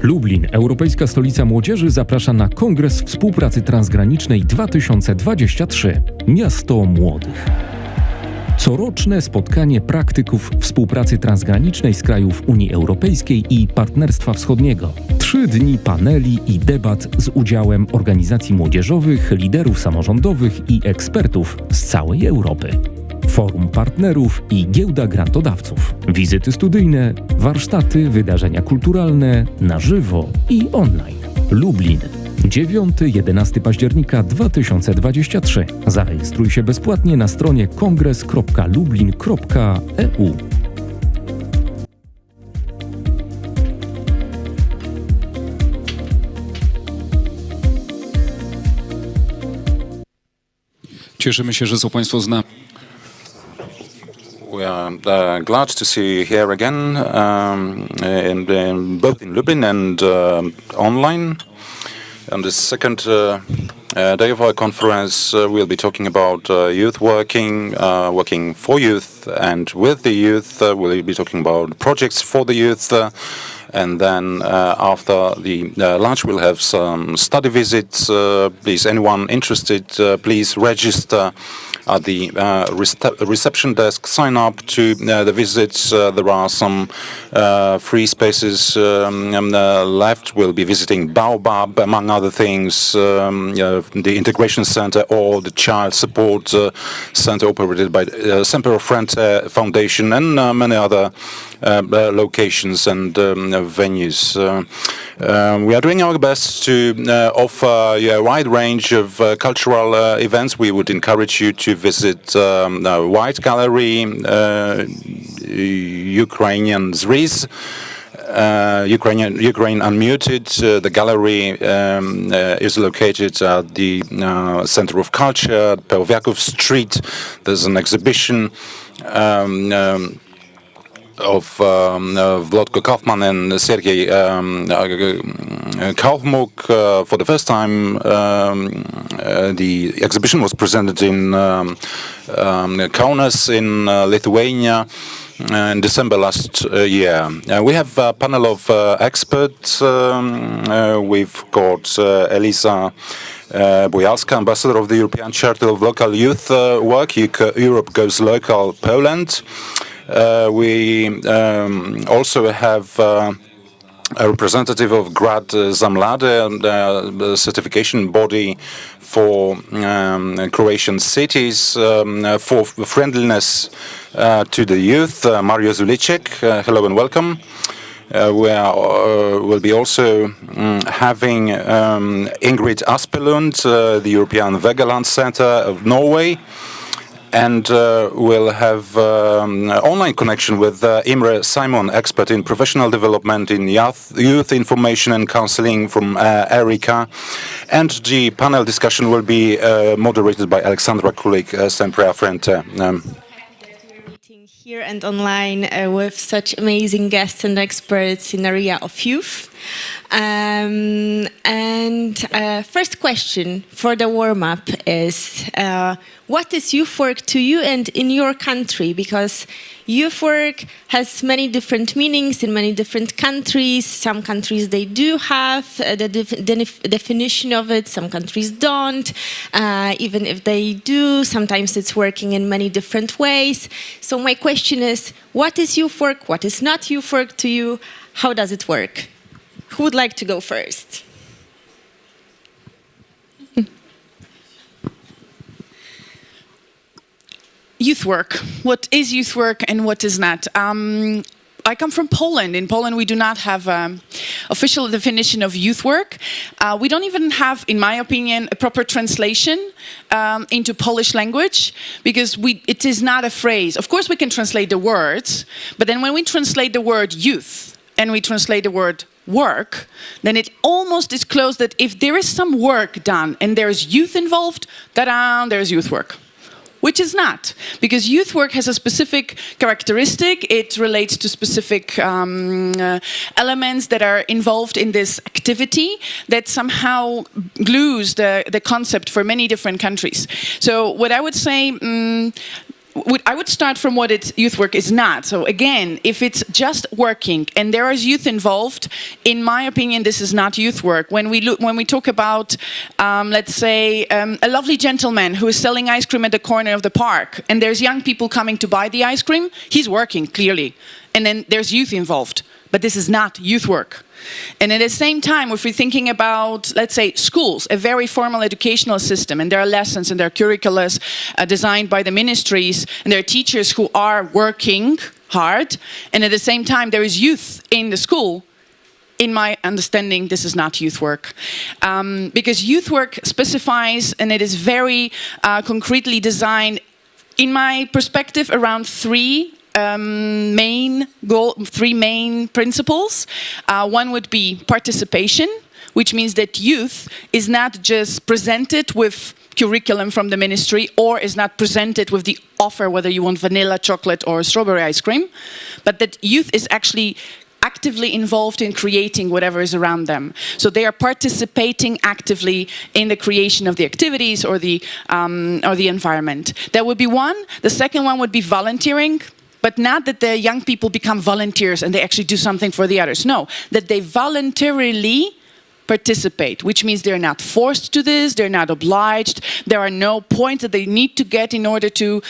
Lublin, Europejska Stolica Młodzieży, zaprasza na Kongres Współpracy Transgranicznej 2023. Miasto Młodych. Coroczne spotkanie praktyków współpracy transgranicznej z krajów Unii Europejskiej i Partnerstwa Wschodniego. 3 dni paneli i debat z udziałem organizacji młodzieżowych, liderów samorządowych i ekspertów z całej Europy. Forum partnerów i giełda grantodawców. Wizyty studyjne, warsztaty, wydarzenia kulturalne na żywo i online. Lublin. 9-11 października 2023. Zarejestruj się bezpłatnie na stronie kongres.lublin.eu. Cieszymy się, że są Państwo z nami. We are glad to see you here again, both in Lublin and online. On the second day of our conference, we'll be talking about youth working, working for youth, and with the youth, we'll be talking about projects for the youth. And then after the lunch, we'll have some study visits. Please, anyone interested, please register at the reception desk. Sign up to the visits. There are some free spaces left. We'll be visiting Baobab, among other things, the Integration Center or the Child Support Center operated by Semper Frente Foundation, and many other locations and venues. We are doing our best to offer a wide range of cultural events. We would encourage you to visit the White Gallery, Ukrainian Zriz, Ukraine Unmuted. The gallery is located at the Center of Culture, at Pełwiaków Street. There's an exhibition of Vlodko Kaufman and Sergei Kauhmuk. For the first time, the exhibition was presented in Kaunas in Lithuania in December last year. We have a panel of experts. We've got Elisa Bojalska, ambassador of the European Charter of Local Youth Work, Europe Goes Local, Poland. We also have a representative of Grad Zamlade, the certification body for Croatian cities for friendliness to the youth, Mario Zulicek. Hello and welcome. We'll be also having Ingrid Aspelund, the European Vegaland Center of Norway. And we'll have online connection with Imre Simon, expert in professional development in youth information and counseling from Erica. And the panel discussion will be moderated by Alexandra Kulik, Sempre Frente. Here and online with such amazing guests and experts in the area of youth. First question for the warm-up is, what is youth work to you and in your country? Because youth work has many different meanings in many different countries. Some countries, they do have the definition of it. Some countries don't. Even if they do, sometimes it's working in many different ways. So my question is, what is youth work? What is not youth work to you? How does it work? Who would like to go first? Youth work. What is youth work and what is not? I come from Poland. In Poland, we do not have an official definition of youth work. We don't even have, in my opinion, a proper translation into Polish language, because it is not a phrase. Of course, we can translate the words, but then when we translate the word youth and we translate the word work, then it almost is close that if there is some work done and there is youth involved, there is youth work. Which is not, because youth work has a specific characteristic. It relates to specific elements that are involved in this activity that somehow glues the concept for many different countries. So what I would say, I would start from what youth work is not. So again, if it's just working and there is youth involved, in my opinion, this is not youth work. When we talk about, let's say, a lovely gentleman who is selling ice cream at the corner of the park, and there's young people coming to buy the ice cream, he's working clearly, and then there's youth involved. But this is not youth work. And at the same time, if we're thinking about, let's say, schools, a very formal educational system, and there are lessons and there are curricula designed by the ministries, and there are teachers who are working hard, and at the same time there is youth in the school, in my understanding, this is not youth work. Because youth work specifies, and it is very concretely designed, in my perspective, around three main principles. One would be participation, which means that youth is not just presented with curriculum from the ministry or is not presented with the offer whether you want vanilla, chocolate or strawberry ice cream, but that youth is actually actively involved in creating whatever is around them. So they are participating actively in the creation of the activities or the environment. That would be one. The second one would be volunteering. But not that the young people become volunteers and they actually do something for the others. No, that they voluntarily participate, which means they're not forced to this, they're not obliged, there are no points that they need to get in order to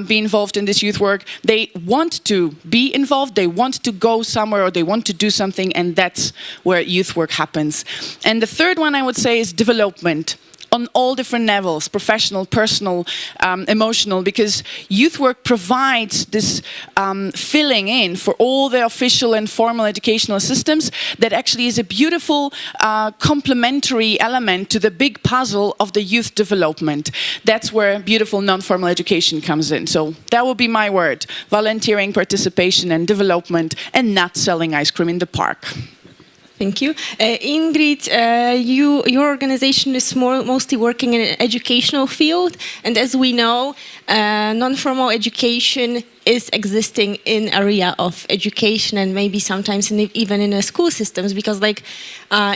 be involved in this youth work. They want to be involved, they want to go somewhere or they want to do something, and that's where youth work happens. And the third one I would say is development. On all different levels, professional, personal, emotional, because youth work provides this filling in for all the official and formal educational systems that actually is a beautiful complementary element to the big puzzle of the youth development. That's where beautiful non-formal education comes in. So that would be my word: volunteering, participation and development, and not selling ice cream in the park. Thank you. Ingrid, your organization is mostly working in an educational field, and as we know, non-formal education is existing in area of education and maybe sometimes even in the school systems, because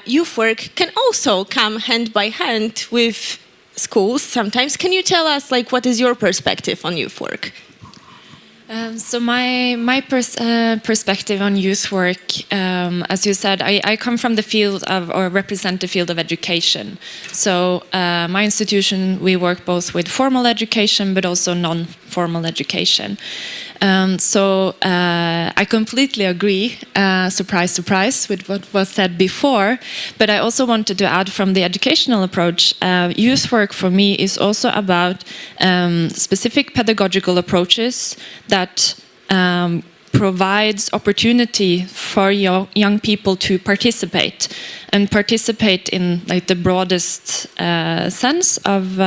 youth work can also come hand by hand with schools sometimes. Can you tell us what is your perspective on youth work? So my perspective on youth work, as you said, I come from the field of, or represent the field of education. So my institution, we work both with formal education but also non-formal education. So I completely agree, surprise, surprise, with what was said before. But I also wanted to add from the educational approach, youth work for me is also about specific pedagogical approaches that provides opportunity for young people to participate in the broadest sense of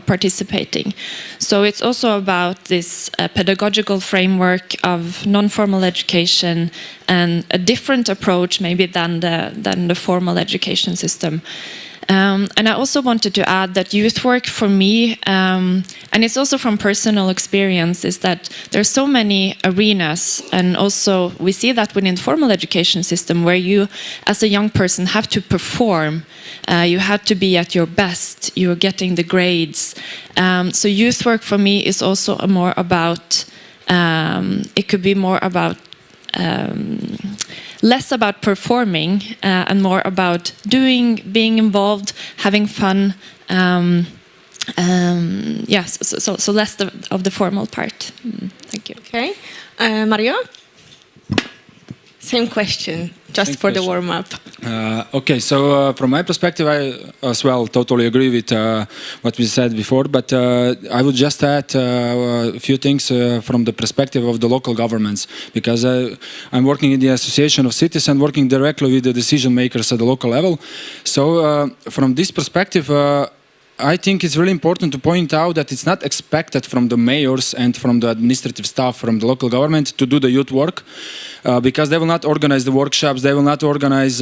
participating. So it's also about this pedagogical framework of non-formal education and a different approach maybe than the formal education system. And I also wanted to add that youth work for me, and it's also from personal experience, is that there's so many arenas, and also we see that within the formal education system where you as a young person have to perform, you have to be at your best, you're getting the grades. So youth work for me is also more about, it could be more about less about performing and more about doing, being involved, having fun. Yes, so less of the formal part. Thank you. Okay, Mario. Same question, just for the warm-up. Okay, so from my perspective, I as well totally agree with what we said before, but I would just add a few things from the perspective of the local governments, because I'm working in the Association of Cities and working directly with the decision makers at the local level. So from this perspective, I think it's really important to point out that it's not expected from the mayors and from the administrative staff from the local government to do the youth work, because they will not organize the workshops, they will not organize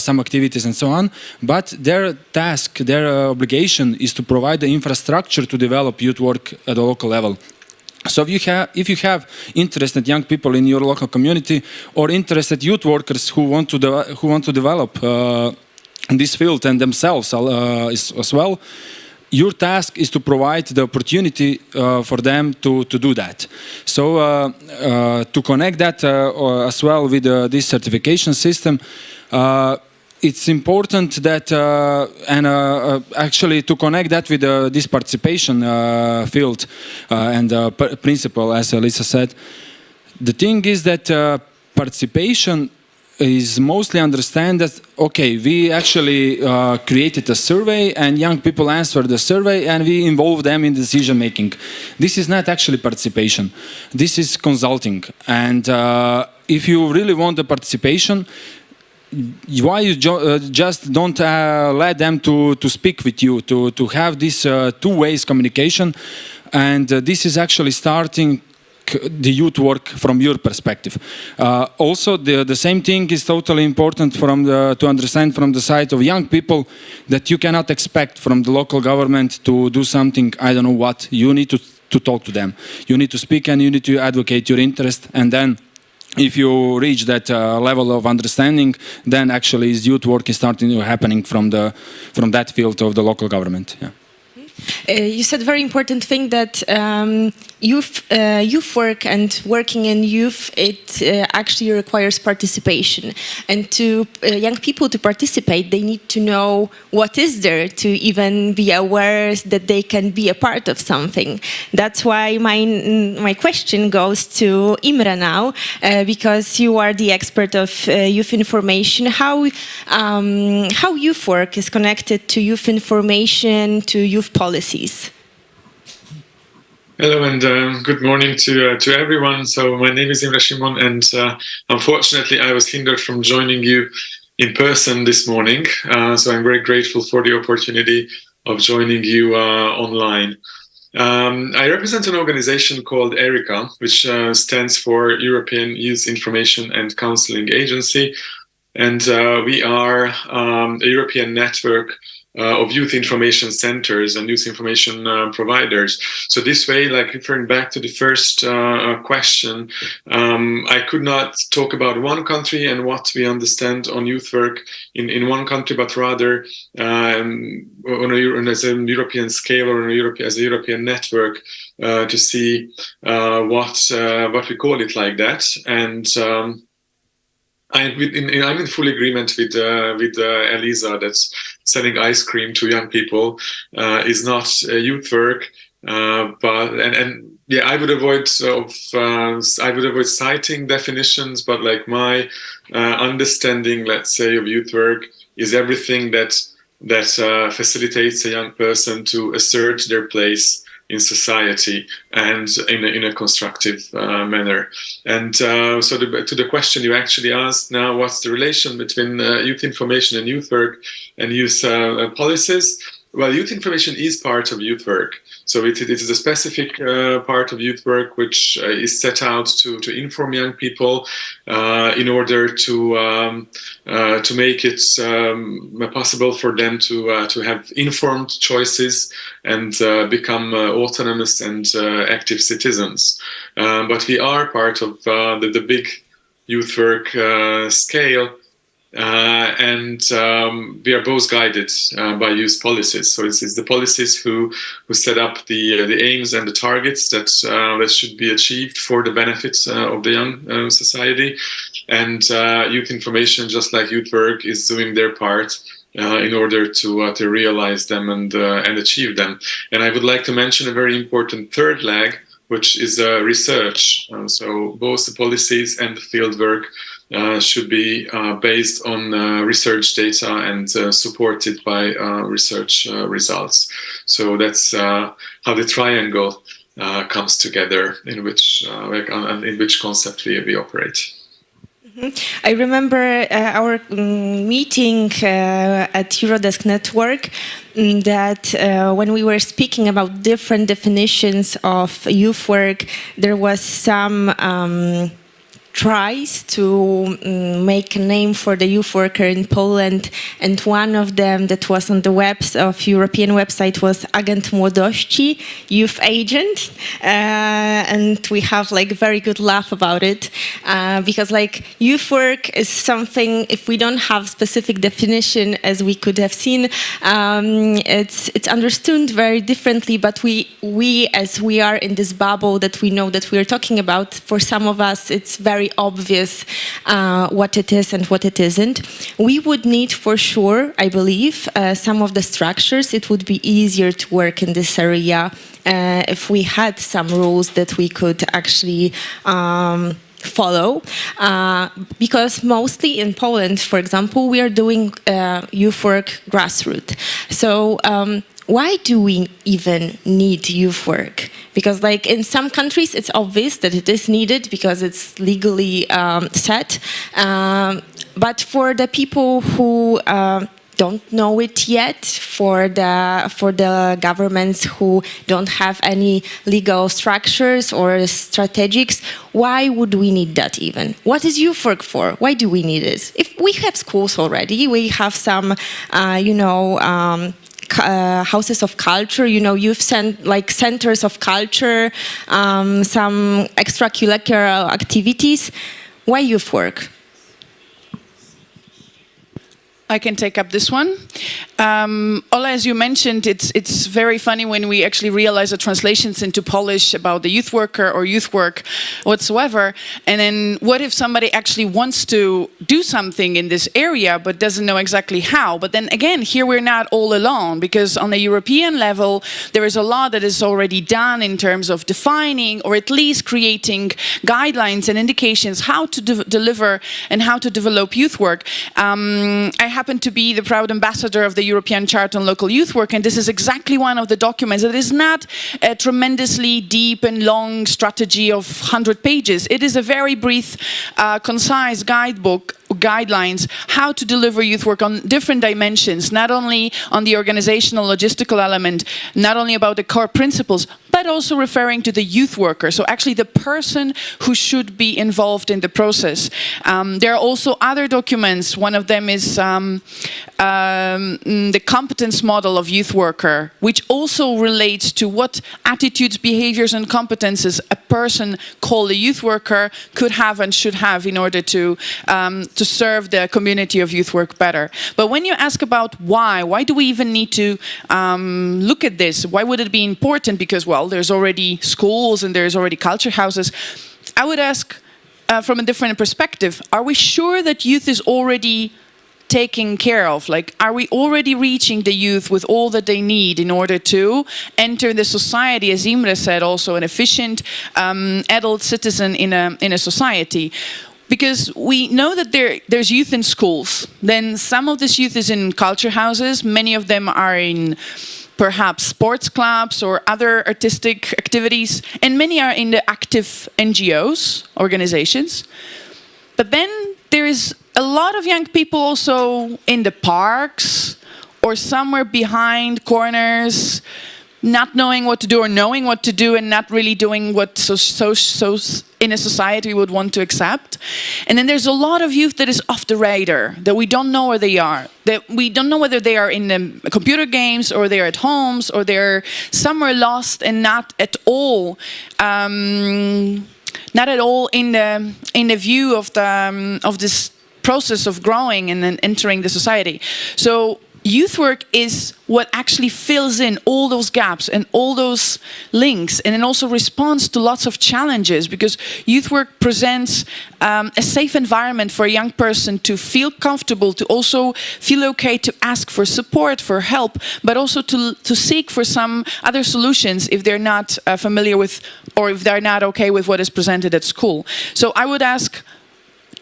some activities and so on, but their task, their obligation is to provide the infrastructure to develop youth work at the local level. So if you have interested young people in your local community or interested youth workers who want to develop in this field and themselves as well, your task is to provide the opportunity for them to do that. So to connect that as well with this certification system, it's important that actually to connect that with this participation field and principle, as Lisa said. The thing is that participation is mostly understand that, okay, we actually created a survey and young people answered the survey and we involve them in decision making. This is not actually participation. This is consulting. And if you really want the participation, why you just don't let them to speak with you, to have this two ways communication. And this is actually starting the youth work from your perspective. Also, the same thing is totally important to understand from the side of young people that you cannot expect from the local government to do something, I don't know what. You need to talk to them. You need to speak and you need to advocate your interest, and then if you reach that level of understanding, then actually youth work is starting to happening from that field of the local government. Yeah. You said a very important thing that youth work and working in youth, it actually requires participation. And to young people to participate, they need to know what is there to even be aware that they can be a part of something. That's why my question goes to Imre now, because you are the expert of youth information. How youth work is connected to youth information, to youth policies? Hello and good morning to everyone. So my name is Imre Simon, and unfortunately I was hindered from joining you in person this morning. So I'm very grateful for the opportunity of joining you online. I represent an organization called ERICA, which stands for European Youth Information and Counseling Agency. And we are a European network of youth information centers and youth information providers. So this way, like referring back to the first question, I could not talk about one country and what we understand on youth work in one country, but rather as a European scale or as a European network to see what we call it like that. And I'm in full agreement with Elisa that selling ice cream to young people is not youth work, but I would avoid citing definitions, but like my understanding, let's say, of youth work is everything that facilitates a young person to assert their place in society and in a constructive manner. And so to the question you actually asked now, what's the relation between youth information and youth work and youth policies? Well, youth information is part of youth work. So it is a specific part of youth work which is set out to inform young people in order to make it possible for them to have informed choices and become autonomous and active citizens. But we are part of the big youth work scale. And we are both guided by youth policies. So it's the policies who set up the aims and the targets that should be achieved for the benefits of the young society. And youth information, just like youth work, is doing their part in order to realize them and achieve them. And I would like to mention a very important third leg, which is research. So both the policies and the field work should be based on research data and supported by research results. So that's how the triangle comes together, in which concept we operate. I remember our meeting at Eurodesk Network that when we were speaking about different definitions of youth work, there was some tries to make a name for the youth worker in Poland, and one of them that was on the webs of European website was Agent Młodości, youth agent, and we have like very good laugh about it because like youth work is something, if we don't have specific definition as we could have seen, it's understood very differently, but we as we are in this bubble that we know that we are talking about, for some of us it's very obvious what it is and what it isn't. We would need for sure, I believe, some of the structures. It would be easier to work in this area if we had some rules that we could actually follow, because mostly in Poland, for example, we are doing youth work grassroots. So why do we even need youth work? Because like in some countries it's obvious that it is needed because it's legally set, but for the people who don't know it yet, for the governments who don't have any legal structures or strategics, why would we need that even? What is youth work for? Why do we need it? If we have schools already, we have some, houses of culture, youth centers of culture, some extracurricular activities. Why youth work? I can take up this one. Ola, as you mentioned, it's very funny when we actually realize the translations into Polish about the youth worker or youth work whatsoever. And then what if somebody actually wants to do something in this area but doesn't know exactly how? But then again, here we're not all alone, because on a European level, there is a lot that is already done in terms of defining or at least creating guidelines and indications how to deliver and how to develop youth work. I happen to be the proud ambassador of the European Charter on Local Youth Work, and this is exactly one of the documents that is not a tremendously deep and long strategy of 100 pages. It is a very brief, concise guidebook, guidelines, how to deliver youth work on different dimensions, not only on the organizational, logistical element, not only about the core principles, but also referring to the youth worker, so actually the person who should be involved in the process. There are also other documents. One of them is the competence model of youth worker, which also relates to what attitudes, behaviors and competences a person called a youth worker could have and should have in order to serve the community of youth work better. But when you ask about why do we even need to look at this? Why would it be important? Because, well, there's already schools and there's already culture houses. I would ask from a different perspective, are we sure that youth is already taken care of? Like, are we already reaching the youth with all that they need in order to enter the society, as Imre said, also an efficient adult citizen in a society? Because we know that there's youth in schools. Then some of this youth is in culture houses. Many of them are in perhaps sports clubs or other artistic activities. And many are in the active NGOs, organizations. But then there is a lot of young people also in the parks or somewhere behind corners, not knowing what to do or knowing what to do and not really doing what so in a society we would want to accept. And then there's a lot of youth that is off the radar, that we don't know where they are, that we don't know whether they are in the computer games or they're at homes or they're somewhere lost and not at all in the view of this process of growing and then entering the society. So youth work is what actually fills in all those gaps and all those links, and it also responds to lots of challenges, because youth work presents a safe environment for a young person to feel comfortable, to also feel okay to ask for support, for help, but also to seek for some other solutions if they're not familiar with, or if they're not okay with what is presented at school. So I would ask,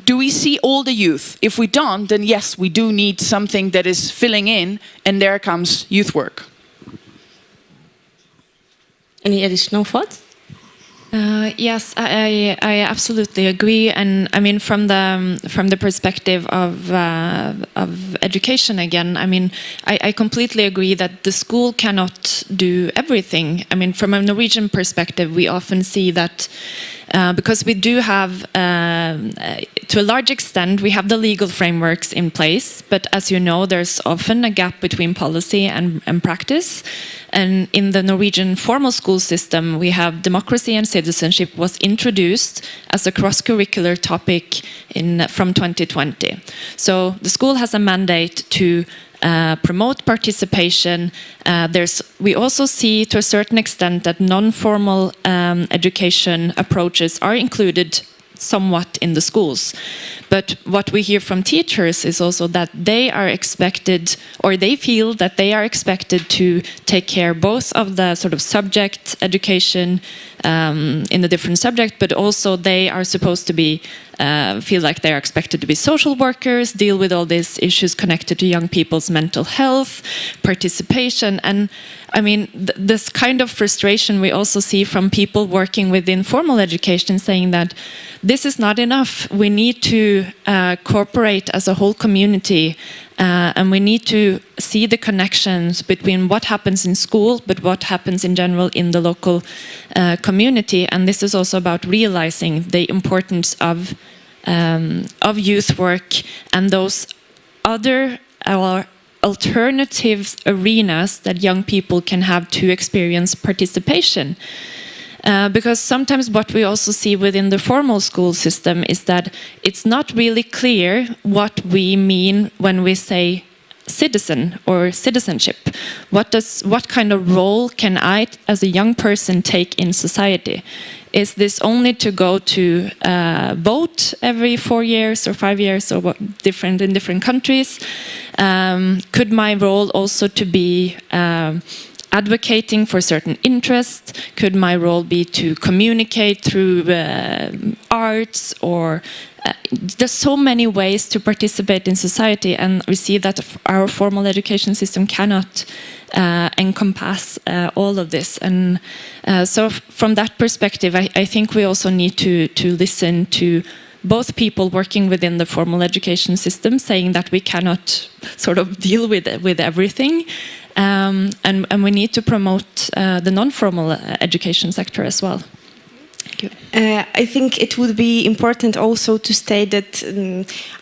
do we see all the youth? If we don't, then yes, we do need something that is filling in, and there comes youth work. Any additional thoughts? Yes, I absolutely agree, and I mean from the perspective of education again. I mean I completely agree that the school cannot do everything. I mean from a Norwegian perspective, we often see that because we do have, to a large extent, we have the legal frameworks in place, but as you know, there's often a gap between policy and practice. And in the Norwegian formal school system, we have democracy and citizenship was introduced as a cross-curricular topic from 2020. So the school has a mandate to promote participation. We also see to a certain extent that non-formal education approaches are included somewhat in the schools. But what we hear from teachers is also that they are expected, or they feel that they are expected to take care both of the sort of subject education in the different subject, but also they are supposed to be feel like they are expected to be social workers, deal with all these issues connected to young people's mental health, participation. And I mean, this kind of frustration we also see from people working within formal education, saying that this is not enough. We need to cooperate as a whole community, and we need to see the connections between what happens in school, but what happens in general in the local community. And this is also about realizing the importance of youth work and those other alternative arenas that young people can have to experience participation. Because sometimes what we also see within the formal school system is that it's not really clear what we mean when we say citizen or citizenship. What kind of role can I, as a young person, take in society? Is this only to go to vote every 4 years or 5 years, or what, different in different countries? Could my role also to be advocating for certain interests? Could my role be to communicate through arts, or there's so many ways to participate in society, and we see that our formal education system cannot encompass all of this. And so from that perspective, I think we also need to listen to both people working within the formal education system saying that we cannot sort of deal with everything, and we need to promote the non-formal education sector as well. Thank you. I think it would be important also to state that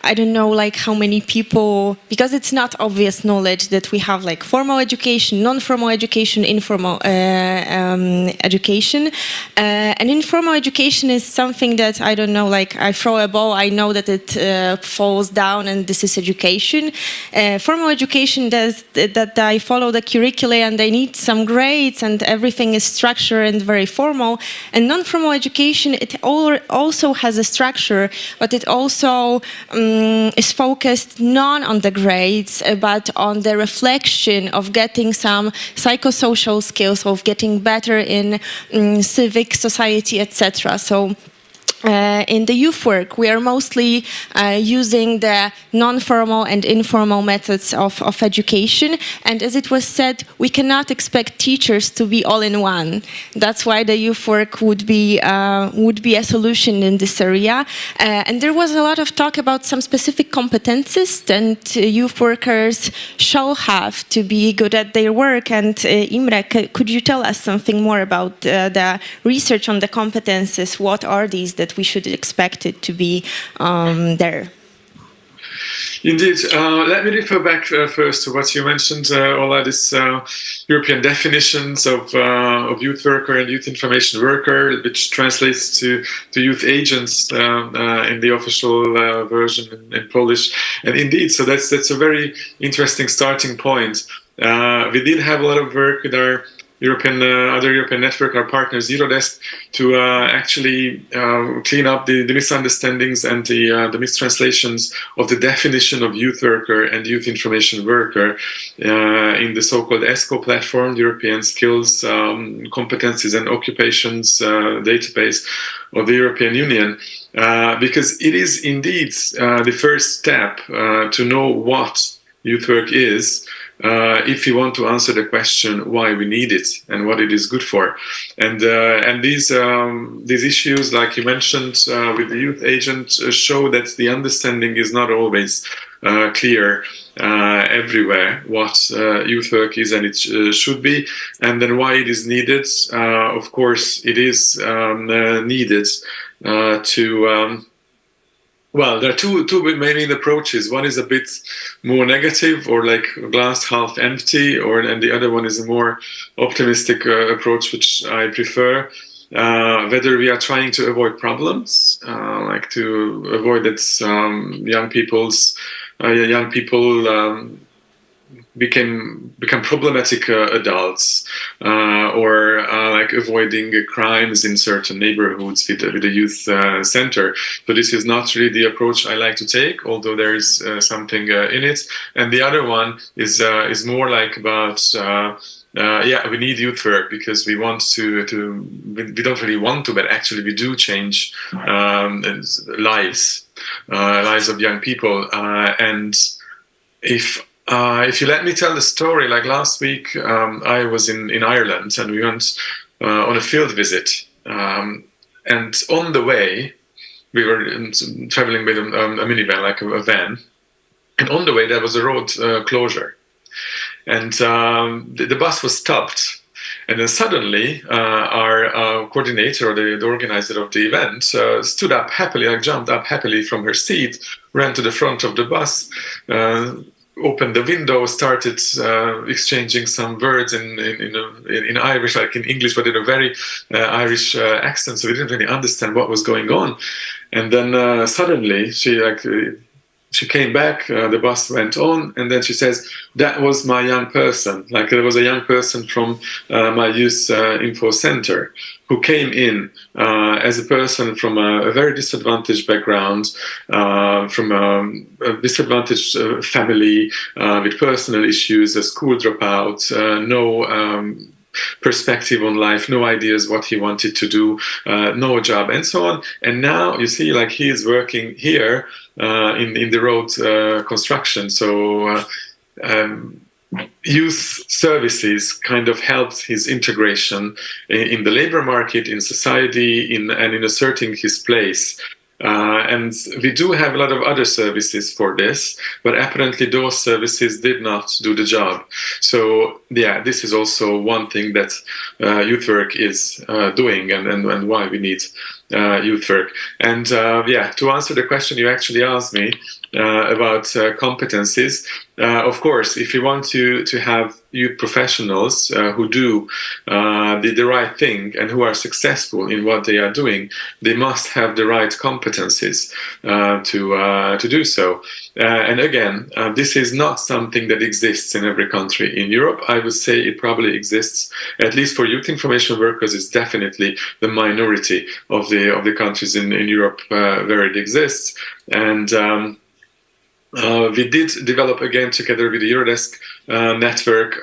I don't know like how many people, because it's not obvious knowledge that we have like formal education, non-formal education, informal education, and informal education is something that I don't know, like I throw a ball, I know that it falls down and this is education. Formal education does that I follow the curricula and I need some grades and everything is structured and very formal, and non-formal education, it also has a structure, but it also is focused not on the grades, but on the reflection of getting some psychosocial skills, of getting better in civic society, etc. So in the youth work, we are mostly using the non-formal and informal methods of education. And as it was said, we cannot expect teachers to be all in one. That's why the youth work would be a solution in this area. And there was a lot of talk about some specific competences that youth workers shall have to be good at their work. And Imre, could you tell us something more about the research on the competences? What are these that we should expect it to be there? Indeed. Let me refer back first to what you mentioned, Ola, this European definitions of youth worker and youth information worker, which translates to youth agents in the official version in Polish. And indeed, so that's a very interesting starting point. We did have a lot of work with our other European network, our partner Zerodesk, to actually clean up the misunderstandings and the mistranslations of the definition of youth worker and youth information worker in the so-called ESCO platform, European Skills, Competencies and Occupations database of the European Union, because it is indeed the first step to know what youth work is, if you want to answer the question why we need it and what it is good for. And these issues, like you mentioned with the youth agent, show that the understanding is not always clear everywhere what youth work is and it should be, and then why it is needed. Of course, it is needed to. Well, there are two main approaches. One is a bit more negative, or like glass half empty, and the other one is a more optimistic approach, which I prefer. Whether we are trying to avoid problems, like to avoid that young people become problematic adults, or like avoiding crimes in certain neighborhoods with the youth center. So this is not really the approach I like to take, although there is something in it. And the other one is more like about we need youth work because we want to we don't really want to, but actually we do change lives of young people. And if you let me tell the story, like last week, I was in Ireland and we went on a field visit. And on the way, we were traveling with a minivan, like a van. And on the way, there was a road closure. And the bus was stopped. And then suddenly, our coordinator, or the organizer of the event, stood up happily, like jumped up happily from her seat, ran to the front of the bus, opened the window, started exchanging some words in Irish, like in English, but in a very Irish accent. So we didn't really understand what was going on. And then suddenly she came back, the bus went on, and then she says, that was my young person. Like there was a young person from my youth info center who came in as a person from a very disadvantaged background, from a disadvantaged family with personal issues, a school dropout, no perspective on life, no ideas what he wanted to do, no job, and so on. And now you see, like, he is working here in the road construction. So youth services kind of helped his integration in the labor market, in society, and in asserting his place. And we do have a lot of other services for this, but apparently those services did not do the job. So yeah, this is also one thing that youth work is doing, and why we need youth work. And to answer the question you actually asked me about competencies, of course, if you want to have youth professionals who do the right thing and who are successful in what they are doing, they must have the right competencies to do so. And again, this is not something that exists in every country. In Europe, I would say it probably exists, at least for youth information workers. It's definitely the minority of the countries in Europe where it exists. And we did develop, again, together with the Eurodesk network,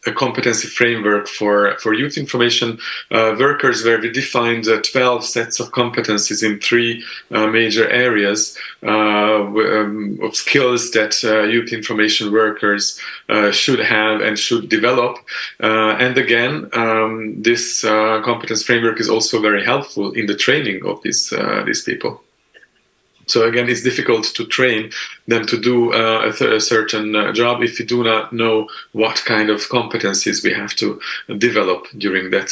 a competency framework for youth information workers, where we defined 12 sets of competencies in 3 major areas of skills that youth information workers should have and should develop. And again, this competence framework is also very helpful in the training of these people. So again, it's difficult to train them to do a certain job if you do not know what kind of competencies we have to develop during that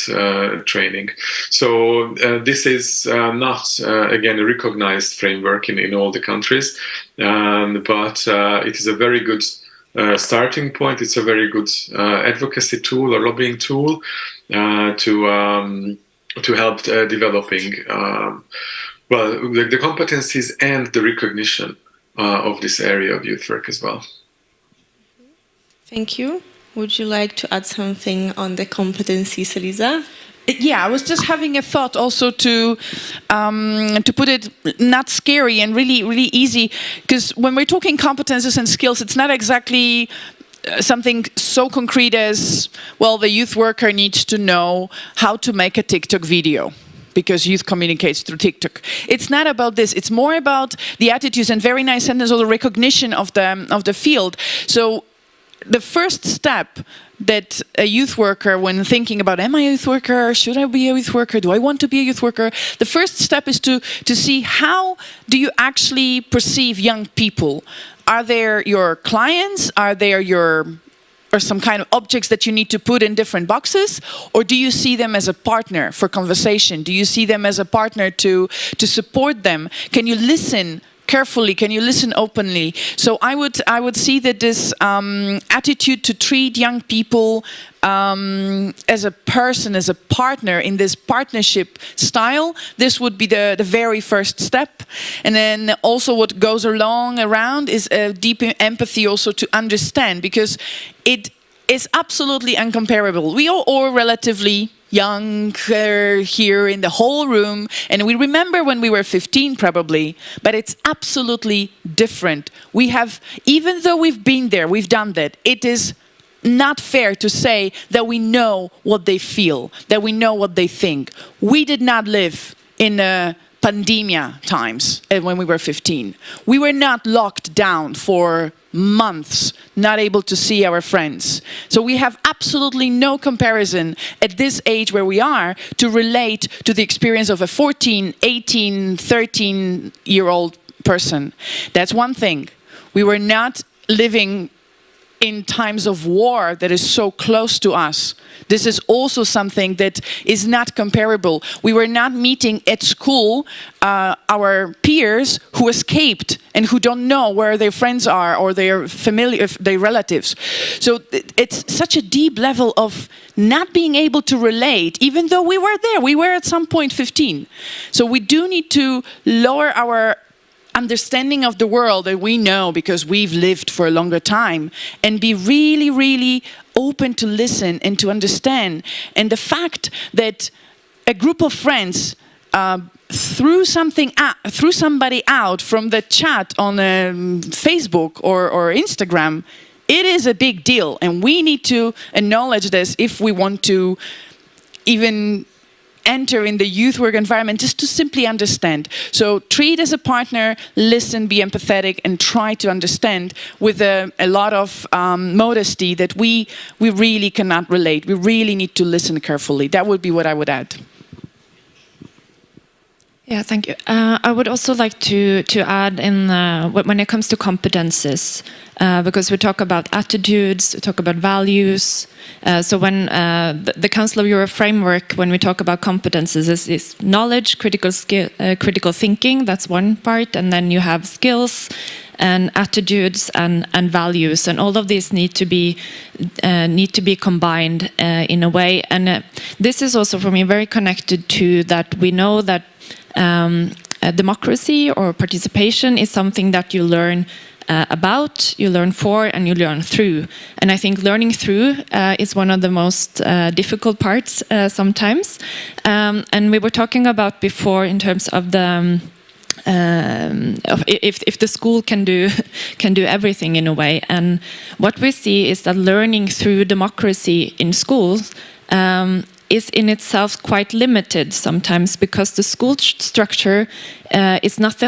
training. So this is not, again, a recognized framework in all the countries, but it is a very good starting point. It's a very good advocacy tool or lobbying tool to help developing the competencies and the recognition of this area of youth work as well. Thank you. Would you like to add something on the competencies, Elisa? Yeah, I was just having a thought also to put it not scary and really, really easy, because when we're talking competences and skills, it's not exactly something so concrete as, well, the youth worker needs to know how to make a TikTok video, because youth communicates through TikTok. It's not about this. It's more about the attitudes, and very nice sentence, or the recognition of the field. So the first step that a youth worker, when thinking about, am I a youth worker? Should I be a youth worker? Do I want to be a youth worker? The first step is to see, how do you actually perceive young people? Are they your clients? Are they or some kind of objects that you need to put in different boxes? Or do you see them as a partner for conversation? Do you see them as a partner to support them? Can you listen carefully? Can you listen openly? So I would see that this attitude to treat young people as a person, as a partner in this partnership style, this would be the very first step. And then also what goes around is a deep empathy also to understand, because it is absolutely incomparable. We are all relatively young here in the whole room, and we remember when we were 15 probably, but it's absolutely different. We have, even though we've been there, we've done that, it is not fair to say that we know what they feel, that we know what they think. We did not live in pandemia times when we were 15. We were not locked down for months, not able to see our friends. So we have absolutely no comparison at this age where we are to relate to the experience of a 14, 18, 13-year-old person. That's one thing. We were not living in times of war that is so close to us. This is also something that is not comparable. We were not meeting at school our peers who escaped and who don't know where their friends are or their family, their relatives. So it's such a deep level of not being able to relate, even though we were there. We were at some point 15. So we do need to lower our understanding of the world that we know because we've lived for a longer time, and be really, really open to listen and to understand. And the fact that a group of friends threw somebody out from the chat on Facebook or Instagram, it is a big deal, and we need to acknowledge this if we want to even enter in the youth work environment, just to simply understand. So treat as a partner, listen, be empathetic, and try to understand with a lot of modesty that we really cannot relate. We really need to listen carefully. That would be what I would add. Yeah, thank you. I would also like to add in when it comes to competences, because we talk about attitudes, we talk about values. So when the Council of Europe framework, when we talk about competences, is knowledge, critical thinking. That's one part, and then you have skills and attitudes and values, and all of these need to be combined in a way. And this is also for me very connected to that. We know that democracy or participation is something that you learn about, you learn for, and you learn through. And I think learning through is one of the most difficult parts sometimes. And we were talking about before in terms of the if the school can do everything in a way. And what we see is that learning through democracy in schools is in itself quite limited sometimes, because the school structure is not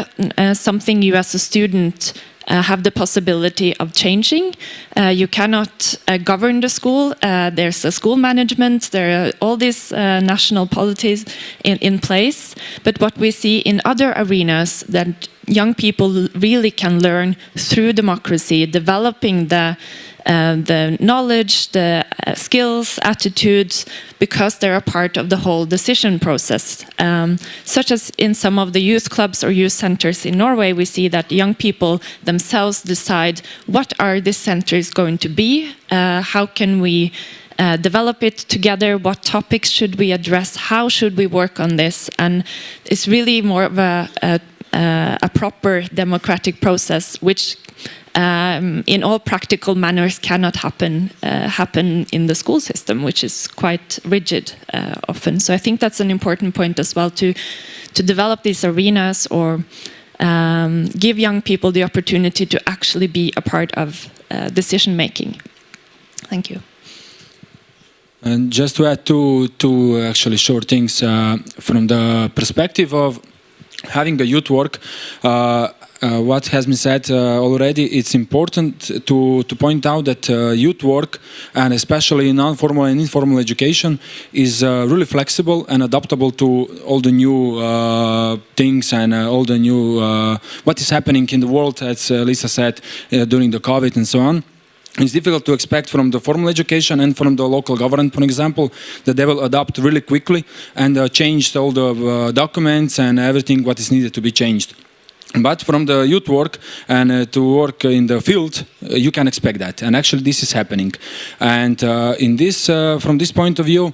something you as a student have the possibility of changing. You cannot govern the school. There's a school management. There are all these national policies in place. But what we see in other arenas, that young people really can learn through democracy, developing the knowledge, the skills, attitudes, because they're a part of the whole decision process. Such as in some of the youth clubs or youth centers in Norway, we see that young people themselves decide what are this centers going to be, how can we develop it together, what topics should we address, how should we work on this. And it's really more of a proper democratic process, which in all practical manners cannot happen in the school system, which is quite rigid often. So I think that's an important point as well, to develop these arenas, or give young people the opportunity to actually be a part of decision making. Thank you. And just to add two actually short things from the perspective of having the youth work, what has been said already, it's important to point out that youth work, and especially non-formal and informal education, is really flexible and adaptable to all the new things and all the new what is happening in the world, as Lisa said, during the COVID and so on. It's difficult to expect from the formal education and from the local government, for example, that they will adapt really quickly and change all the documents and everything what is needed to be changed. But from the youth work and to work in the field, you can expect that. And actually this is happening. And in this, from this point of view,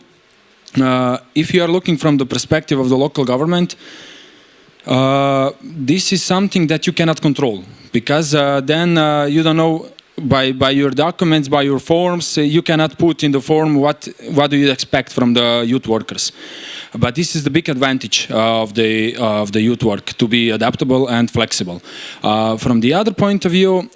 if you are looking from the perspective of the local government, this is something that you cannot control, because then you don't know, by your documents, by your forms, you cannot put in the form what do you expect from the youth workers. But this is the big advantage of the youth work, to be adaptable and flexible. From the other point of view,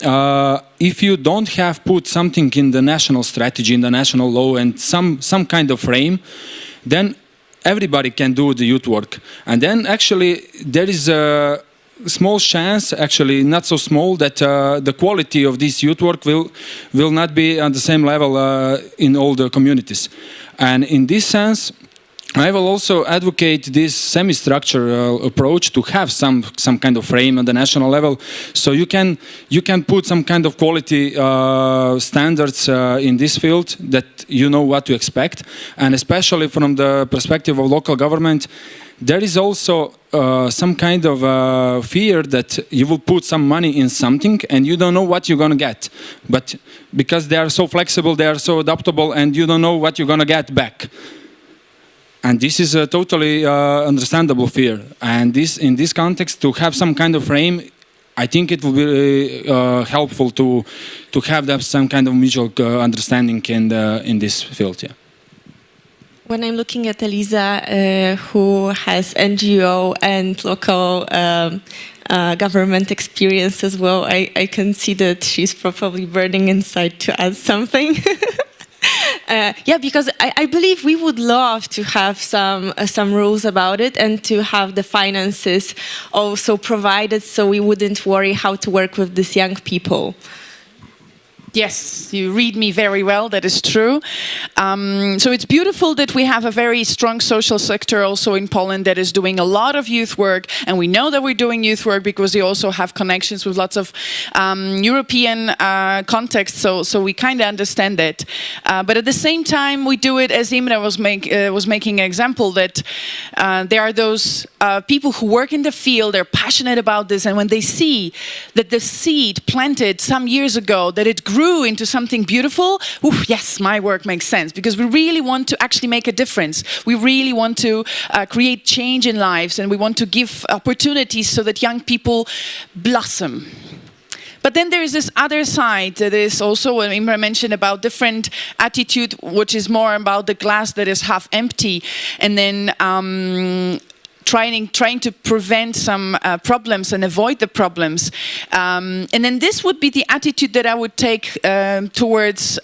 if you don't have put something in the national strategy, in the national law, and some kind of frame, then everybody can do the youth work. And then actually there is a small chance, actually not so small, that the quality of this youth work will not be on the same level in all the communities. And in this sense, I will also advocate this semi-structural approach to have some kind of frame at the national level, so you can put some kind of quality standards in this field, that you know what to expect. And especially from the perspective of local government, there is also some kind of fear that you will put some money in something and you don't know what you're going to get. But because they are so flexible, they are so adaptable, and you don't know what you're going to get back. And this is a totally understandable fear. And in this context, to have some kind of frame, I think it will be helpful to have that some kind of mutual understanding in this field. Yeah. When I'm looking at Elisa, who has NGO and local government experience as well, I can see that she's probably burning inside to add something. Yeah, because I believe we would love to have some rules about it, and to have the finances also provided, so we wouldn't worry how to work with these young people. Yes, you read me very well, that is true. So it's beautiful that we have a very strong social sector also in Poland that is doing a lot of youth work, and we know that we're doing youth work because they also have connections with lots of European contexts, so we kind of understand it. But at the same time, we do it, as Imre was making an example, that there are those people who work in the field, they're passionate about this, and when they see that the seed planted some years ago, that it grew into something beautiful, yes, my work makes sense, because we really want to actually make a difference. We really want to create change in lives, and we want to give opportunities so that young people blossom. But then there is this other side that is also what Imre mentioned about different attitude, which is more about the glass that is half empty, and then trying to prevent some problems and avoid the problems. And then this would be the attitude that I would take towards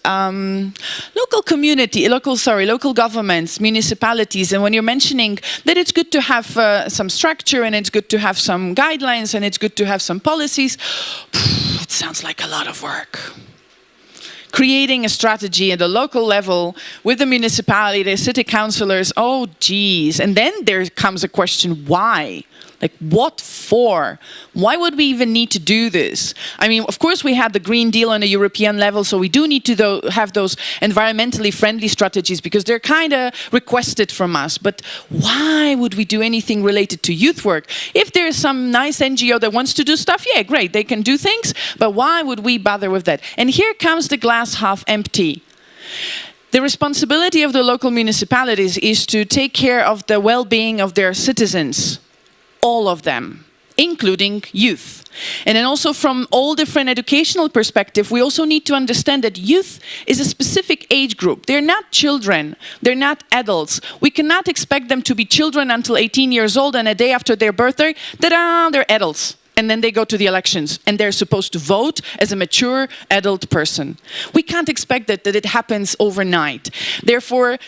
local governments, municipalities. And when you're mentioning that it's good to have some structure, and it's good to have some guidelines, and it's good to have some policies, it sounds like a lot of work. Creating a strategy at the local level with the municipality, the city councillors, oh geez. And then there comes a question, why? Like, what for? Why would we even need to do this? I mean, of course we have the Green Deal on a European level, so we do need to have those environmentally friendly strategies, because they're kind of requested from us. But why would we do anything related to youth work? If there's some nice NGO that wants to do stuff, yeah, great, they can do things, but why would we bother with that? And here comes the glass half empty. The responsibility of the local municipalities is to take care of the well-being of their citizens. All of them, including youth. And then also from all different educational perspectives, we also need to understand that youth is a specific age group. They're not children, they're not adults. We cannot expect them to be children until 18 years old, and a day after their birthday, ta-da, they're adults. and then they go to the elections and they're supposed to vote as a mature adult person. We can't expect that it happens overnight. Therefore,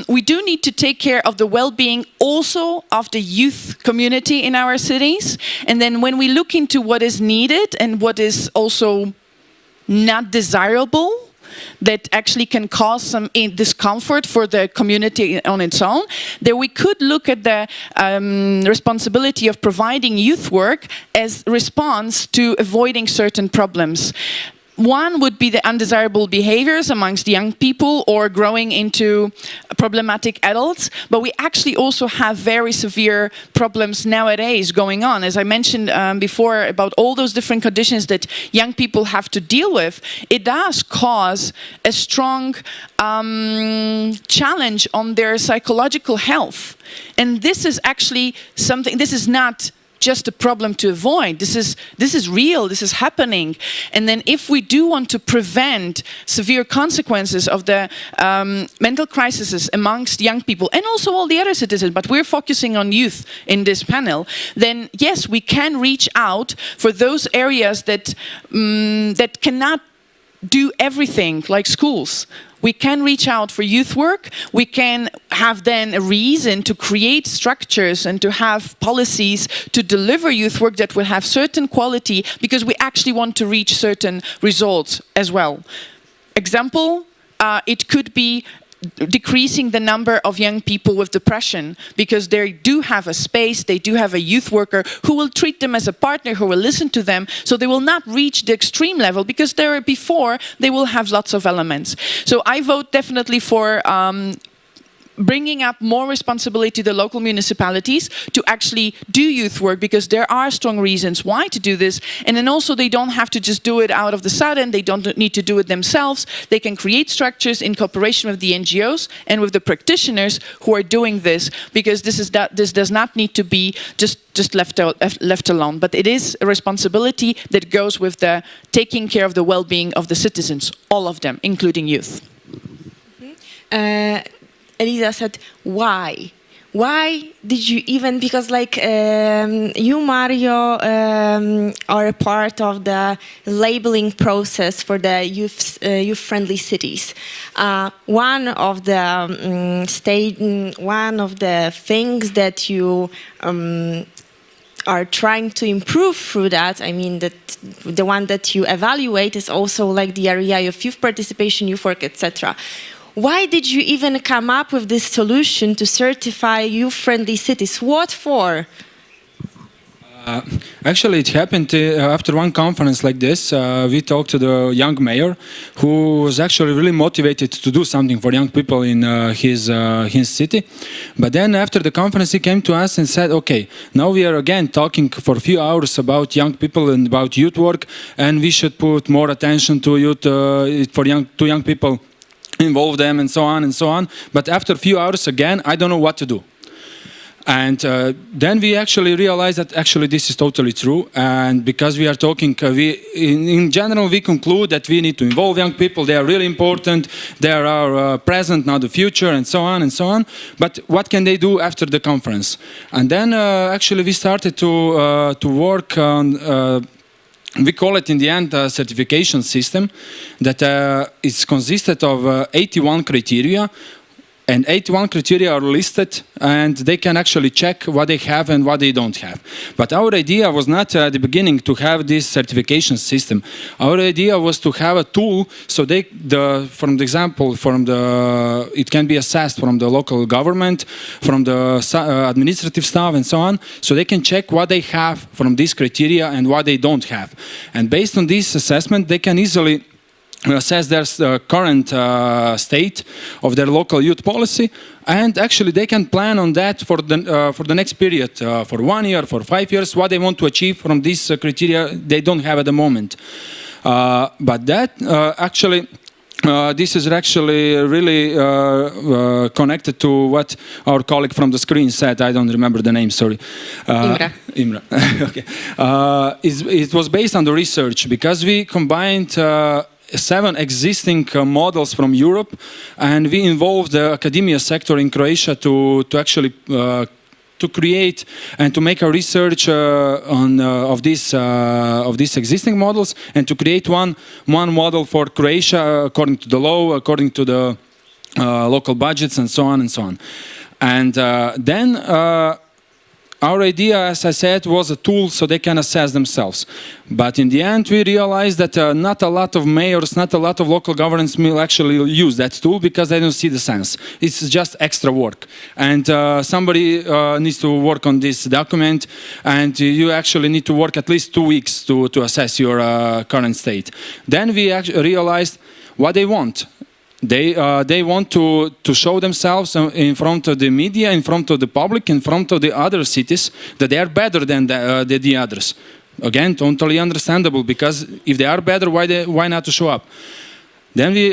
we do need to take care of the well-being also of the youth community in our cities. And then when we look into what is needed and what is also not desirable, that actually can cause some discomfort for the community on its own, then we could look at the responsibility of providing youth work as response to avoiding certain problems. One would be the undesirable behaviors amongst young people or growing into problematic adults, but we actually also have very severe problems nowadays going on. As I mentioned before about all those different conditions that young people have to deal with, it does cause a strong challenge on their psychological health. And this is actually something, this is not just a problem to avoid. This is real, this is happening. And then if we do want to prevent severe consequences of the mental crises amongst young people and also all the other citizens, but we're focusing on youth in this panel, then yes, we can reach out for those areas that, that cannot do everything like schools. We can reach out for youth work. We can have then a reason to create structures and to have policies to deliver youth work that will have certain quality because we actually want to reach certain results as well. Example, it could be decreasing the number of young people with depression because they do have a space, they do have a youth worker who will treat them as a partner, who will listen to them, so they will not reach the extreme level because before they will have lots of elements. So I vote definitely for bringing up more responsibility to the local municipalities to actually do youth work because there are strong reasons why to do this. And then also they don't have to just do it out of the sudden. They don't need to do it themselves. They can create structures in cooperation with the NGOs and with the practitioners who are doing this because this does not need to be just left alone. But it is a responsibility that goes with the taking care of the well-being of the citizens, all of them, including youth. Elisa said, why? Why did you even, because like you, Mario, are a part of the labeling process for the youth-friendly cities. One of the things that you are trying to improve through that, I mean, that the one that you evaluate is also like the area of youth participation, youth work, etc. Why did you even come up with this solution to certify youth-friendly cities? What for? Actually, it happened after one conference like this. We talked to the young mayor who was actually really motivated to do something for young people in his city. But then after the conference, he came to us and said, okay, now we are again talking for a few hours about young people and about youth work, and we should put more attention to youth, to young people, involve them and so on and so on. But after a few hours again, I don't know what to do. And then we actually realized that actually this is totally true. And because we are talking, in general, we conclude that we need to involve young people. They are really important. They are our present, now the future, and so on and so on. But what can they do after the conference? And then actually we started to work on we call it in the end a certification system that is consisted of 81 criteria. And 81 criteria are listed and they can actually check what they have and what they don't have. But our idea was not at the beginning to have this certification system. Our idea was to have a tool so it can be assessed from the local government, from the administrative staff and so on, so they can check what they have from these criteria and what they don't have. And based on this assessment, they can easily assess their current state of their local youth policy, and actually they can plan on that for the next period, for 1 year, for 5 years, what they want to achieve from these criteria they don't have at the moment. But that actually, this is actually really connected to what our colleague from the screen said. I don't remember the name, sorry. Imre. Okay. It was based on the research because we combined 7 existing models from Europe, and we involved the academia sector in Croatia to actually to create and to make a research of these existing models and to create one model for Croatia according to the law, according to the local budgets, and so on and so on. And then our idea, as I said, was a tool so they can assess themselves. But in the end, we realized that not a lot of mayors, not a lot of local governments will actually use that tool because they don't see the sense. It's just extra work. And somebody needs to work on this document, and you actually need to work at least 2 weeks to assess your current state. Then we realized what they want. They want to show themselves in front of the media, in front of the public, in front of the other cities, that they are better than the others. Again, totally understandable, because if they are better, why not to show up? Then we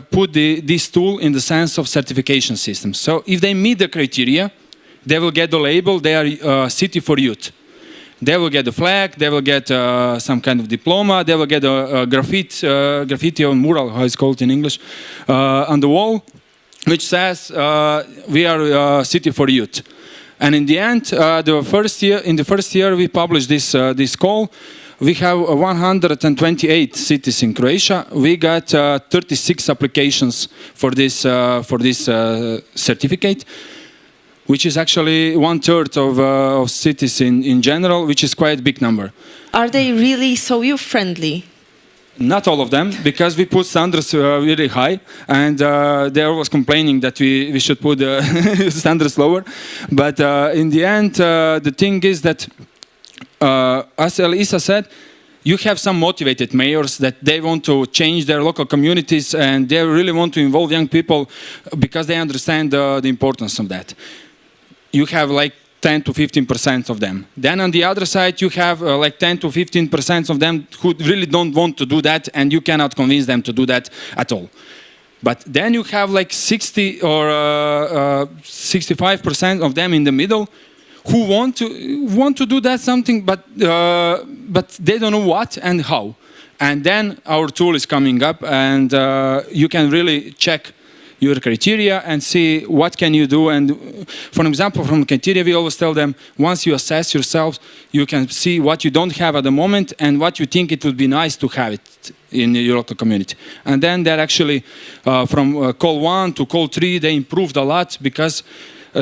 put this tool in the sense of certification system. So if they meet the criteria, they will get the label, they are a city for youth. They will get a flag, they will get some kind of diploma, they will get a graffiti or mural, how it's called in English, on the wall, which says we are a city for youth. And in the end, in the first year we published this call. We have 128 cities in Croatia. We got 36 applications for this certificate, which is actually 1/3 of cities in general, which is quite a big number. Are they really so youth-friendly? Not all of them, because we put standards really high, and they're always complaining that we should put standards lower. But in the end, the thing is that, as Elisa said, you have some motivated mayors that they want to change their local communities, and they really want to involve young people because they understand the importance of that. You have like 10 to 15% of them. Then on the other side, you have like 10 to 15% of them who really don't want to do that, and you cannot convince them to do that at all. But then you have like 60 or 65% of them in the middle who want to do that something, but they don't know what and how. And then our tool is coming up, and you can really check your criteria and see what can you do. And for example, from criteria, we always tell them, once you assess yourself, you can see what you don't have at the moment and what you think it would be nice to have it in your local community. And then that actually, from call 1 to call 3, they improved a lot, because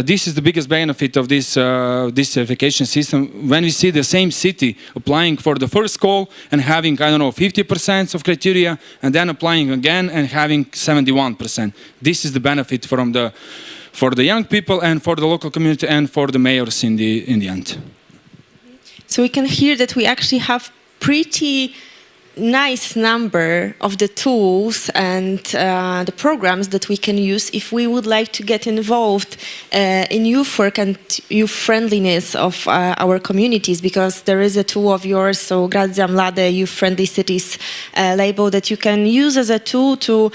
this is the biggest benefit of this certification system. When we see the same city applying for the first call and having, 50% of criteria, and then applying again and having 71%. This is the benefit for the young people and for the local community and for the mayors in the end. So we can hear that we actually have pretty nice number of the tools and the programs that we can use if we would like to get involved in youth work and youth friendliness of our communities, because there is a tool of yours, so Grazia Mlade, Youth Friendly Cities label, that you can use as a tool to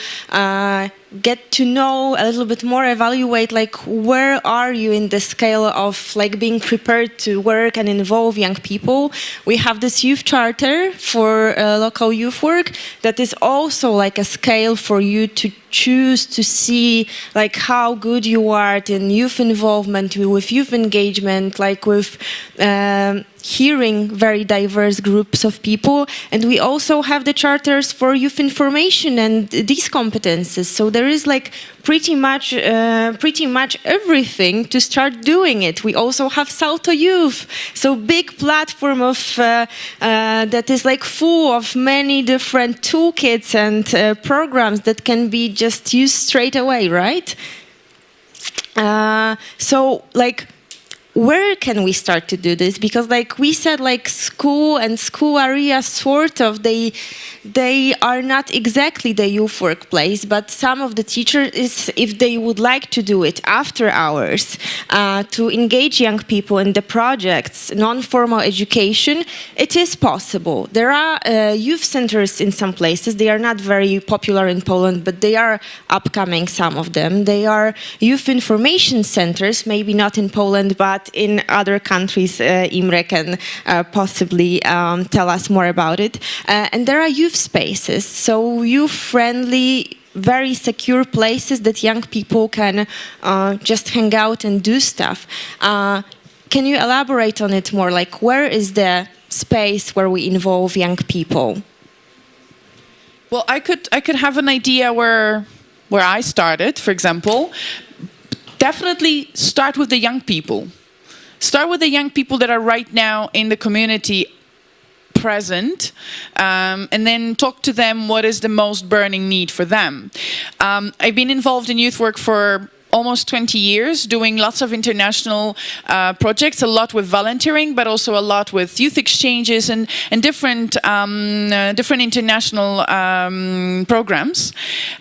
get to know a little bit more, evaluate like where are you in the scale of like being prepared to work and involve young people. We have this youth charter for local youth work that is also like a scale for you to choose to see like how good you are in youth involvement, with youth engagement, like with hearing very diverse groups of people. And we also have the charters for youth information and these competences. So there is like pretty much everything to start doing it. We also have Salto Youth, so big platform of that is like full of many different toolkits and programs that can be just used straight away, right? So like, where can we start to do this? Because like we said, like school and school areas sort of, they are not exactly the youth workplace, but some of the teachers, if they would like to do it after hours, to engage young people in the projects, non-formal education, it is possible. There are youth centers in some places. They are not very popular in Poland, but they are upcoming, some of them. They are youth information centers, maybe not in Poland, but in other countries. Imre can possibly tell us more about it. And there are youth spaces, so youth-friendly very secure places that young people can just hang out and do stuff. Can you elaborate on it more? Like, where is the space where we involve young people? Well, I could have an idea where I started, for example. Definitely start with the young people. Start with the young people that are right now in the community present, and then talk to them what is the most burning need for them. I've been involved in youth work for almost 20 years, doing lots of international projects, a lot with volunteering, but also a lot with youth exchanges and different international programs.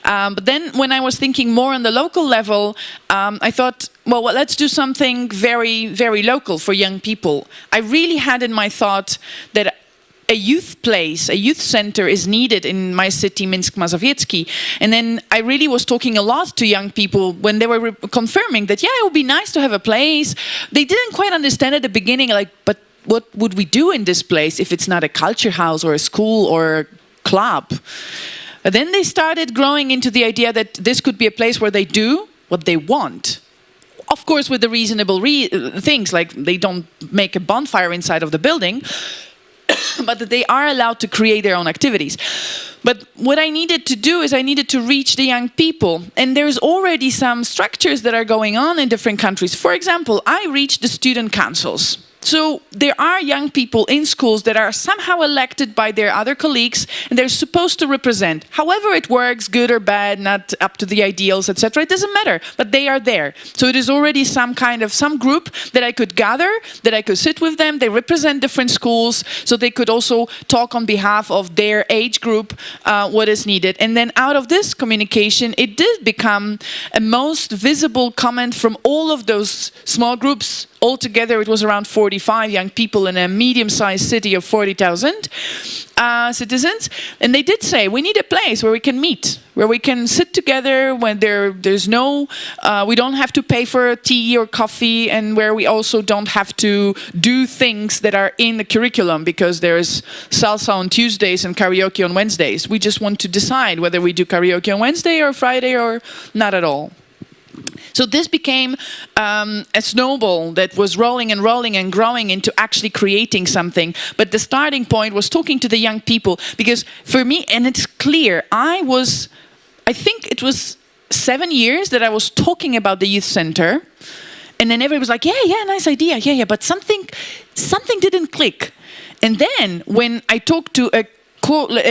But then when I was thinking more on the local level, I thought, well, let's do something very, very local for young people. I really had in my thought that a youth place, a youth center is needed in my city, Minsk Mazowiecki. And then I really was talking a lot to young people when they were confirming that, yeah, it would be nice to have a place. They didn't quite understand at the beginning, like, but what would we do in this place if it's not a culture house or a school or a club? But then they started growing into the idea that this could be a place where they do what they want. Of course, with the reasonable things, like they don't make a bonfire inside of the building, but that they are allowed to create their own activities. But what I needed to do is I needed to reach the young people. And there's already some structures that are going on in different countries. For example, I reached the student councils. So there are young people in schools that are somehow elected by their other colleagues, and they're supposed to represent. However it works, good or bad, not up to the ideals, etc., it doesn't matter, but they are there. So it is already some group that I could gather, that I could sit with them. They represent different schools, so they could also talk on behalf of their age group what is needed. And then out of this communication, it did become a most visible comment from all of those small groups. Altogether, it was around 45 young people in a medium-sized city of 40,000 citizens. And they did say, we need a place where we can meet, where we can sit together when there's no, we don't have to pay for tea or coffee, and where we also don't have to do things that are in the curriculum because there's salsa on Tuesdays and karaoke on Wednesdays. We just want to decide whether we do karaoke on Wednesday or Friday or not at all. So this became a snowball that was rolling and rolling and growing into actually creating something. But the starting point was talking to the young people, because for me, and it's clear, I think it was 7 years that I was talking about the youth center, and then everybody was like, yeah, nice idea, yeah, but something didn't click. And then when I talked to a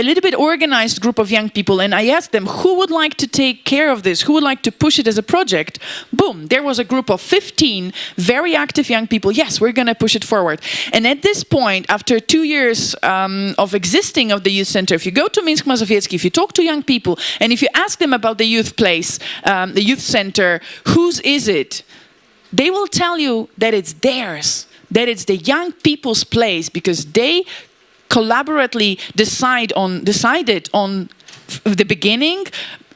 little bit organized group of young people, and I asked them who would like to take care of this, who would like to push it as a project. Boom, there was a group of 15 very active young people. Yes, we're going to push it forward. And at this point, after 2 years of existing of the youth center, if you go to Minsk Mazowiecki, if you talk to young people, and if you ask them about the youth place, the youth center, whose is it? They will tell you that it's theirs, that it's the young people's place, because they collaboratively decided on the beginning,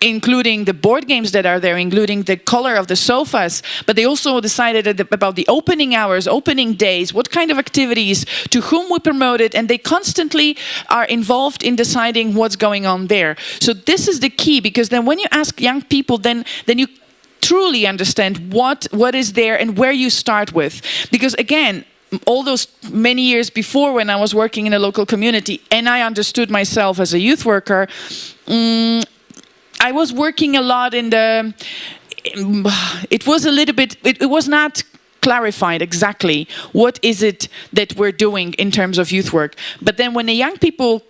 including the board games that are there, including the color of the sofas, but they also decided about the opening hours, opening days, what kind of activities, to whom we promote it, and they constantly are involved in deciding what's going on there. So this is the key, because then when you ask young people, then you truly understand what is there and where you start with. Because again, all those many years before, when I was working in a local community and I understood myself as a youth worker, I was working a lot it was not clarified exactly what is it that we're doing in terms of youth work. But then when the young people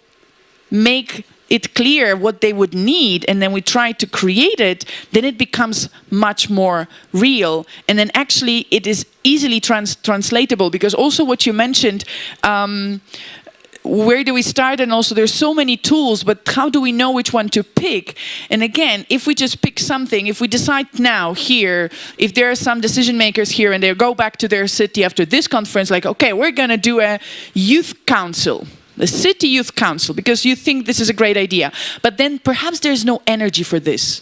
make it clear what they would need, and then we try to create it, then it becomes much more real. And then actually it is easily translatable, because also what you mentioned, where do we start? And also there's so many tools, but how do we know which one to pick? And again, if we just pick something, if we decide now here, if there are some decision makers here and they go back to their city after this conference, like, okay, we're going to do a youth council, the city youth council, because you think this is a great idea, but then perhaps there's no energy for this.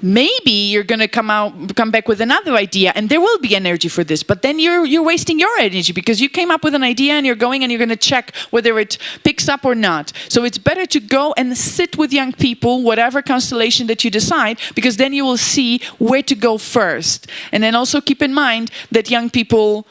maybe you're going to come back with another idea, and there will be energy for this. But then you're wasting your energy because you came up with an idea and you're going and you're going to check whether it picks up or not. So it's better to go and sit with young people, whatever constellation that you decide, because then you will see where to go first. And then also keep in mind that young people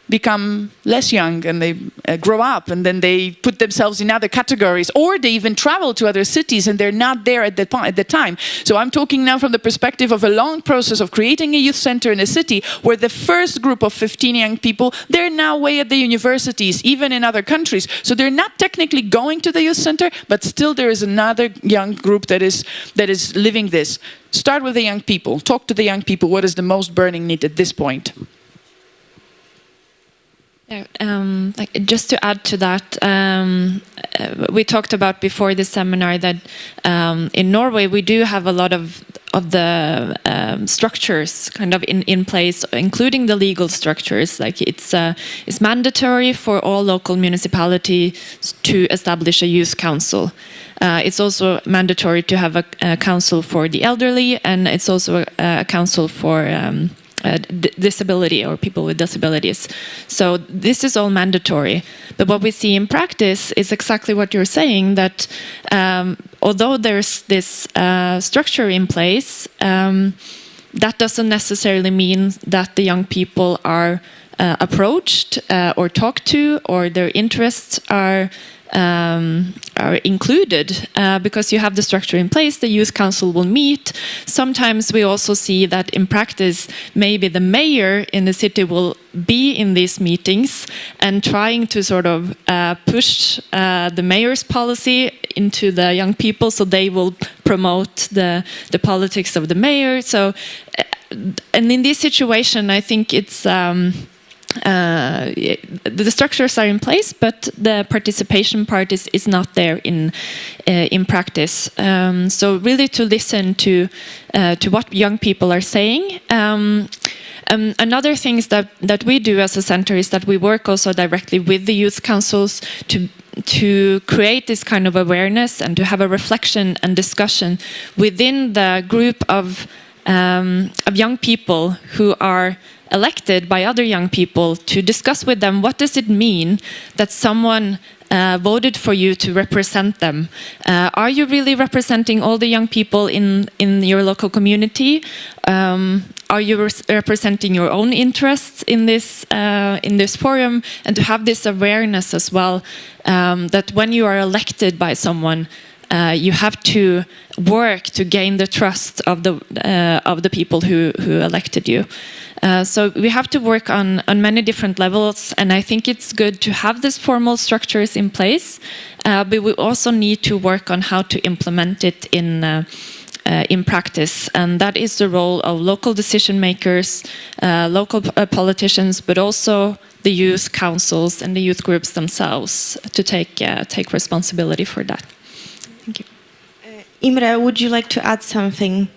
become less young and they grow up, and then they put themselves in other categories, or they even travel to other cities and they're not there at the time. So I'm talking now from the perspective of a long process of creating a youth center in a city where the first group of 15 young people, they're now way at the universities, even in other countries. So they're not technically going to the youth center, but still there is another young group that is living this. Start with the young people. Talk to the young people. What is the most burning need at this point? Just to add to that, we talked about before the seminar that in Norway we do have a lot of the structures kind of in place, including the legal structures. Like it's mandatory for all local municipalities to establish a youth council. It's also mandatory to have a council for the elderly, and it's also a council for disability or people with disabilities. So this is all mandatory. But what we see in practice is exactly what you're saying, that although there's this structure in place, that doesn't necessarily mean that the young people are approached or talked to, or their interests are included, because you have the structure in place. The youth council will meet. Sometimes we also see that in practice, maybe the mayor in the city will be in these meetings and trying to sort of push the mayor's policy into the young people, so they will promote the politics of the mayor. So, and in this situation, I think it's the structures are in place, but the participation part is not there in practice. So really to listen to what young people are saying. Another things that we do as a center is that we work also directly with the youth councils to create this kind of awareness and to have a reflection and discussion within the group of young people who are elected by other young people, to discuss with them what does it mean that someone voted for you to represent them. Are you really representing all the young people in your local community? Are you representing your own interests in this forum? And to have this awareness as well, that when you are elected by someone, you have to work to gain the trust of the people who elected you. So we have to work on many different levels, and I think it's good to have these formal structures in place, but we also need to work on how to implement it in practice, and that is the role of local decision makers, local politicians, but also the youth councils and the youth groups themselves to take responsibility for that. Thank you. Imre, would you like to add something?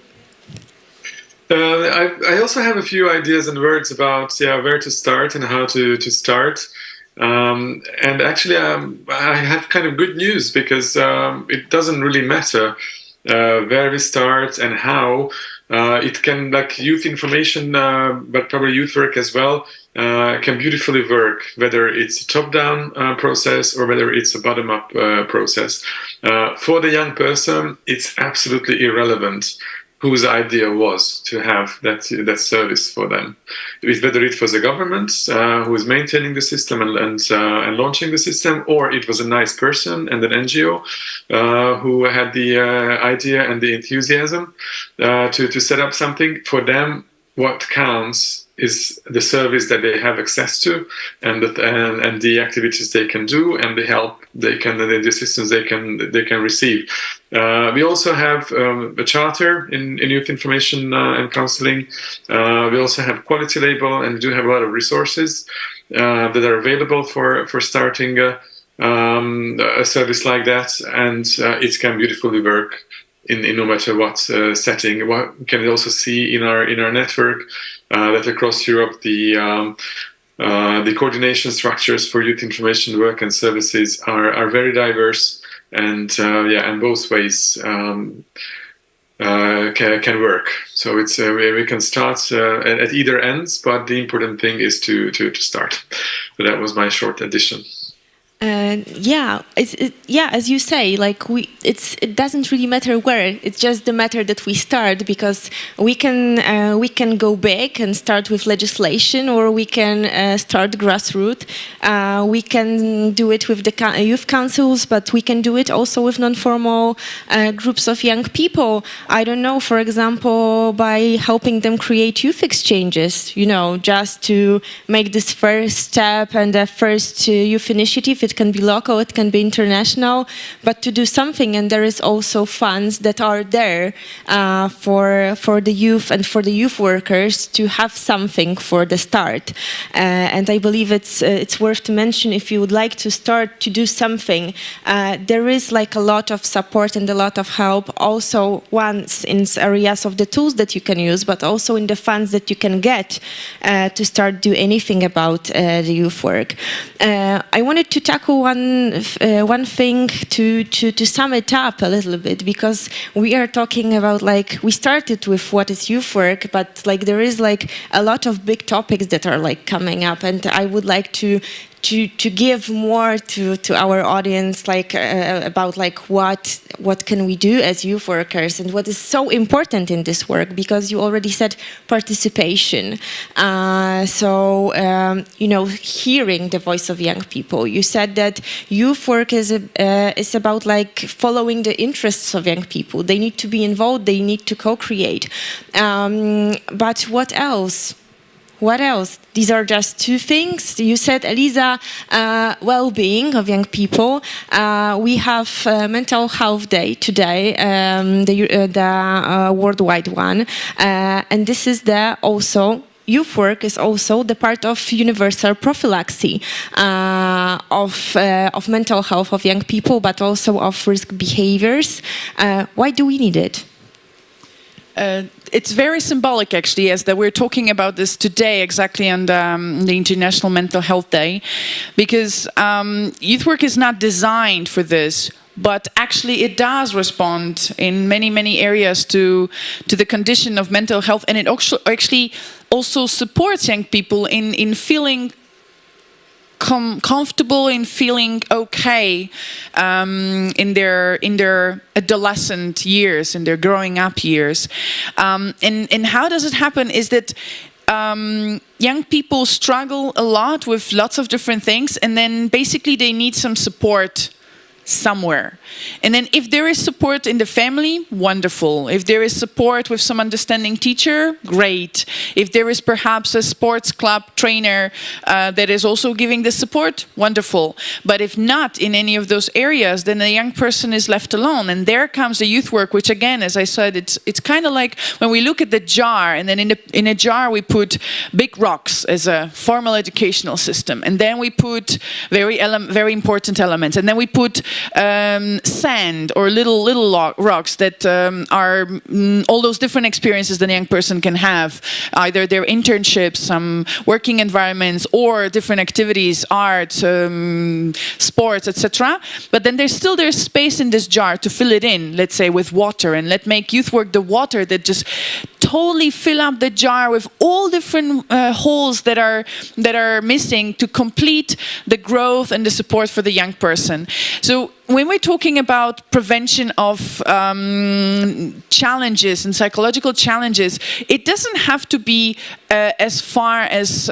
I also have a few ideas and words about where to start and how to start. And actually, I have kind of good news, because it doesn't really matter where we start and how. It can, like youth information, but probably youth work as well, can beautifully work, whether it's a top-down process or whether it's a bottom-up process. For the young person, it's absolutely irrelevant whose idea was to have that service for them. Whether it was a government who was maintaining the system and launching the system, or it was a nice person and an NGO who had the idea and the enthusiasm to set up something. For them, what counts is the service that they have access to, and the activities they can do, and the help they can, the assistance they can receive. We also have a charter in youth information and counseling. We also have quality label, and we do have a lot of resources that are available for starting a service like that, and it can beautifully work in no matter what setting. What we can also see in our network that across Europe the coordination structures for youth information work and services are very diverse, and in both ways can work. So it's we can start at either ends, but the important thing is to start. So that was my short addition. Yeah, as you say, like it doesn't really matter where. It's just the matter that we start, because we can go big and start with legislation, or we can start grassroots. We can do it with the youth councils, but we can do it also with non-formal groups of young people. I don't know, for example, by helping them create youth exchanges. You know, just to make this first step and the first youth initiative. It can be local, it can be international, but to do something. And there is also funds that are there for the youth and for the youth workers to have something for the start. And I believe it's worth to mention, if you would like to start to do something, there is like a lot of support and a lot of help. Also, once in areas of the tools that you can use, but also in the funds that you can get to start do anything about the youth work. I wanted to tackle one thing to sum it up a little bit, because we are talking about, like, we started with what is youth work, but like there is like a lot of big topics that are like coming up, and I would like to give more to our audience, like about like what can we do as youth workers, and what is so important in this work, because you already said participation. You know, hearing the voice of young people. You said that youth work is about like following the interests of young people. They need to be involved. They need to co-create. But what else? What else? These are just two things. You said, Elisa, well-being of young people. We have Mental Health Day today, the worldwide one, and this is also. Youth work is also the part of universal prophylaxis of mental health of young people, but also of risk behaviors. Why do we need it? It's very symbolic, actually, as that we're talking about this today, exactly on the International Mental Health Day, because youth work is not designed for this. But actually, it does respond in many areas to the condition of mental health, and it actually also supports young people in feeling comfortable, in feeling okay in their adolescent years, in their growing up years. And how does it happen? Is that young people struggle a lot with lots of different things, and then basically they need some support somewhere. And then if there is support in the family, wonderful. If there is support with some understanding teacher, great. If there is perhaps a sports club trainer that is also giving the support, wonderful. But if not in any of those areas, then the young person is left alone. And there comes the youth work, which again, as I said, it's kind of like when we look at the jar, and then in a jar we put big rocks as a formal educational system. And then we put very important elements. And then we put sand or little rocks that are all those different experiences that a young person can have, either their internships, some working environments, or different activities, art, sports, etc. But then there's space in this jar to fill it in, let's say with water, and let's make youth work the water that just totally fill up the jar with all different holes that are missing to complete the growth and the support for the young person. So when we're talking about prevention of challenges and psychological challenges, it doesn't have to be as far as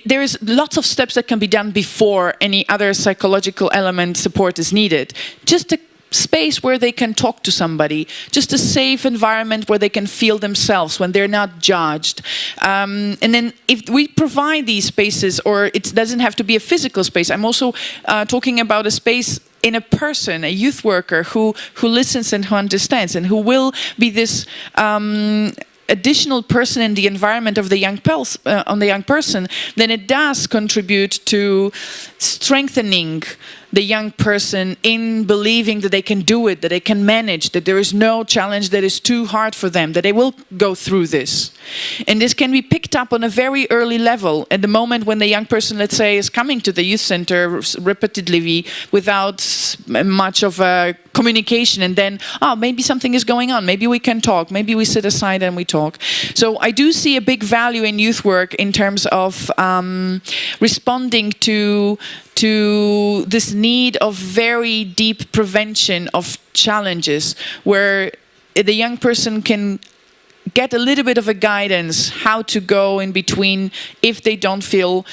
there is lots of steps that can be done before any other psychological element support is needed. Just a space where they can talk to somebody, just a safe environment where they can feel themselves when they're not judged. And then if we provide these spaces, or it doesn't have to be a physical space, I'm also talking about a space in a person, a youth worker who listens and who understands, and who will be this additional person in the environment of the young person, then it does contribute to strengthening the young person in believing that they can do it, that they can manage, that there is no challenge that is too hard for them, that they will go through this. And this can be picked up on a very early level at the moment when the young person, let's say, is coming to the youth center repeatedly without much of a communication, and then, maybe something is going on, maybe we can talk, maybe we sit aside and we talk. So I do see a big value in youth work in terms of responding to this need of very deep prevention of challenges, where the young person can get a little bit of a guidance how to go in between if they don't feel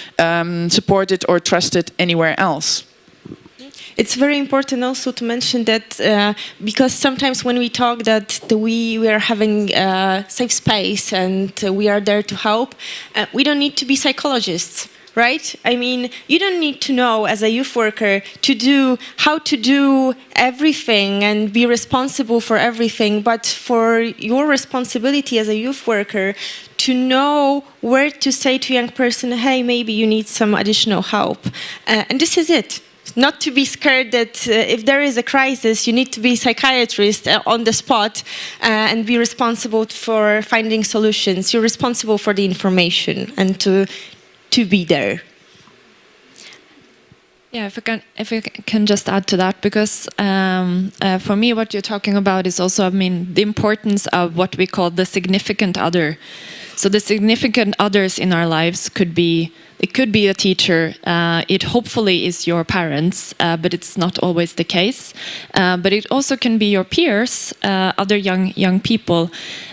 supported or trusted anywhere else. It's very important also to mention that because sometimes when we talk that we are having a safe space and we are there to help, we don't need to be psychologists. Right? I mean, you don't need to know as a youth worker how to do everything and be responsible for everything, but for your responsibility as a youth worker to know where to say to a young person, hey, maybe you need some additional help. And this is it. Not to be scared that if there is a crisis, you need to be a psychiatrist on the spot and be responsible for finding solutions. You're responsible for the information and to be there. Yeah, if I can just add to that, because for me, what you're talking about is also, the importance of what we call the significant other. So the significant others in our lives could be a teacher. It hopefully is your parents, but it's not always the case. But it also can be your peers, other young people.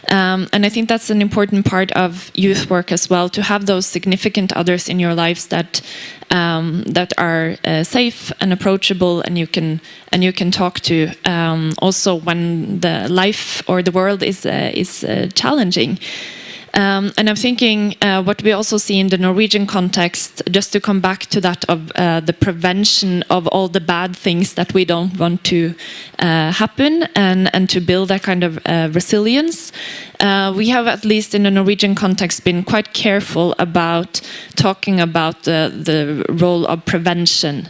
And I think that's an important part of youth work as well, to have those significant others in your lives that are safe and approachable, and you can talk to. Also, when the life or the world is challenging. And I'm thinking what we also see in the Norwegian context, just to come back to that, of the prevention of all the bad things that we don't want to happen, and to build that kind of resilience. We have, at least in the Norwegian context, been quite careful about talking about the role of prevention.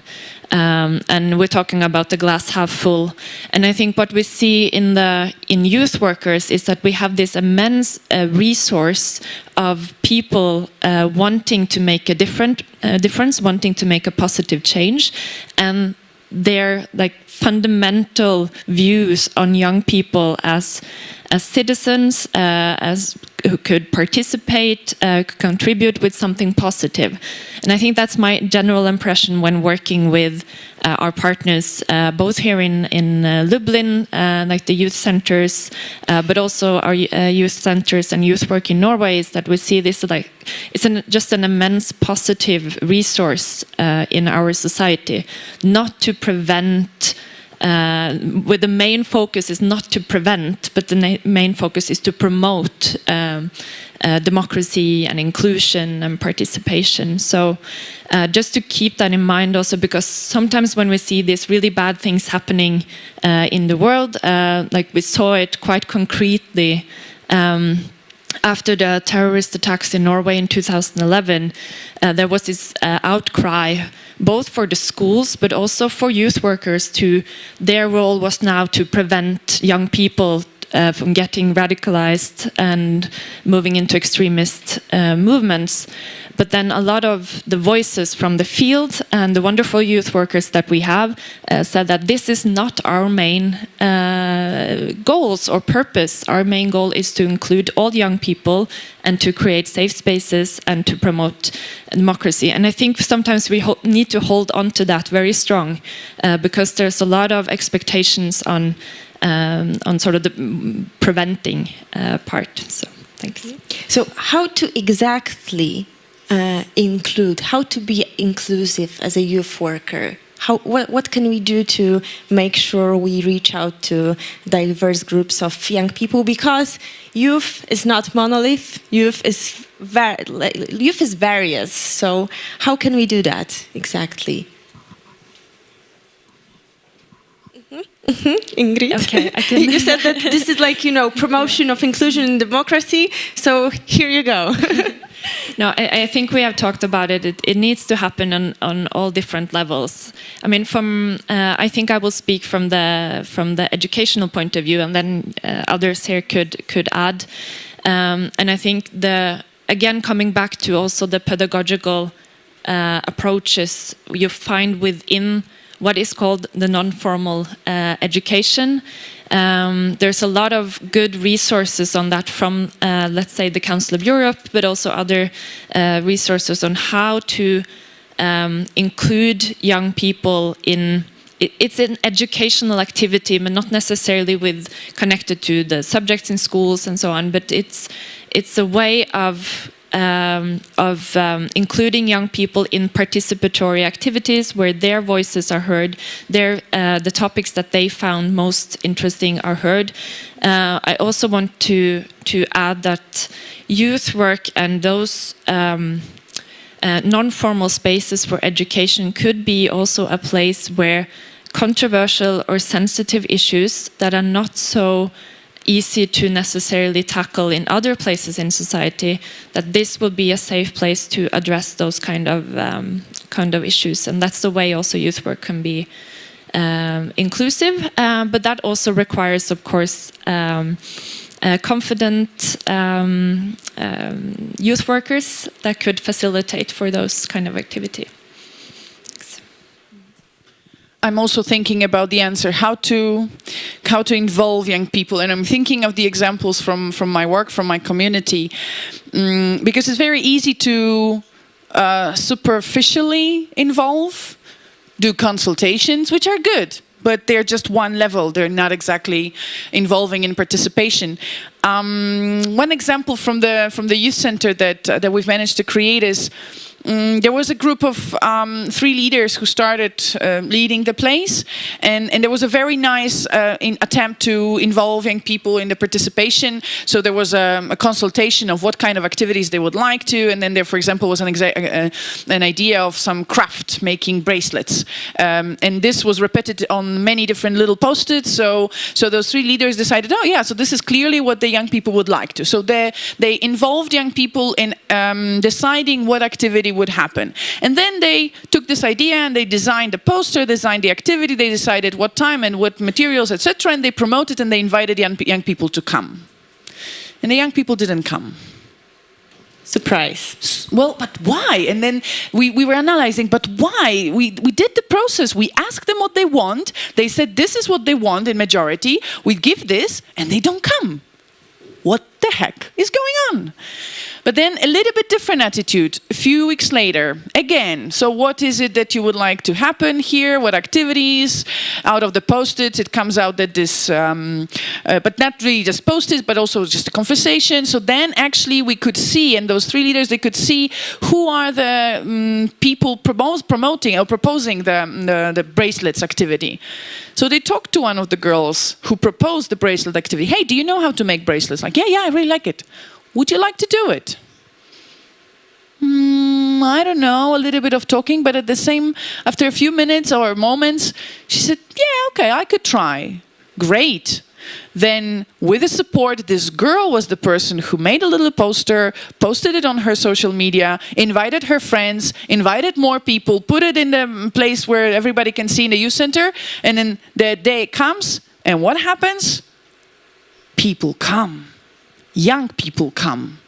And we're talking about the glass half full. And I think what we see in youth workers is that we have this immense resource of people wanting to make a difference, wanting to make a positive change, and their fundamental views on young people as citizens, as who could participate, contribute with something positive. And I think that's my general impression when working with our partners, both here in Lublin, like the youth centers, but also our youth centers and youth work in Norway, is that we see this it's just an immense positive resource in our society, not to prevent. With the main focus is not to prevent, but the main focus is to promote democracy and inclusion and participation. So just to keep that in mind also, because sometimes when we see these really bad things happening in the world, like we saw it quite concretely after the terrorist attacks in Norway in 2011, there was this outcry, both for the schools but also for youth workers. Their role was now to prevent young people from getting radicalized and moving into extremist movements. But then a lot of the voices from the field and the wonderful youth workers that we have said that this is not our main goals or purpose. Our main goal is to include all young people and to create safe spaces and to promote democracy. And I think sometimes we need to hold on to that very strong because there's a lot of expectations on sort of the preventing part. So, thanks. So how to exactly include, how to be inclusive as a youth worker? What can we do to make sure we reach out to diverse groups of young people? Because youth is not monolith. Youth is various. So how can we do that exactly? Ingrid, okay, you said that this is promotion of inclusion and democracy. So here you go. No, I think we have talked about it. It needs to happen on all different levels. I mean, I think I will speak from the educational point of view, and then others here could add. And I think again coming back to also the pedagogical approaches you find within what is called the non-formal education. There's a lot of good resources on that from, let's say, the Council of Europe, but also other resources on how to include young people in. It's an educational activity, but not necessarily connected to the subjects in schools and so on. But it's a way of including young people in participatory activities where their voices are heard, the topics that they found most interesting are heard. I also want to add that youth work and those non-formal spaces for education could be also a place where controversial or sensitive issues that are not so easy to necessarily tackle in other places in society, that this will be a safe place to address those kind of issues. And that's the way also youth work can be inclusive, but that also requires, of course, confident youth workers that could facilitate for those kind of activity. I'm also thinking about the answer, how to involve young people. And I'm thinking of the examples from my work, from my community, because it's very easy to superficially involve, do consultations, which are good, but they're just one level. They're not exactly involving in participation. One example from the youth center that we've managed to create is there was a group of 3 leaders who started leading the place, and there was a very nice attempt to involve young people in the participation. So there was a consultation of what kind of activities they would like to, and then there, for example, was an idea of some craft making bracelets, and this was repeated on many different little post-its. So those 3 leaders decided, oh yeah, so this is clearly what the young people would like to. So they involved young people in deciding what activity would happen. And then they took this idea and they designed the poster, designed the activity, they decided what time and what materials, etc. And they promoted and they invited young people to come. And the young people didn't come. Surprise. Well, but why? And then we were analyzing, but why? We did the process. We asked them what they want. They said this is what they want in majority. We give this and they don't come. What the heck is going on? But then a little bit different attitude a few weeks later. Again, so what is it that you would like to happen here? What activities? Out of the post-its, it comes out that this, but not really just post-its, but also just a conversation. So then actually we could see, and those 3 leaders, they could see who are the people promoting or proposing the bracelets activity. So they talked to one of the girls who proposed the bracelet activity. Hey, do you know how to make bracelets? Like, yeah, I really like it. Would you like to do it? I don't know, a little bit of talking, but after a few minutes or moments, she said, yeah, okay, I could try. Great. Then with the support, this girl was the person who made a little poster, posted it on her social media, invited her friends, invited more people, put it in the place where everybody can see in the youth center, and then the day comes, and what happens? People come. Young people come.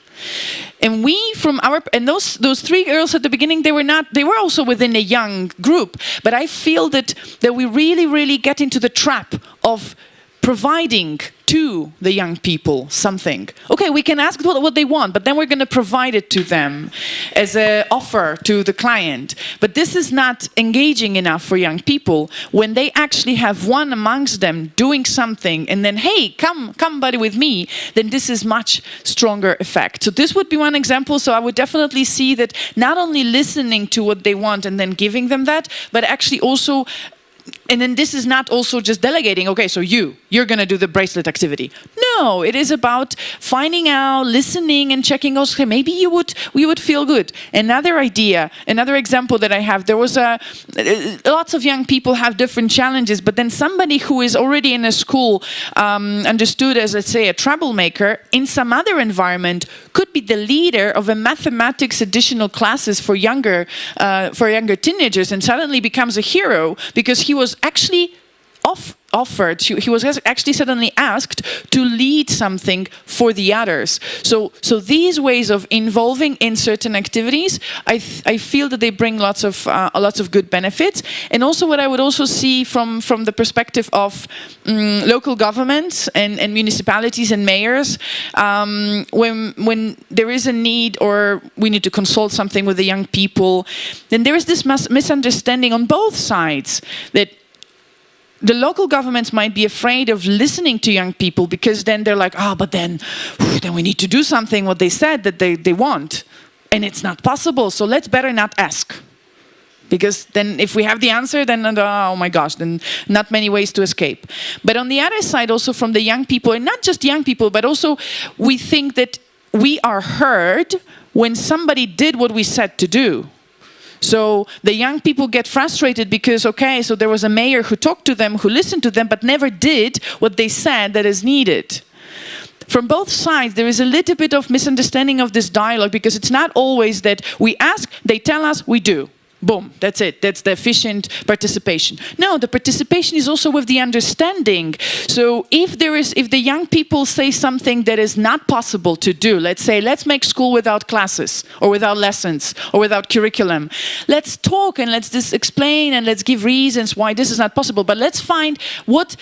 And those 3 girls at the beginning, they were also within a young group, but I feel that we really, really get into the trap of providing to the young people something. Okay, we can ask what they want, but then we're going to provide it to them as an offer to the client. But this is not engaging enough for young people when they actually have one amongst them doing something and then, hey, come buddy with me, then this is much stronger effect. So this would be one example. So I would definitely see that not only listening to what they want and then giving them that, but actually also then this is not also just delegating, okay, so you're going to do the bracelet activity. No, it is about finding out, listening and checking also, okay, maybe we would feel good. Another idea, another example that I have, there was lots of young people have different challenges, but then somebody who is already in a school understood as, let's say, a troublemaker in some other environment could be the leader of a mathematics additional classes for younger teenagers, and suddenly becomes a hero because he was actually offered, he was actually suddenly asked to lead something for the others. So these ways of involving in certain activities, I feel that they bring lots of good benefits. And also what I would also see from the perspective of local governments and municipalities and mayors, when there is a need or we need to consult something with the young people, then there is this misunderstanding on both sides that the local governments might be afraid of listening to young people because then they're like, but then we need to do something what they said that they want. And it's not possible, so let's better not ask. Because then if we have the answer, then oh my gosh, then not many ways to escape. But on the other side, also from the young people, and not just young people, but also we think that we are heard when somebody did what we said to do. So the young people get frustrated because, okay, so there was a mayor who talked to them, who listened to them, but never did what they said that is needed. From both sides, there is a little bit of misunderstanding of this dialogue because it's not always that we ask, they tell us, we do. Boom, that's it. That's the efficient participation. No, the participation is also with the understanding. So if the young people say something that is not possible to do, let's say, let's make school without classes or without lessons or without curriculum. Let's talk and let's just explain and let's give reasons why this is not possible. But let's find what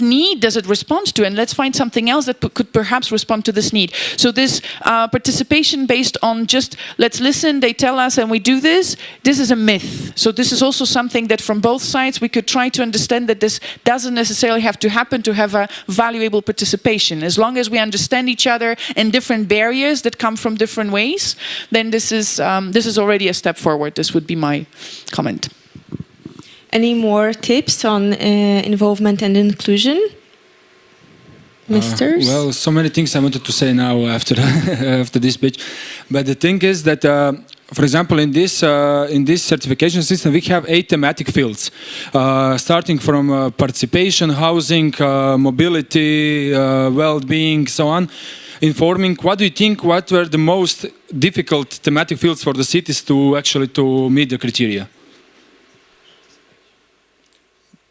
need does it respond to, and let's find something else that could perhaps respond to this need. So this participation based on just let's listen, they tell us, and we do this is a myth. So this is also something that from both sides we could try to understand that this doesn't necessarily have to happen to have a valuable participation. As long as we understand each other and different barriers that come from different ways, then this is already a step forward. This would be my comment. Any more tips on involvement and inclusion? Misters? Well, so many things I wanted to say now after after this speech. But the thing is that, for example, in this certification system, we have 8 thematic fields, starting from participation, housing, mobility, well-being, so on. Informing, what do you think, what were the most difficult thematic fields for the cities to meet the criteria?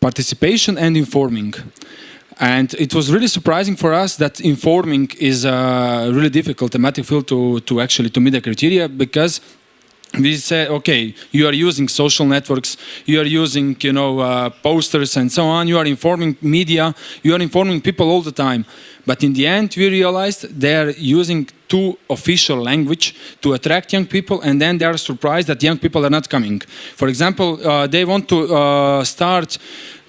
Participation and informing. And it was really surprising for us that informing is a really difficult thematic field to meet the criteria, because we said, okay, you are using social networks, you are using, posters and so on, you are informing media, you are informing people all the time. But in the end, we realized they are using too official language to attract young people, and then they are surprised that young people are not coming. For example, they want to start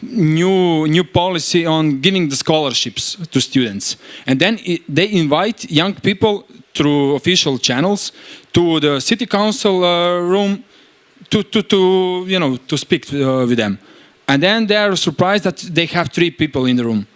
new policy on giving the scholarships to students, and then they invite young people through official channels to the city council room to speak with them, and then they are surprised that they have 3 people in the room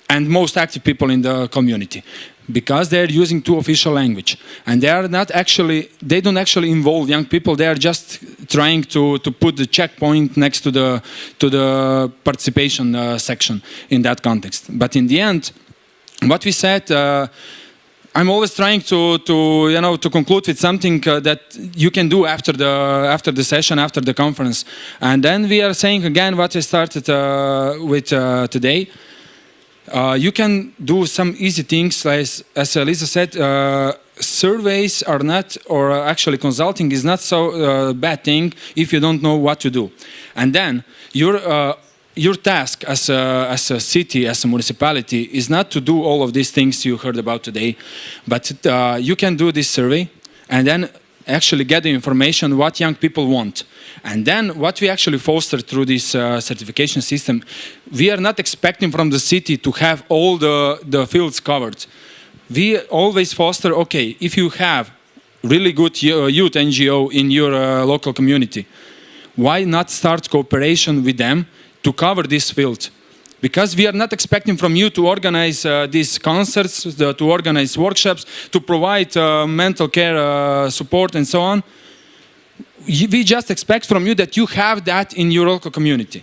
and most active people in the community, because they are using too official language, and they don't actually involve young people. They are just trying to put the checkpoint next to the participation section in that context. But in the end, what we said, I'm always trying to conclude with something that you can do after the session, after the conference, and then we are saying again what I started with today. You can do some easy things, as Elisa said. Surveys are not, or actually consulting is not so bad thing if you don't know what to do. And then your task as a city, as a municipality, is not to do all of these things you heard about today, but you can do this survey and then actually get the information what young people want. And then what we actually foster through this certification system, we are not expecting from the city to have all the fields covered. We always foster, okay, if you have really good youth NGO in your local community, why not start cooperation with them to cover this field? Because we are not expecting from you to organize these concerts, to organize workshops, to provide mental care support and so on. We just expect from you that you have that in your local community.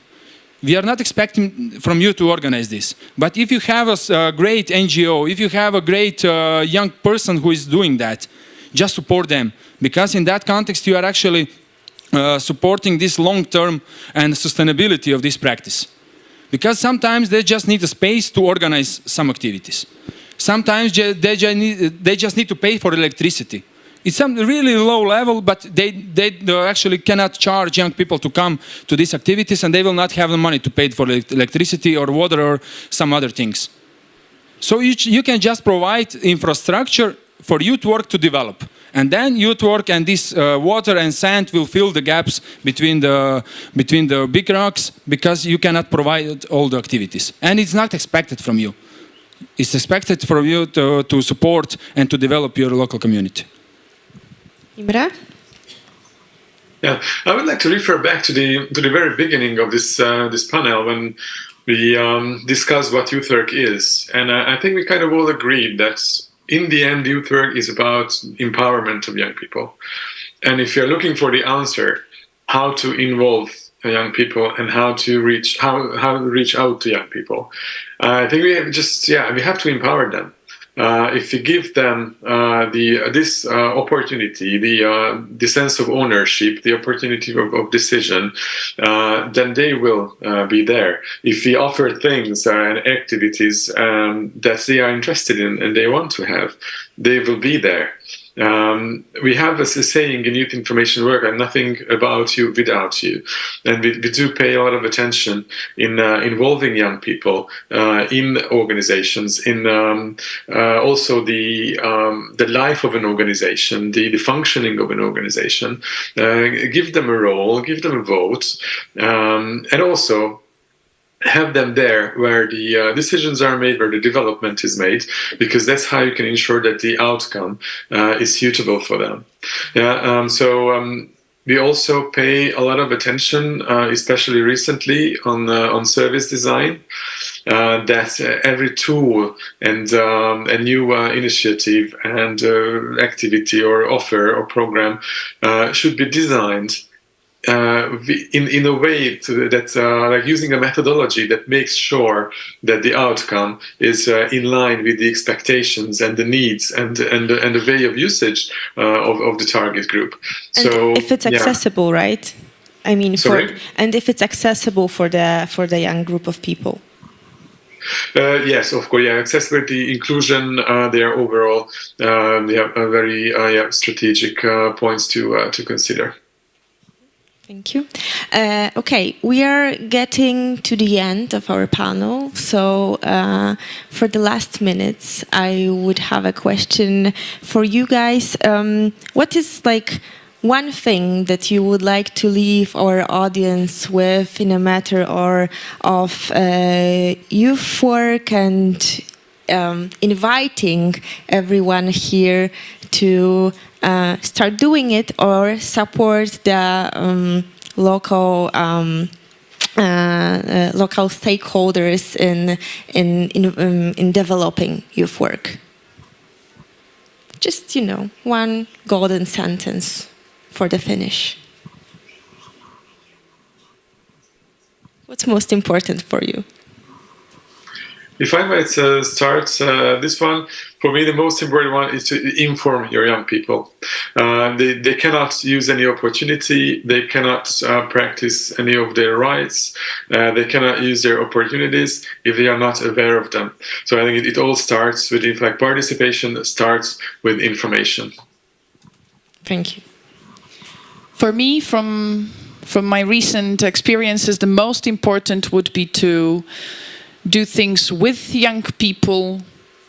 We are not expecting from you to organize this. But if you have a great NGO, if you have a great young person who is doing that, just support them. Because in that context, you are actually supporting this long-term and sustainability of this practice. Because sometimes they just need a space to organize some activities. Sometimes they just need to pay for electricity. It's some really low level, but they actually cannot charge young people to come to these activities, and they will not have the money to pay for electricity or water or some other things. So you can just provide infrastructure for youth work to develop. And then youth work and this water and sand will fill the gaps between the big rocks, because you cannot provide all the activities. And it's not expected from you. It's expected from you to support and to develop your local community. Imre? Yeah, I would like to refer back to the very beginning of this panel when we discussed what youth work is, and I think we kind of all agreed that in the end, youth work is about empowerment of young people. And if you're looking for the answer, how to involve young people and how to reach out to young people, I think we have to empower them. If we give them this opportunity, the sense of ownership, the opportunity of decision, then they will be there. If we offer things and activities that they are interested in and they want to have, they will be there. We have a saying in youth information work, and nothing about you without you. And we do pay a lot of attention in involving young people in organizations, in also the life of an organization, the functioning of an organization. Give them a role, give them a vote, and also have them there where the decisions are made, where the development is made, because that's how you can ensure that the outcome is suitable for them. We also pay a lot of attention, especially recently, on service design. That every tool and a new initiative and activity or offer or program should be designed in a way that like using a methodology that makes sure that the outcome is in line with the expectations and the needs and the way of usage of the target group. And so if it's accessible, right? I mean, and if it's accessible for the young group of people. Yes, of course. Yeah, accessibility, inclusion. They are overall very strategic points to consider. Thank you. Okay, we are getting to the end of our panel. So for the last minutes, I would have a question for you guys. What is like one thing that you would like to leave our audience with in a matter of youth work and inviting everyone here to start doing it or support the local stakeholders in developing youth work? Just, one golden sentence for the finish. What's most important for you? If I might start this one, for me the most important one is to inform your young people. They cannot use any opportunity, they cannot practice any of their rights, they cannot use their opportunities if they are not aware of them. So I think it all starts with, participation starts with information. Thank you. For me, from my recent experiences, the most important would be to do things with young people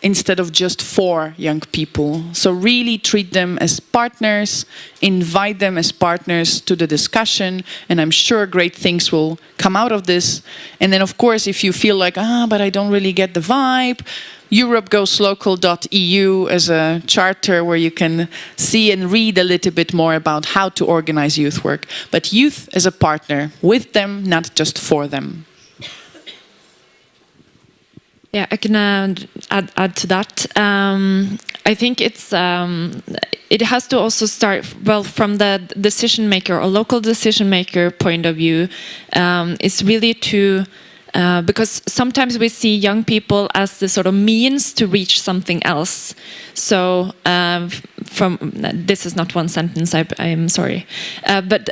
instead of just for young people. So really treat them as partners, invite them as partners to the discussion, and I'm sure great things will come out of this. And then of course, if you feel like, but I don't really get the vibe, europegoeslocal.eu is a charter where you can see and read a little bit more about how to organize youth work. But youth as a partner, with them, not just for them. Yeah, I can add to that. I think it has to also start from the decision maker or local decision maker point of view. Is really to because sometimes we see young people as the sort of means to reach something else. So this is not one sentence. I am sorry, but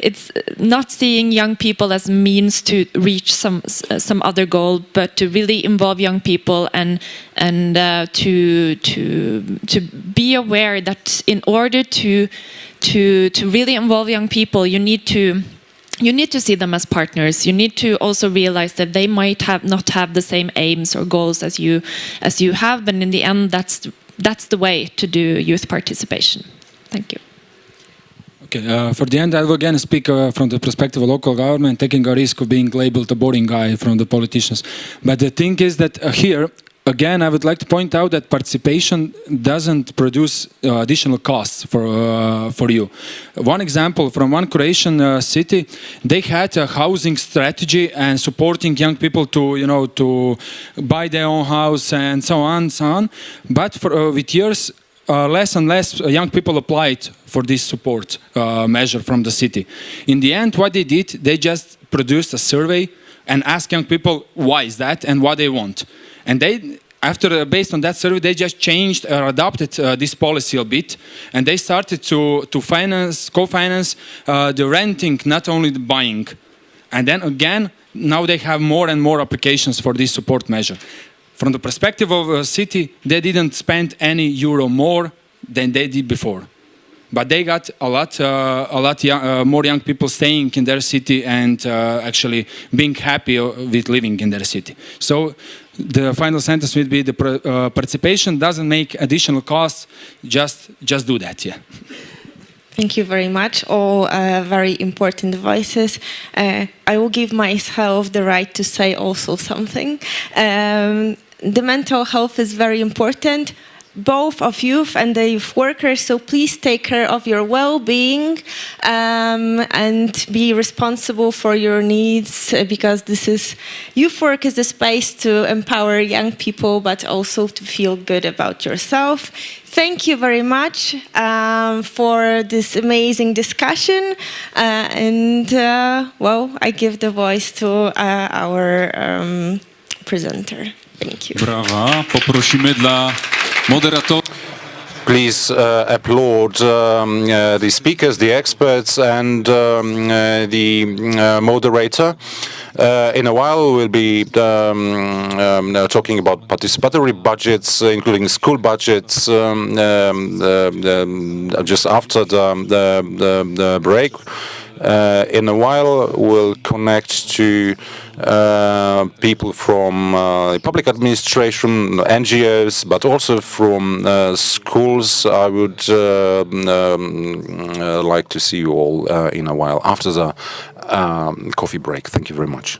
it's not seeing young people as means to reach some other goal, but to really involve young people and to be aware that in order to really involve young people, you need to see them as partners. You need to also realize that they might not have the same aims or goals as you have, but in the end, that's the way to do youth participation. Thank you. Okay, for the end, I will again speak from the perspective of local government, taking a risk of being labeled a boring guy from the politicians. But the thing is that here, again, I would like to point out that participation doesn't produce additional costs for you. One example from one Croatian city, they had a housing strategy and supporting young people to buy their own house and so on, so on. But with years, less and less young people applied for this support measure from the city. In the end, what they did, they just produced a survey and asked young people why is that and what they want. And they, based on that survey, they just changed or adopted this policy a bit, and they started to co-finance the renting, not only the buying. And then again, now they have more and more applications for this support measure. From the perspective of a city, they didn't spend any euro more than they did before. But they got a lot more young people staying in their city and actually being happy with living in their city. So the final sentence would be the participation doesn't make additional costs, just do that, yeah. Thank you very much. All very important voices. I will give myself the right to say also something. The mental health is very important, both of youth and the youth workers, so please take care of your well-being and be responsible for your needs, because youth work is a space to empower young people, but also to feel good about yourself. Thank you very much for this amazing discussion, I give the voice to our presenter. Thank you. Brawa. Poprosimy dla moderatorów. Please applaud the speakers, the experts, and the moderator. In a while, we'll be talking about participatory budgets, including school budgets, just after the break. In a while, we'll connect to people from public administration, NGOs, but also from schools. I would like to see you all in a while after the coffee break. Thank you very much.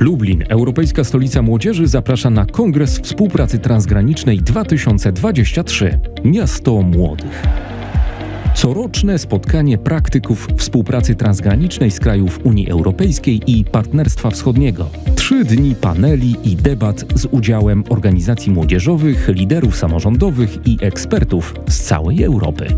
Lublin, Europejska Stolica Młodzieży, zaprasza na Kongres Współpracy Transgranicznej 2023. Miasto Młodych. Coroczne spotkanie praktyków współpracy transgranicznej z krajów Unii Europejskiej i Partnerstwa Wschodniego. 3 dni paneli i debat z udziałem organizacji młodzieżowych, liderów samorządowych i ekspertów z całej Europy.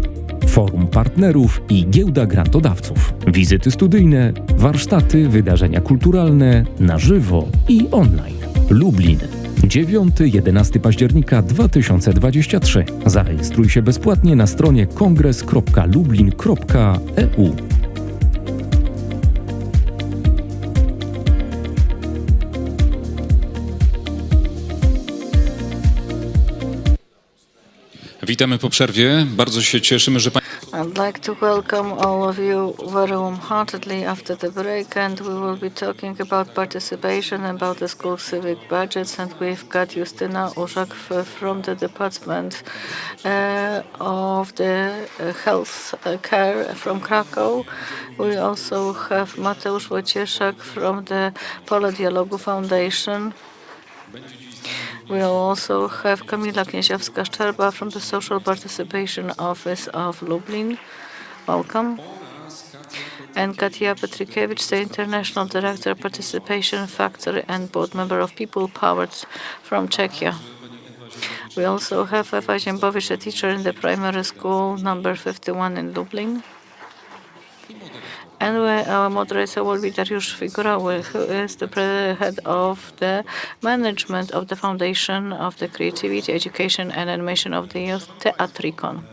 Forum partnerów i giełda grantodawców. Wizyty studyjne, warsztaty, wydarzenia kulturalne na żywo i online. Lublin. 9-11 października 2023. Zarejestruj się bezpłatnie na stronie kongres.lublin.eu. Witamy po przerwie. Bardzo się cieszymy, że I'd like to welcome all of you very warm-heartedly after the break, and we will be talking about participation, about the school civic budgets, and we've got Justyna Urzak from the Department of the Health Care from Krakow. We also have Mateusz Wojcieszak from the Pole Dialogu Foundation. We'll also have Kamila Kniezewska-Szczerba from the Social Participation Office of Lublin. Welcome. And Katia Petrikiewicz, the International Director, Participation Factory and Board Member of People Powered from Czechia. We also have Ewa Ziembowicz, a teacher in the primary school number 51 in Lublin. And our moderator will be Dariusz Figura, who is the head of the management of the Foundation of the Creativity, Education and Animation of the Youth, Teatricon.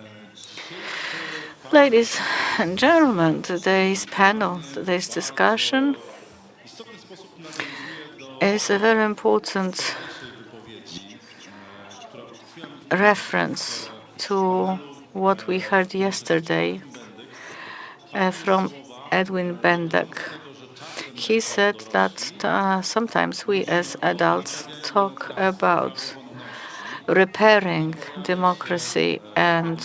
Ladies and gentlemen, today's panel, today's discussion is a very important reference to what we heard yesterday from Edwin Bendak. He said that sometimes we as adults talk about repairing democracy and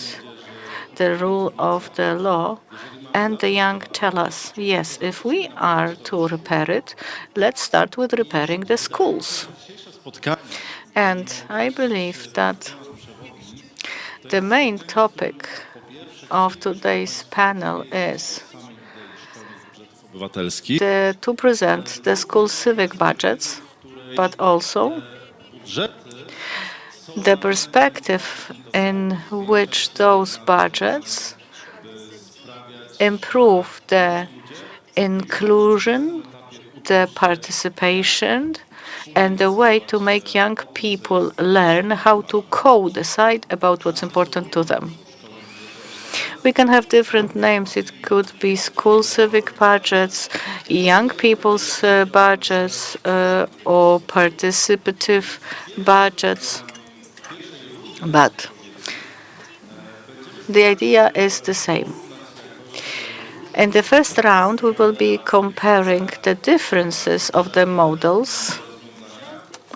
the rule of the law, and the young tell us, yes, if we are to repair it, let's start with repairing the schools. And I believe that the main topic of today's panel is to present the school civic budgets, but also the perspective in which those budgets improve the inclusion, the participation, and the way to make young people learn how to co-decide about what's important to them. We can have different names. It could be school civic budgets, young people's budgets, or participative budgets. But the idea is the same. In the first round, we will be comparing the differences of the models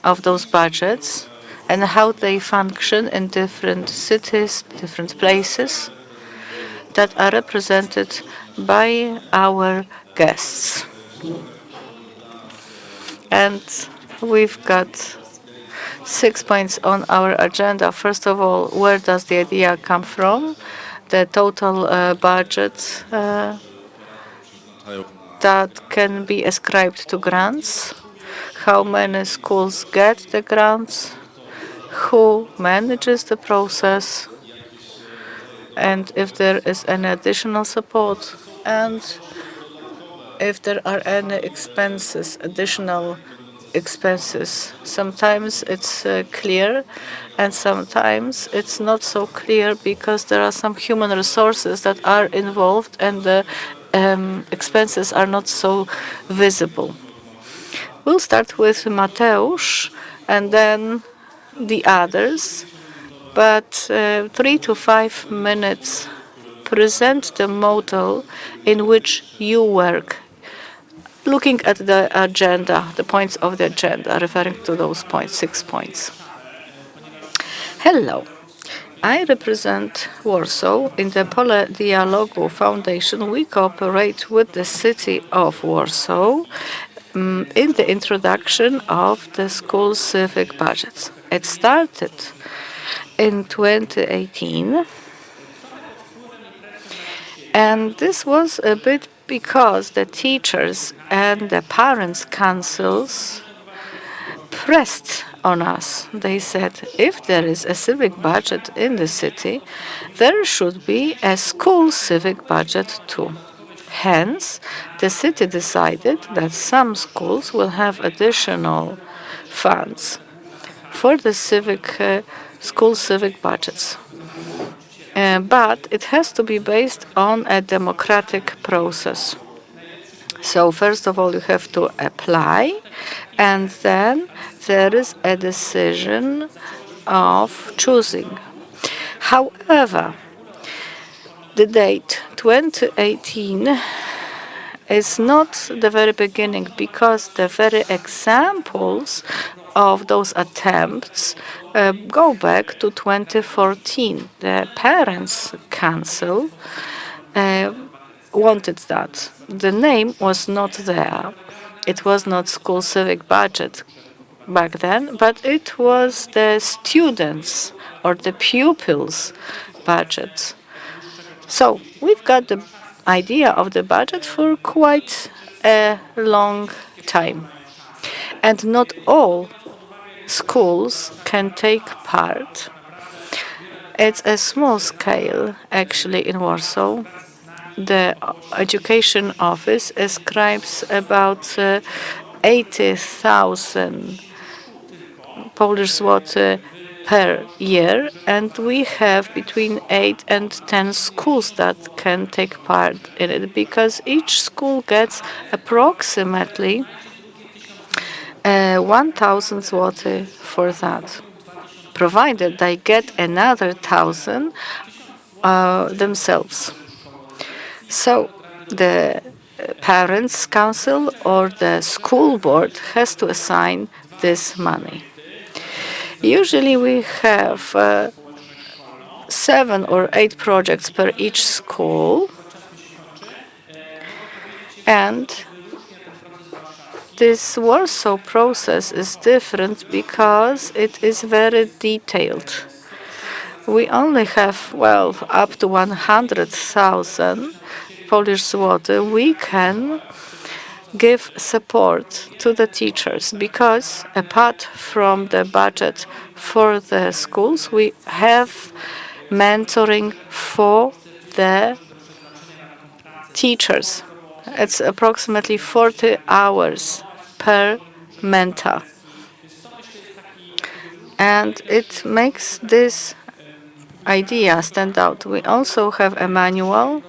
of those budgets and how they function in different cities, different places that are represented by our guests. And we've got 6 points on our agenda. First of all, where does the idea come from? The total budget that can be ascribed to grants, how many schools get the grants, who manages the process, and if there is any additional support, and if there are any expenses, additional expenses. Sometimes it's clear, and sometimes it's not so clear because there are some human resources that are involved and the expenses are not so visible. We'll start with Mateusz and then the others, but 3 to 5 minutes present the model in which you work, looking at the agenda, the points of the agenda, referring to those points, 6 points. Hello. I represent Warsaw. In the Pole Dialogu Foundation, we cooperate with the city of Warsaw in the introduction of the school civic budgets. It started in 2018, and this was a bit because the teachers and the parents' councils pressed on us. They said, if there is a civic budget in the city, there should be a school civic budget too. Hence, the city decided that some schools will have additional funds for the school civic budgets. But it has to be based on a democratic process. So first of all, you have to apply, and then there is a decision of choosing. However, the date 2018 is not the very beginning, because the very examples of those attempts go back to 2014. The Parents' Council wanted that. The name was not there. It was not school civic budget back then, but it was the students' or the pupils' budget. So we've got the idea of the budget for quite a long time. And not all schools can take part. It's a small scale, actually, in Warsaw. The education office ascribes about 80,000 Polish zloty per year, and we have between 8 and 10 schools that can take part in it, because each school gets approximately 1,000 zloty for that, provided they get another 1,000 themselves. So the Parents' Council or the school board has to assign this money. Usually we have 7 or 8 projects per each school, and this Warsaw process is different because it is very detailed. We only have, well, up to 100,000 Polish zloty. We can give support to the teachers, because apart from the budget for the schools, we have mentoring for the teachers. It's approximately 40 hours per mentor. And it makes this idea stand out. We also have a manual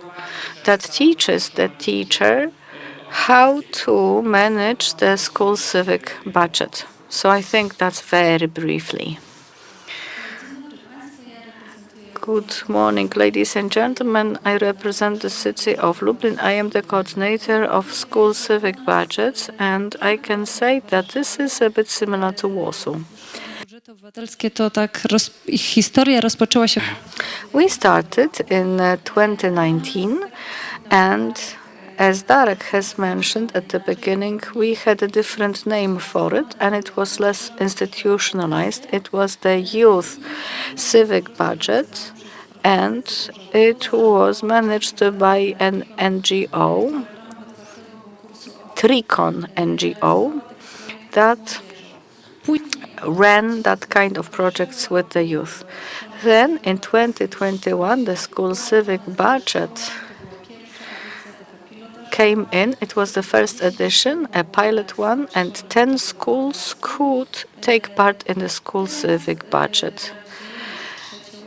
that teaches the teacher how to manage the school civic budget. So I think that's very briefly. Good morning, ladies and gentlemen. I represent the city of Lublin. I am the coordinator of school civic budgets, and I can say that this is a bit similar to Warsaw. We started in 2019, and as Darek has mentioned at the beginning, we had a different name for it, and it was less institutionalized. It was the Youth Civic Budget, and it was managed by an NGO, Tricon NGO, that ran that kind of projects with the youth. Then in 2021, the school civic budget came in. It was the first edition, a pilot one, and 10 schools could take part in the school civic budget.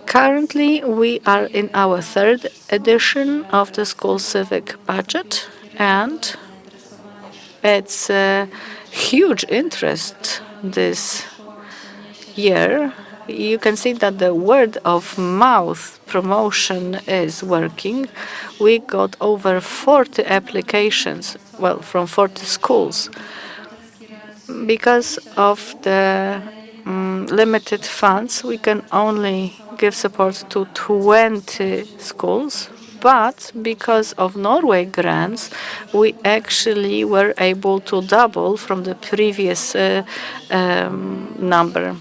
Currently, we are in our 3rd edition of the school civic budget, and it's a huge interest this year. You can see that the word of mouth promotion is working. We got over 40 applications, well, from 40 schools. Because of the limited funds, we can only give support to 20 schools, but because of Norway grants, we actually were able to double from the previous number.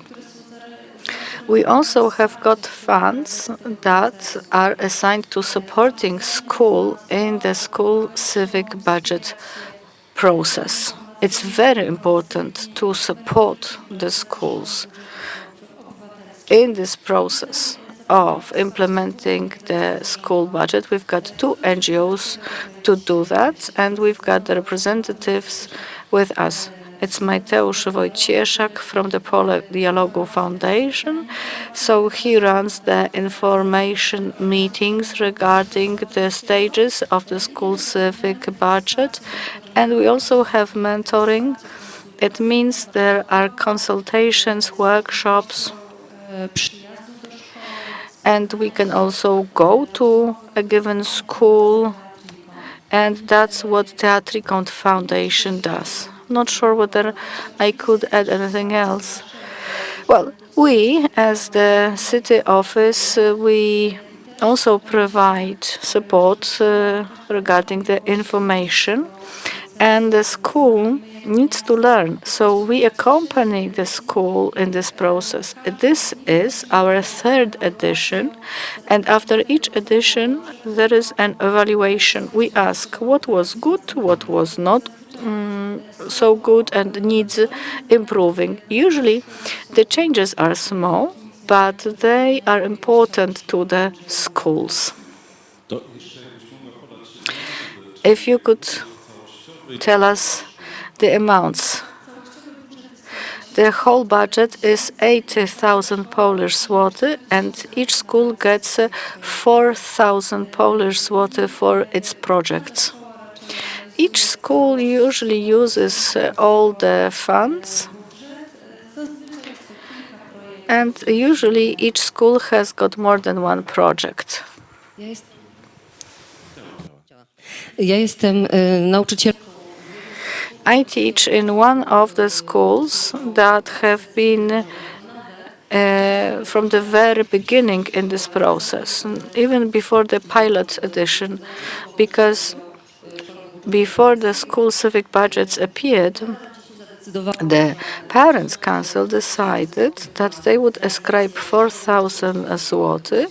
We also have got funds that are assigned to supporting school in the school civic budget process. It's very important to support the schools in this process of implementing the school budget. We've got 2 NGOs to do that, and we've got the representatives with us. It's Mateusz Wojcieszak from the Pole Dialogu Foundation. So he runs the information meetings regarding the stages of the school civic budget. And we also have mentoring. It means there are consultations, workshops, and we can also go to a given school, and that's what Teatrikąt Foundation does. Not sure whether I could add anything else. Well, we, as the city office, we also provide support regarding the information, and the school needs to learn. So we accompany the school in this process. This is our 3rd edition, and after each edition, there is an evaluation. We ask what was good, what was not so good and needs improving. Usually the changes are small, but they are important to the schools. If you could tell us the amounts. The whole budget is 80,000 Polish zloty, and each school gets 4,000 Polish zloty for its projects. Each school usually uses all the funds, and usually each school has got more than one project. Ja jestem nauczycielem. I teach in one of the schools that have been from the very beginning in this process, even before the pilot edition, because before the school civic budgets appeared, the Parents' Council decided that they would ascribe 4,000 zloty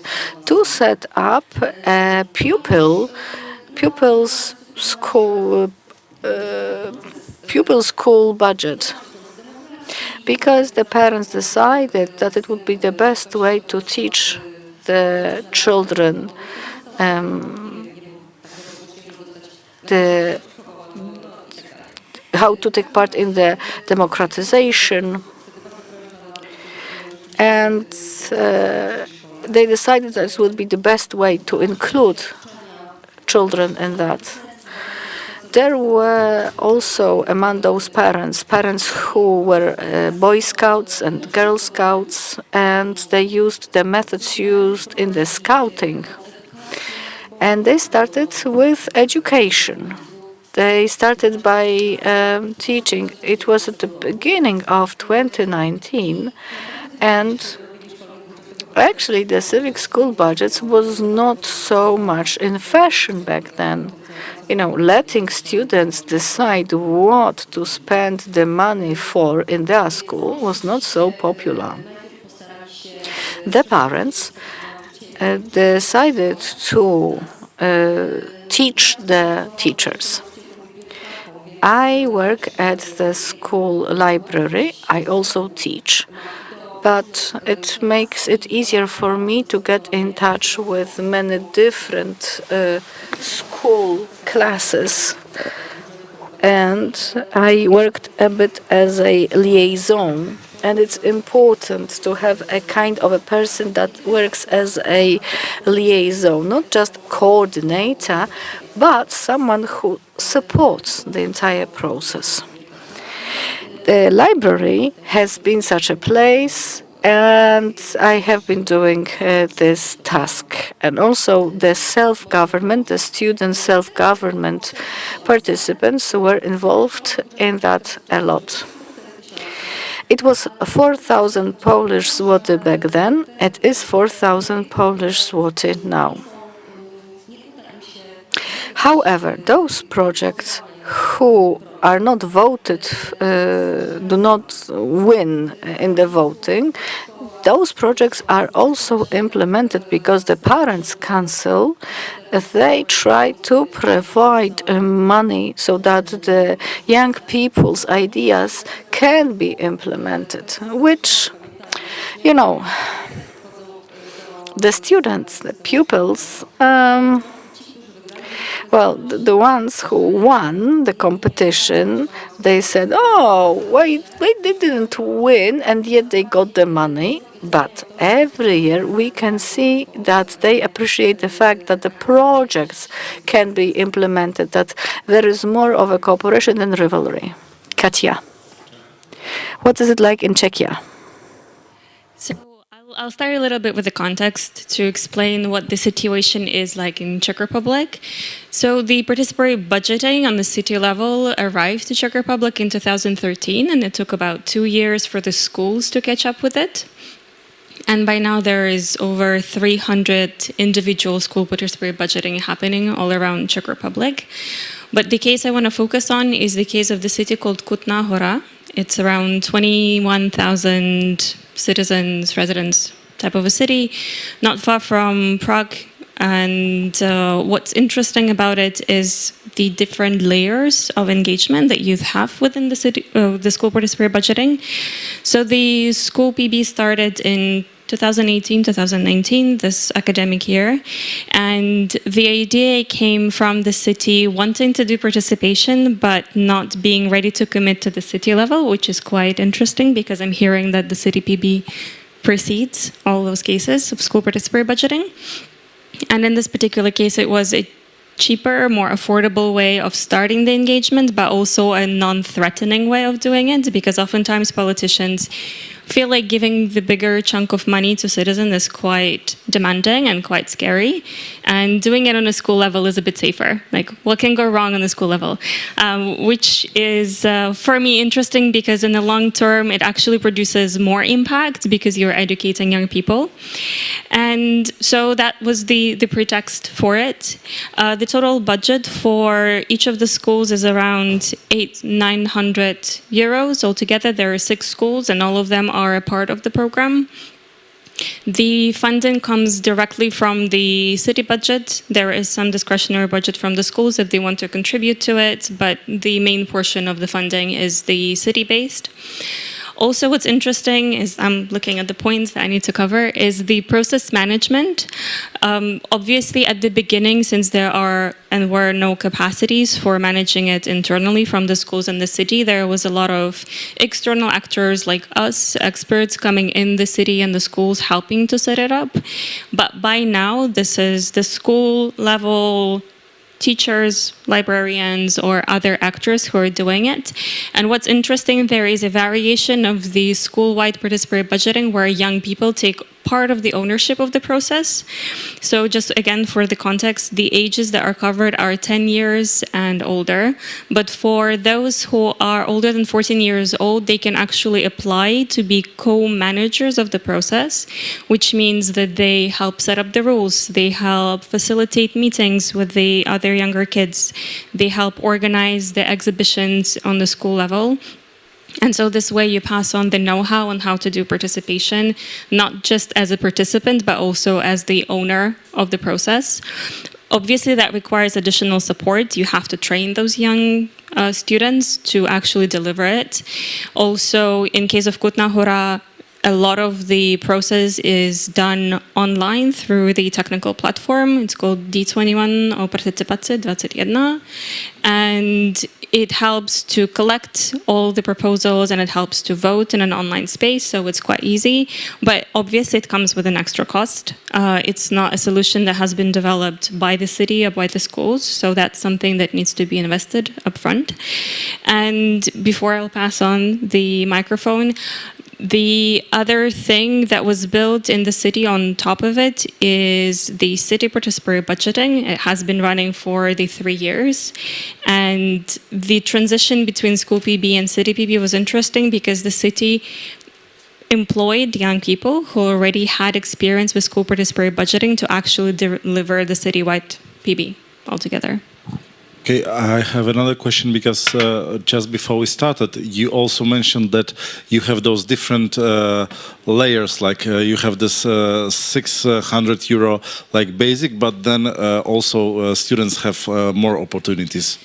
to set up a pupils' school budget, because the parents decided that it would be the best way to teach the children how to take part in the democratization, and they decided that it would be the best way to include children in that. There were also among those parents who were Boy Scouts and Girl Scouts, and they used the methods used in the scouting. And they started with education. They started by teaching. It was at the beginning of 2019, and actually the civic school budgets was not so much in fashion back then. You know, letting students decide what to spend the money for in their school was not so popular. The parents decided to teach the teachers. I work at the school library. I also teach, but it makes it easier for me to get in touch with many different school classes. And I worked a bit as a liaison. And it's important to have a kind of a person that works as a liaison, not just coordinator, but someone who supports the entire process. The library has been such a place, and I have been doing this task. And also the self-government, the student self-government participants were involved in that a lot. It was 4,000 Polish zloty back then. It is 4,000 Polish zloty now. However, those projects who are not voted, do not win in the voting, those projects are also implemented because the Parents' Council, they try to provide money so that the young people's ideas can be implemented, which, you know, the students, the pupils, well, the ones who won the competition, they said, oh, wait, they didn't win, and yet they got the money. But every year we can see that they appreciate the fact that the projects can be implemented, that there is more of a cooperation than rivalry. Katia, what is it like in Czechia? So I'll start a little bit with the context to explain what the situation is like in Czech Republic. So the participatory budgeting on the city level arrived to Czech Republic in 2013, and it took about 2 years for the schools to catch up with it. And by now there is over 300 individual school participatory budgeting happening all around Czech Republic. But the case I want to focus on is the case of the city called Kutná Hora. It's around 21,000 citizens, residents type of a city, not far from Prague. And what's interesting about it is the different layers of engagement that youth have within the city, the school participatory budgeting. So the school PB started in 2018-2019, this academic year, and the idea came from the city wanting to do participation but not being ready to commit to the city level, which is quite interesting because I'm hearing that the city PB precedes all those cases of school participatory budgeting. And in this particular case, it was a cheaper, more affordable way of starting the engagement, but also a non-threatening way of doing it, because oftentimes politicians feel like giving the bigger chunk of money to citizens is quite demanding and quite scary. And doing it on a school level is a bit safer. Like, what can go wrong on the school level? Which is, for me, interesting because in the long term, it actually produces more impact because you're educating young people. And so that was the pretext for it. The total budget for each of the schools is around 800-900 euros. Altogether, there are 6 schools, and all of them are a part of the program. The funding comes directly from the city budget. There is some discretionary budget from the schools if they want to contribute to it, but the main portion of the funding is the city-based. Also, what's interesting is, I'm looking at the points that I need to cover, is the process management. Obviously, at the beginning, since there are and were no capacities for managing it internally from the schools and the city, there was a lot of external actors like us, experts coming in the city and the schools helping to set it up. But by now, this is the school level teachers, librarians, or other actors who are doing it. And what's interesting, there is a variation of the school-wide participatory budgeting where young people take part of the ownership of the process. So just again, for the context, the ages that are covered are 10 years and older. But for those who are older than 14 years old, they can actually apply to be co-managers of the process, which means that they help set up the rules, they help facilitate meetings with the other younger kids, they help organize the exhibitions on the school level. And so this way you pass on the know-how on how to do participation, not just as a participant, but also as the owner of the process. Obviously, that requires additional support. You have to train those young students to actually deliver it. Also, in case of Kutná Hora, a lot of the process is done online through the technical platform. It's called D21 or Participace 21. And it helps to collect all the proposals and it helps to vote in an online space, so it's quite easy. But obviously it comes with an extra cost. It's not a solution that has been developed by the city or by the schools, so that's something that needs to be invested upfront. And before I'll pass on the microphone, the other thing that was built in the city on top of it is the city participatory budgeting. It has been running for the 3 years. And the transition between school PB and city PB was interesting because the city employed young people who already had experience with school participatory budgeting to actually deliver the citywide PB altogether. Okay, I have another question because just before we started, you also mentioned that you have those different layers, like you have this €600 like basic, but then also students have more opportunities.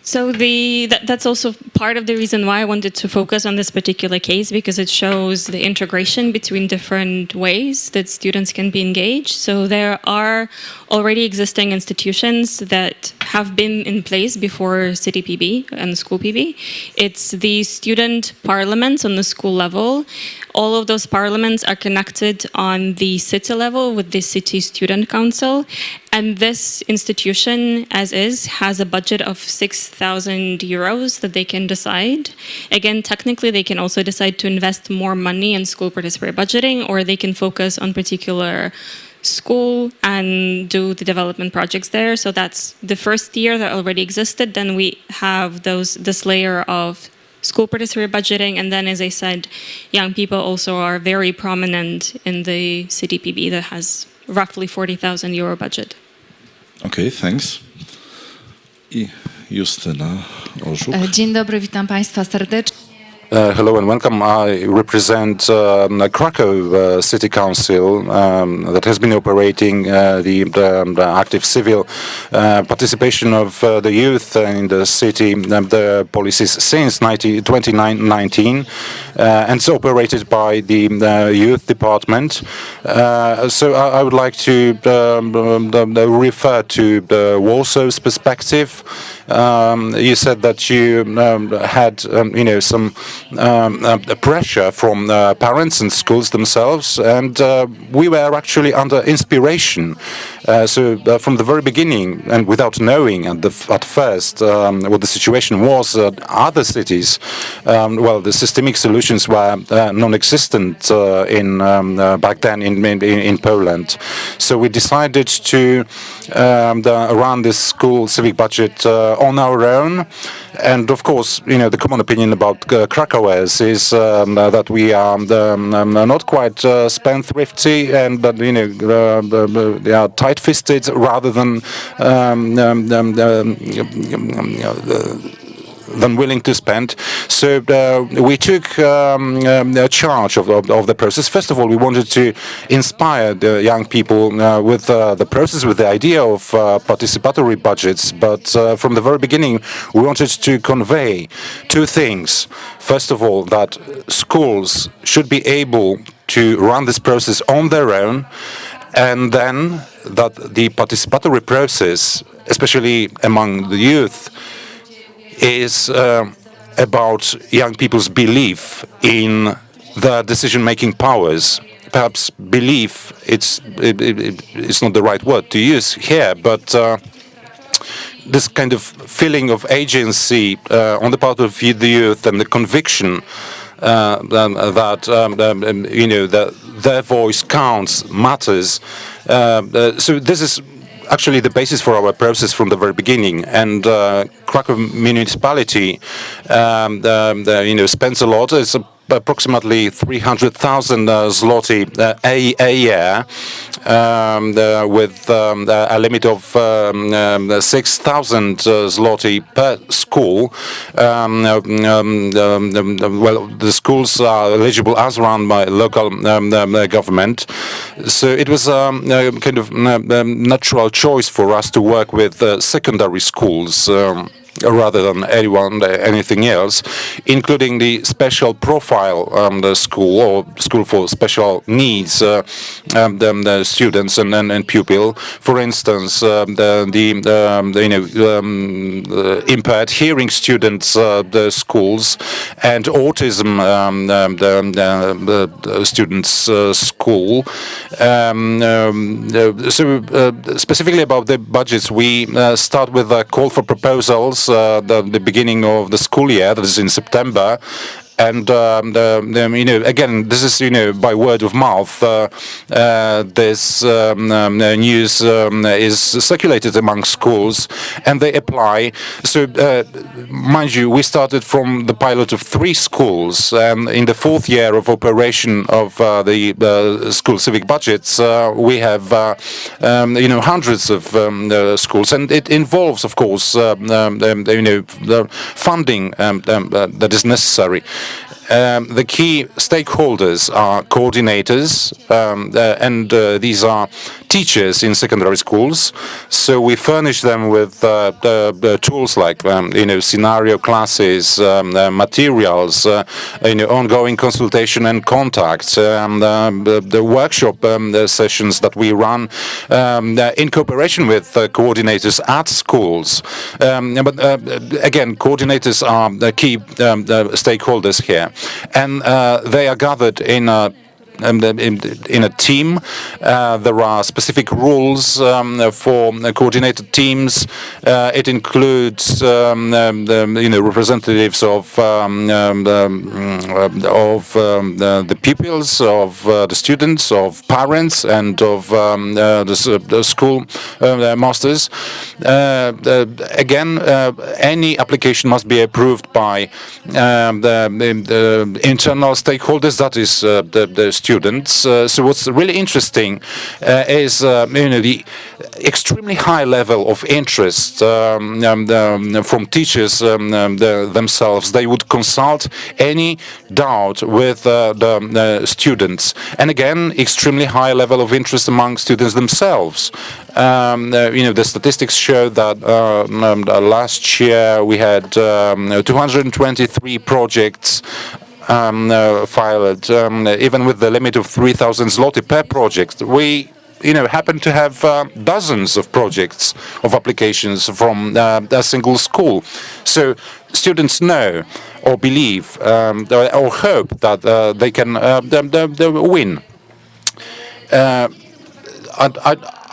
So that's also part of the reason why I wanted to focus on this particular case, because it shows the integration between different ways that students can be engaged. So there are already existing institutions that have been in place before City PB and School PB. It's the student parliaments on the school level. All of those parliaments are connected on the city level with the city student council. And this institution, as is, has a budget of €6,000 that they can decide. Again, technically, they can also decide to invest more money in school participatory budgeting, or they can focus on particular school and do the development projects there. So that's the first year that already existed. Then we have this layer of school participatory budgeting, and then, as I said, young people also are very prominent in the City PB that has roughly €40,000 budget. Okay, thanks. I Justyna Orzuk. Dzień dobry, witam Państwa serdecznie. Hello and welcome. I represent Krakow City Council that has been operating the active civil participation of the youth in the city, the policies since 2019, and it's operated by the youth department. So I would like to refer to the Warsaw's perspective. You said that you had, some pressure from parents and schools themselves, and we were actually under inspiration. So from the very beginning, and without knowing at first what the situation was, other cities, the systemic solutions were non-existent back then in Poland. So we decided to run this school civic budget on our own. And of course, the common opinion about Krakowers is that we are not quite spendthrifty, and that they are tight-fisted rather than willing to spend. So we took charge of the process. First of all, we wanted to inspire the young people with the process, with the idea of participatory budgets. But from the very beginning, we wanted to convey two things. First of all, that schools should be able to run this process on their own, and then that the participatory process, especially among the youth, is about young people's belief in their decision-making powers. Perhaps belief, it's not the right word to use here, but this kind of feeling of agency on the part of the youth, and the conviction that their voice counts, matters. So this is actually the basis for our process from the very beginning. And Krakow municipality, spends a lot. It's approximately 300,000 zloty a year, with a limit of 6,000 zloty per school. The schools are eligible as run by local government. So it was a kind of natural choice for us to work with secondary schools, rather than anything else, including the special profile the school, or school for special needs the students and pupil. For instance, the impaired hearing students, the schools, and autism the students' school. So specifically about the budgets, we start with a call for proposals the beginning of the school year, that is in September, And again, this is by word of mouth. This news is circulated among schools, and they apply. So, mind you, we started from the pilot of 3 schools, and in the 4th year of operation of the school civic budgets, we have hundreds of schools, and it involves, of course, the funding that is necessary. The key stakeholders are coordinators, and these are teachers in secondary schools. So we furnish them with tools like scenario classes, materials, ongoing consultation and contact, the workshop sessions that we run in cooperation with coordinators at schools. But again, coordinators are the key stakeholders here, and they are gathered in a team. There are specific rules for coordinated teams. It includes representatives of the pupils, of the students, of parents, and of the school masters. Again, any application must be approved by the internal stakeholders, that is the students. So what's really interesting is the extremely high level of interest from teachers themselves. They would consult any doubt with the students, and again, extremely high level of interest among students themselves. The statistics show that last year we had 223 projects filed, even with the limit of 3,000 zloty per project. We happen to have dozens of projects, of applications from a single school. So students know or believe or hope that they can win.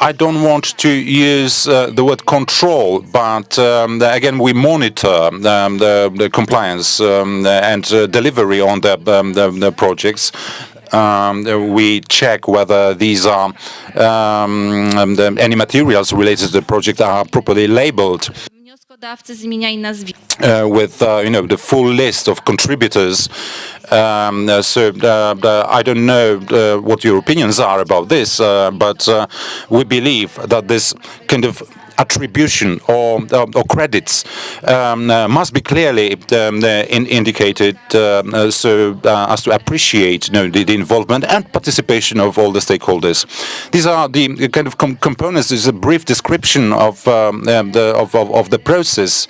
I don't want to use the word control, but again, we monitor the compliance and delivery on the projects. We check whether these are any materials related to the project are properly labeled. With the full list of contributors. So I don't know what your opinions are about this, but we believe that this kind of attribution or credits must be clearly indicated so as to appreciate the involvement and participation of all the stakeholders. These are the kind of components. This is a brief description of the process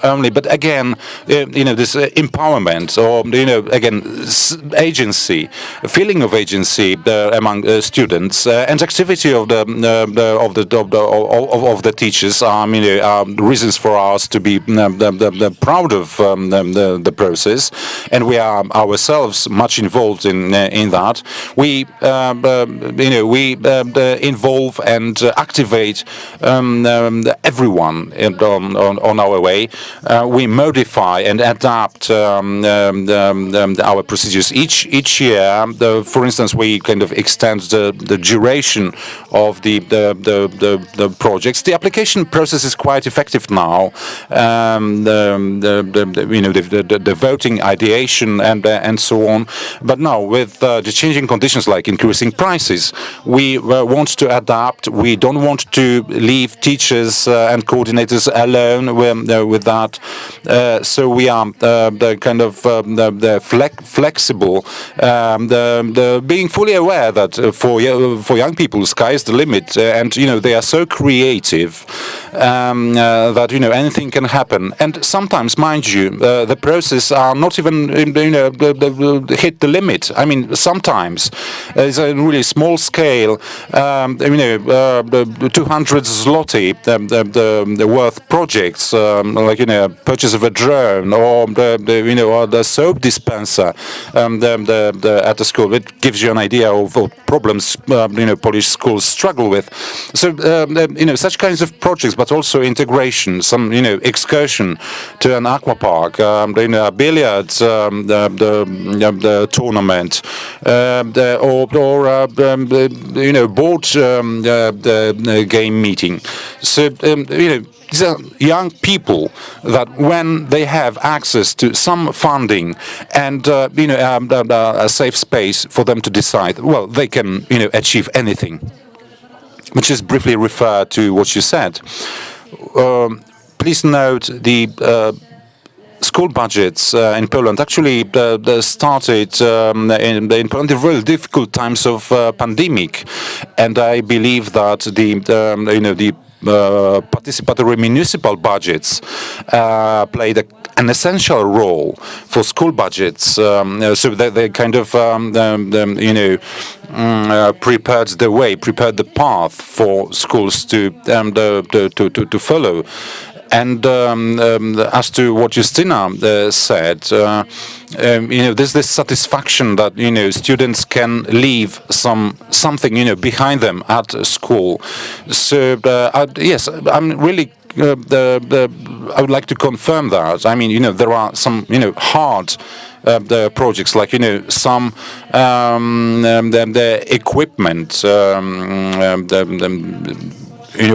only, but again, this empowerment or again agency, feeling of agency among students and activity of the teachers are reasons for us to be proud of the process, and we are ourselves much involved in that. We involve and activate everyone on our way. We modify and adapt our procedures each year. For instance, we kind of extend the duration of the projects. The application process is quite effective now. The voting, ideation, and so on. But now, with the changing conditions like increasing prices, we want to adapt. We don't want to leave teachers and coordinators alone with that. So we are the kind of flexible, being fully aware that for young people, sky is the limit, and they are so creative that anything can happen. And sometimes, mind you, the process are not even hit the limit. I mean, sometimes it's a really small scale, 200 zloty the worth projects, like purchase of a drone or the soap dispenser at the school. It gives you an idea of what problems Polish schools struggle with. So such kinds of projects, but also integration, some excursion to an aqua park, a billiards the tournament, board game meeting. So these are young people that, when they have access to some funding and a safe space for them to decide, well, they can achieve anything. Which is briefly refer to what you said. Please note the school budgets in Poland actually started in Poland in really difficult times of pandemic, and I believe that the participatory municipal budgets played an essential role for school budgets. So they kind of prepared the path for schools to follow. And as to what Justyna said, there's this satisfaction that students can leave something behind them at school. So yes, I'm really. I would like to confirm that. I mean, there are some hard the projects like some the equipment.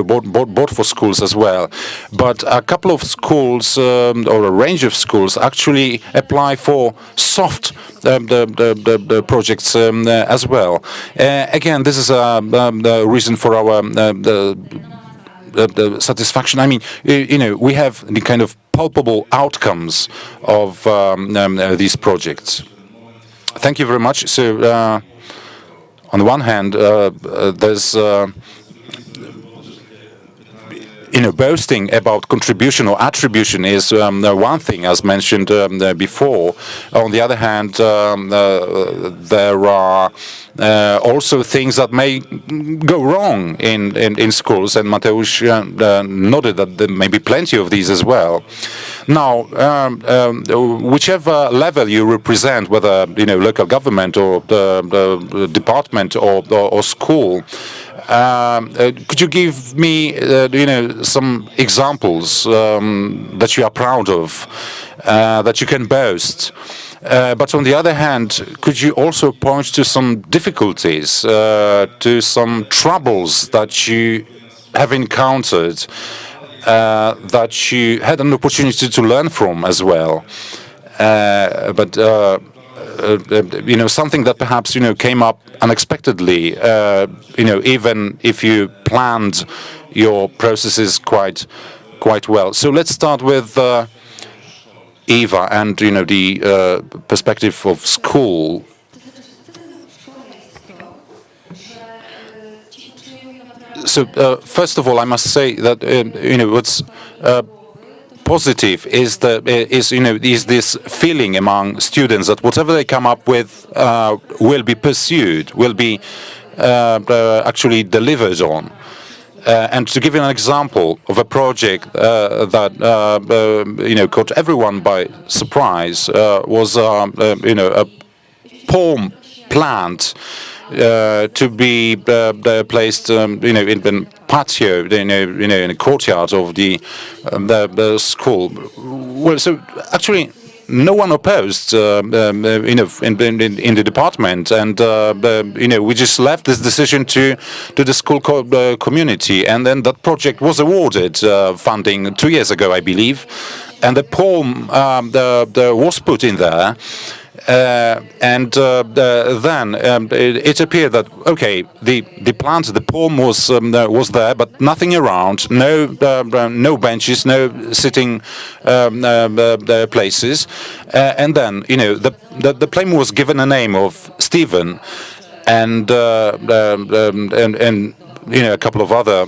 Board for schools as well, but a couple of schools or a range of schools actually apply for soft the projects as well. Again, this is the reason for our the satisfaction. I mean, we have the kind of palpable outcomes of these projects. Thank you very much. So, on the one hand, there's boasting about contribution or attribution is one thing, as mentioned before. On the other hand, there are also things that may go wrong in schools, and Mateusz nodded that there may be plenty of these as well. Now, whichever level you represent, whether local government or the department or school, could you give me, some examples that you are proud of, that you can boast? But on the other hand, could you also point to some difficulties, to some troubles that you have encountered, that you had an opportunity to learn from as well? But something that perhaps came up unexpectedly, even if you planned your processes quite well. So let's start with Eva and the perspective of school. So first of all, I must say that what's positive is this feeling among students that whatever they come up with will be pursued, will be actually delivered on. And to give you an example of a project that caught everyone by surprise was a palm plant to be placed, in the patio, in the courtyard of the school. Well, so actually, no one opposed, in the department, and we just left this decision to the school community, and then that project was awarded funding 2 years ago, I believe, and the poem was put in there. And then it appeared that the plant, the palm was there, but nothing around, no benches, no sitting places, and then the plane was given a name of Stephen, and a couple of other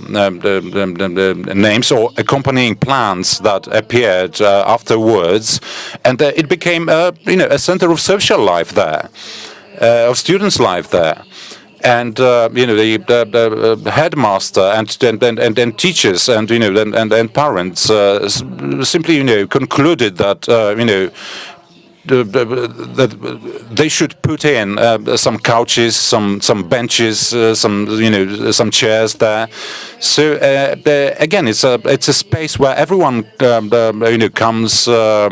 names or accompanying plants that appeared afterwards, and it became a center of social life there, of students' life there. And the headmaster and teachers and parents simply concluded that that they should put in some couches, some benches, some chairs there. So again, it's a space where everyone comes to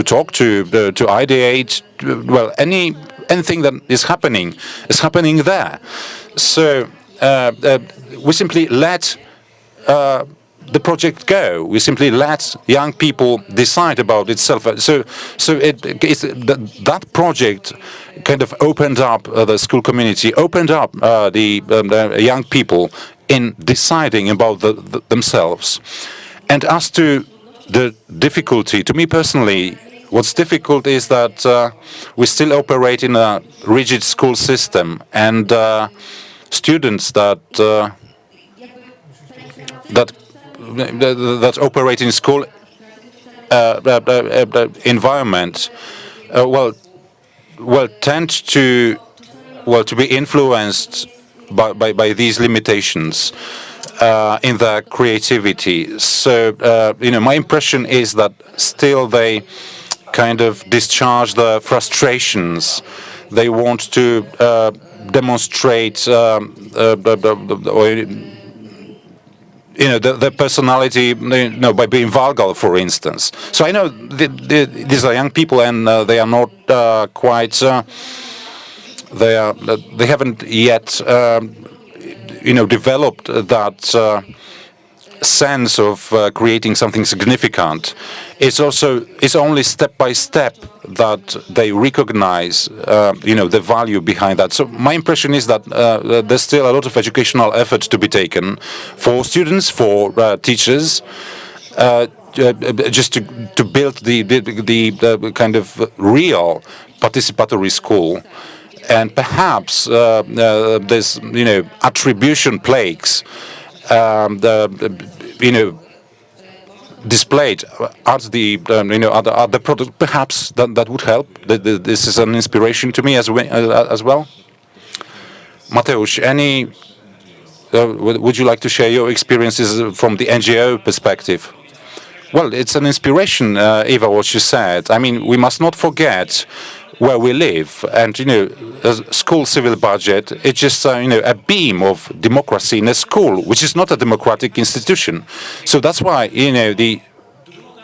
talk, to ideate. Well, anything that is happening there. So we simply let the project go. We simply let young people decide about itself. So that project kind of opened up the school community, opened up the young people in deciding about themselves. And as to the difficulty, to me personally, what's difficult is that we still operate in a rigid school system, and students that operate in school environment tend to be influenced by these limitations in their creativity. So my impression is that still they kind of discharge their frustrations. They want to demonstrate their personality, by being vulgar, for instance. So I know these are young people, and they are not quite. They haven't yet, developed that sense of creating something significant. It's only step by step that they recognize, the value behind that. So my impression is that there's still a lot of educational effort to be taken for students, for teachers, just to build the kind of real participatory school. And perhaps this, attribution plagues, displayed at the at the product, perhaps that would help. This is an inspiration to me as well. Mateusz, would you like to share your experiences from the NGO perspective? Well, it's an inspiration, Eva, what you said. I mean, we must not forget where we live, and a school civil budget, it's just a beam of democracy in a school, which is not a democratic institution. So that's why the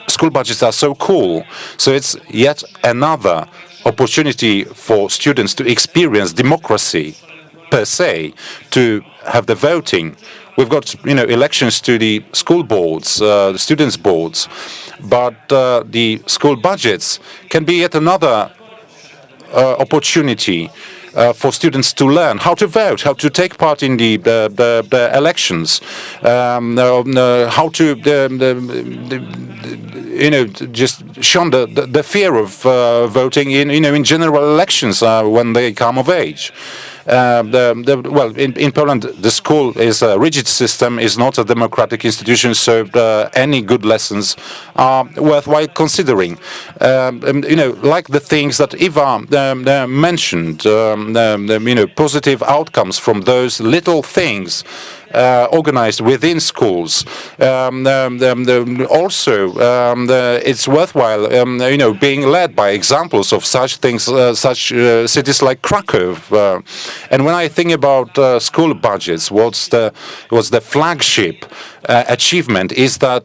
school budgets are so cool. So it's yet another opportunity for students to experience democracy per se, to have the voting. We've got elections to the school boards, the students' boards, but the school budgets can be yet another opportunity for students to learn how to vote, how to take part in the elections, how to just shun the fear of voting in general elections when they come of age. In Poland, the school is a rigid system, is not a democratic institution, so any good lessons are worthwhile considering. Like the things that Eva mentioned, positive outcomes from those little things organized within schools. Also, it's worthwhile, being led by examples of such things, such cities like Krakow. And when I think about school budgets, what's the flagship achievement is that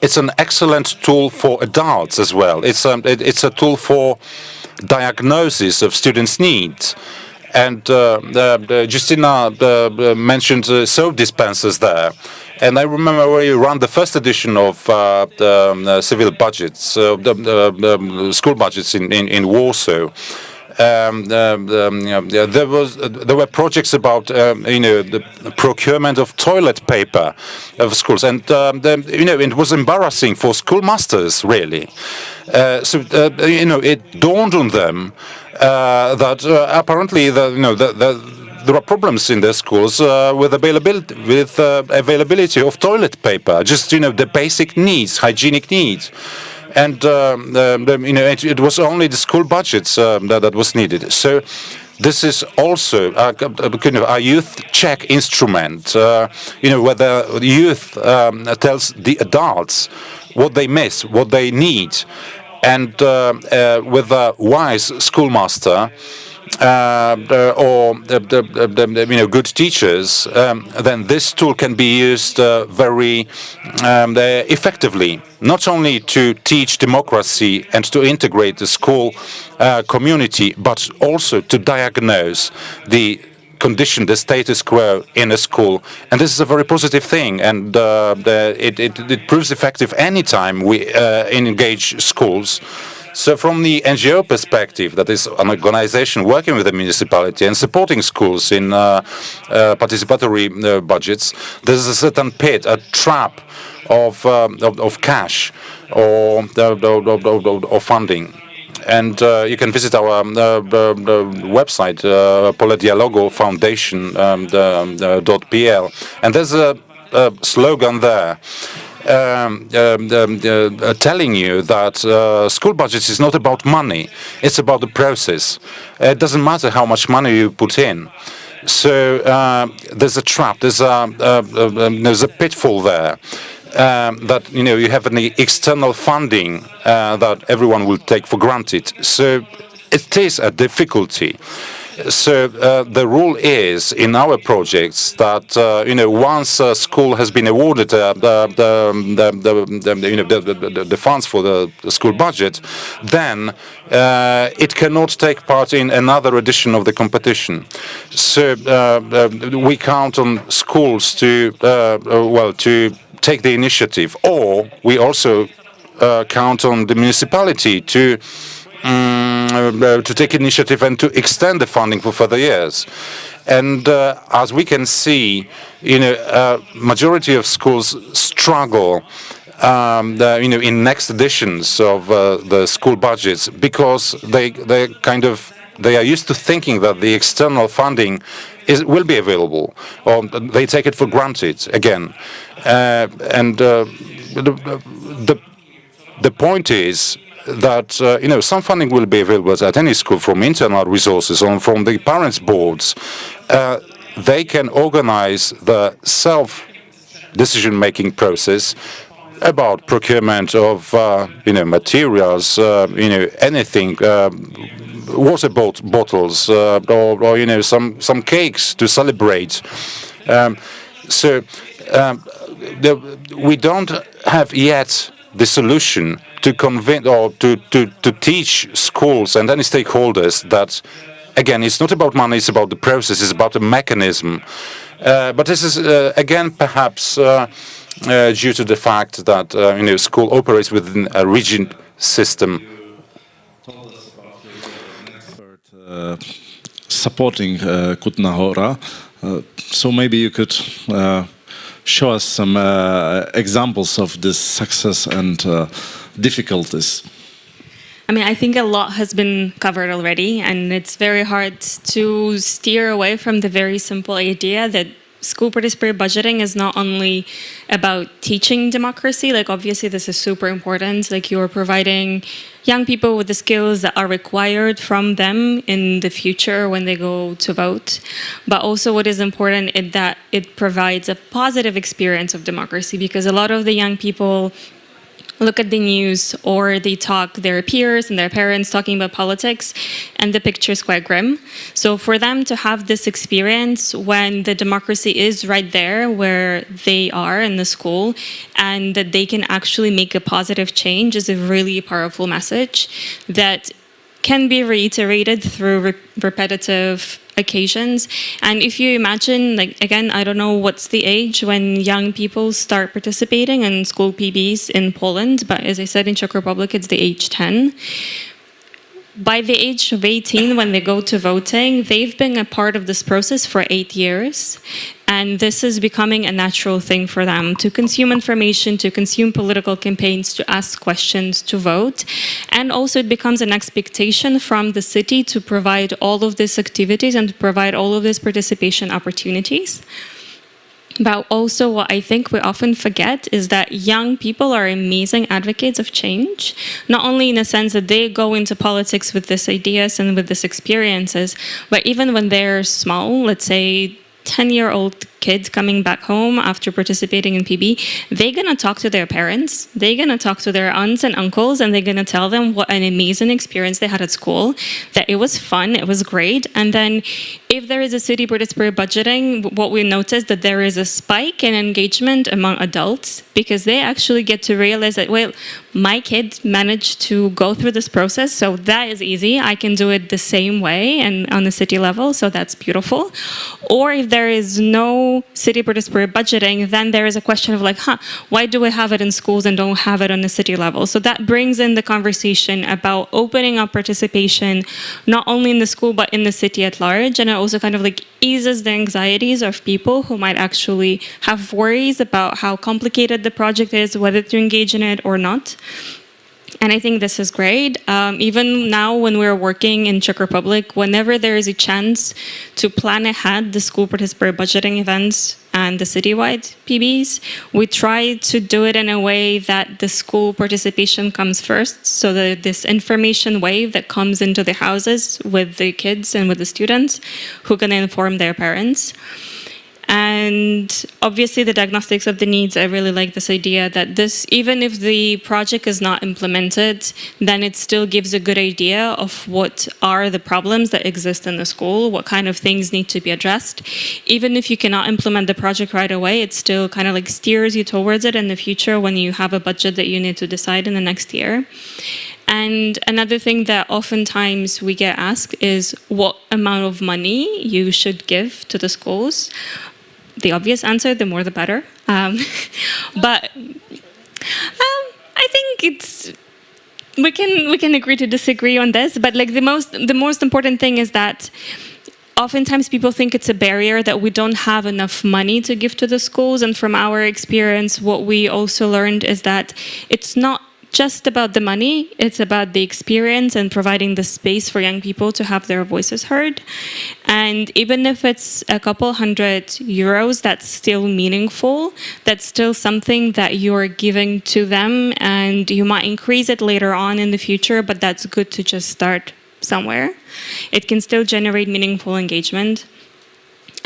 it's an excellent tool for adults as well. It's a tool for diagnosis of students' needs. And Justina mentioned soap dispensers there. And I remember when you ran the first edition of the civil budgets, school budgets in Warsaw. There were projects about the procurement of toilet paper of schools, and it was embarrassing for schoolmasters really. It dawned on them that apparently there are problems in their schools with availability of toilet paper, just the basic needs, hygienic needs. And it was only the school budgets that was needed. So this is also a youth check instrument, where the youth tells the adults what they miss, what they need. And with a wise schoolmaster or good teachers, then this tool can be used very effectively, not only to teach democracy and to integrate the school community, but also to diagnose the condition, the status quo in a school. And this is a very positive thing, and it proves effective anytime we engage schools. So from the NGO perspective, that is an organization working with the municipality and supporting schools in participatory budgets, there's a certain pit, a trap of cash or funding. And you can visit our website, Pole Dialogu Foundation .pl, and there's a slogan there telling you that school budgets is not about money; it's about the process. It doesn't matter how much money you put in. So there's a trap, there's a pitfall there. That you have any external funding that everyone will take for granted. So it is a difficulty. So the rule is in our projects that once a school has been awarded the funds for the school budget, then it cannot take part in another edition of the competition. So we count on schools to take the initiative, or we also count on the municipality to take initiative and to extend the funding for further years. And as we can see, majority of schools struggle, in next editions of the school budgets because they are used to thinking that the external funding will be available, or they take it for granted again. And the point is that some funding will be available at any school from internal resources or from the parents' boards. They can organize the self-decision-making process about procurement of materials, anything, water bottles, or some cakes to celebrate. We don't have yet the solution to convince or to teach schools and any stakeholders that, again, it's not about money, it's about the process, it's about the mechanism. But this is, again, perhaps due to the fact that, school operates within a rigid system. Supporting Kutná Hora. So maybe you could show us some examples of this success and difficulties. I mean, I think a lot has been covered already, and it's very hard to steer away from the very simple idea that school participatory budgeting is not only about teaching democracy, like obviously this is super important, like you're providing young people with the skills that are required from them in the future when they go to vote. But also what is important is that it provides a positive experience of democracy, because a lot of the young people look at the news or they talk their peers and their parents talking about politics, and the picture is quite grim. So for them to have this experience when the democracy is right there where they are in the school, and that they can actually make a positive change, is a really powerful message that can be reiterated through repetitive occasions. And if you imagine, like, again, I don't know what's the age when young people start participating in school PBs in Poland, but as I said, in Czech Republic, it's the age 10. By the age of 18, when they go to voting, they've been a part of this process for 8 years. And this is becoming a natural thing for them to consume information, to consume political campaigns, to ask questions, to vote. And also it becomes an expectation from the city to provide all of these activities and to provide all of these participation opportunities. But also what I think we often forget is that young people are amazing advocates of change, not only in a sense that they go into politics with these ideas and with these experiences, but even when they're small, let's say 10-year-old kid coming back home after participating in PB, they're going to talk to their parents, they're going to talk to their aunts and uncles, and they're going to tell them what an amazing experience they had at school, that it was fun, it was great. And then if there is a city participatory budgeting, what we noticed that there is a spike in engagement among adults because they actually get to realize that, well, my kid managed to go through this process, so that is easy. I can do it the same way and on the city level, so that's beautiful. Or if there is no city participatory budgeting, then there is a question of like, why do we have it in schools and don't have it on the city level? So that brings in the conversation about opening up participation, not only in the school, but in the city at large. And it also kind of like eases the anxieties of people who might actually have worries about how complicated the project is, whether to engage in it or not. And I think this is great. Even now when we're working in Czech Republic, whenever there is a chance to plan ahead the school participatory budgeting events and the citywide PBs, we try to do it in a way that the school participation comes first, so that this information wave that comes into the houses with the kids and with the students who can inform their parents. And obviously the diagnostics of the needs, I really like this idea that this, even if the project is not implemented, then it still gives a good idea of what are the problems that exist in the school, what kind of things need to be addressed. Even if you cannot implement the project right away, it still kind of like steers you towards it in the future when you have a budget that you need to decide in the next year. And another thing that oftentimes we get asked is what amount of money you should give to the schools. The obvious answer, the more the better. But I think it's we can agree to disagree on this. But like the most important thing is that oftentimes people think it's a barrier that we don't have enough money to give to the schools. And from our experience, what we also learned is that it's not just about the money, it's about the experience and providing the space for young people to have their voices heard. And even if it's a couple €100, that's still meaningful. That's still something that you're giving to them, and you might increase it later on in the future, but that's good to just start somewhere. It can still generate meaningful engagement.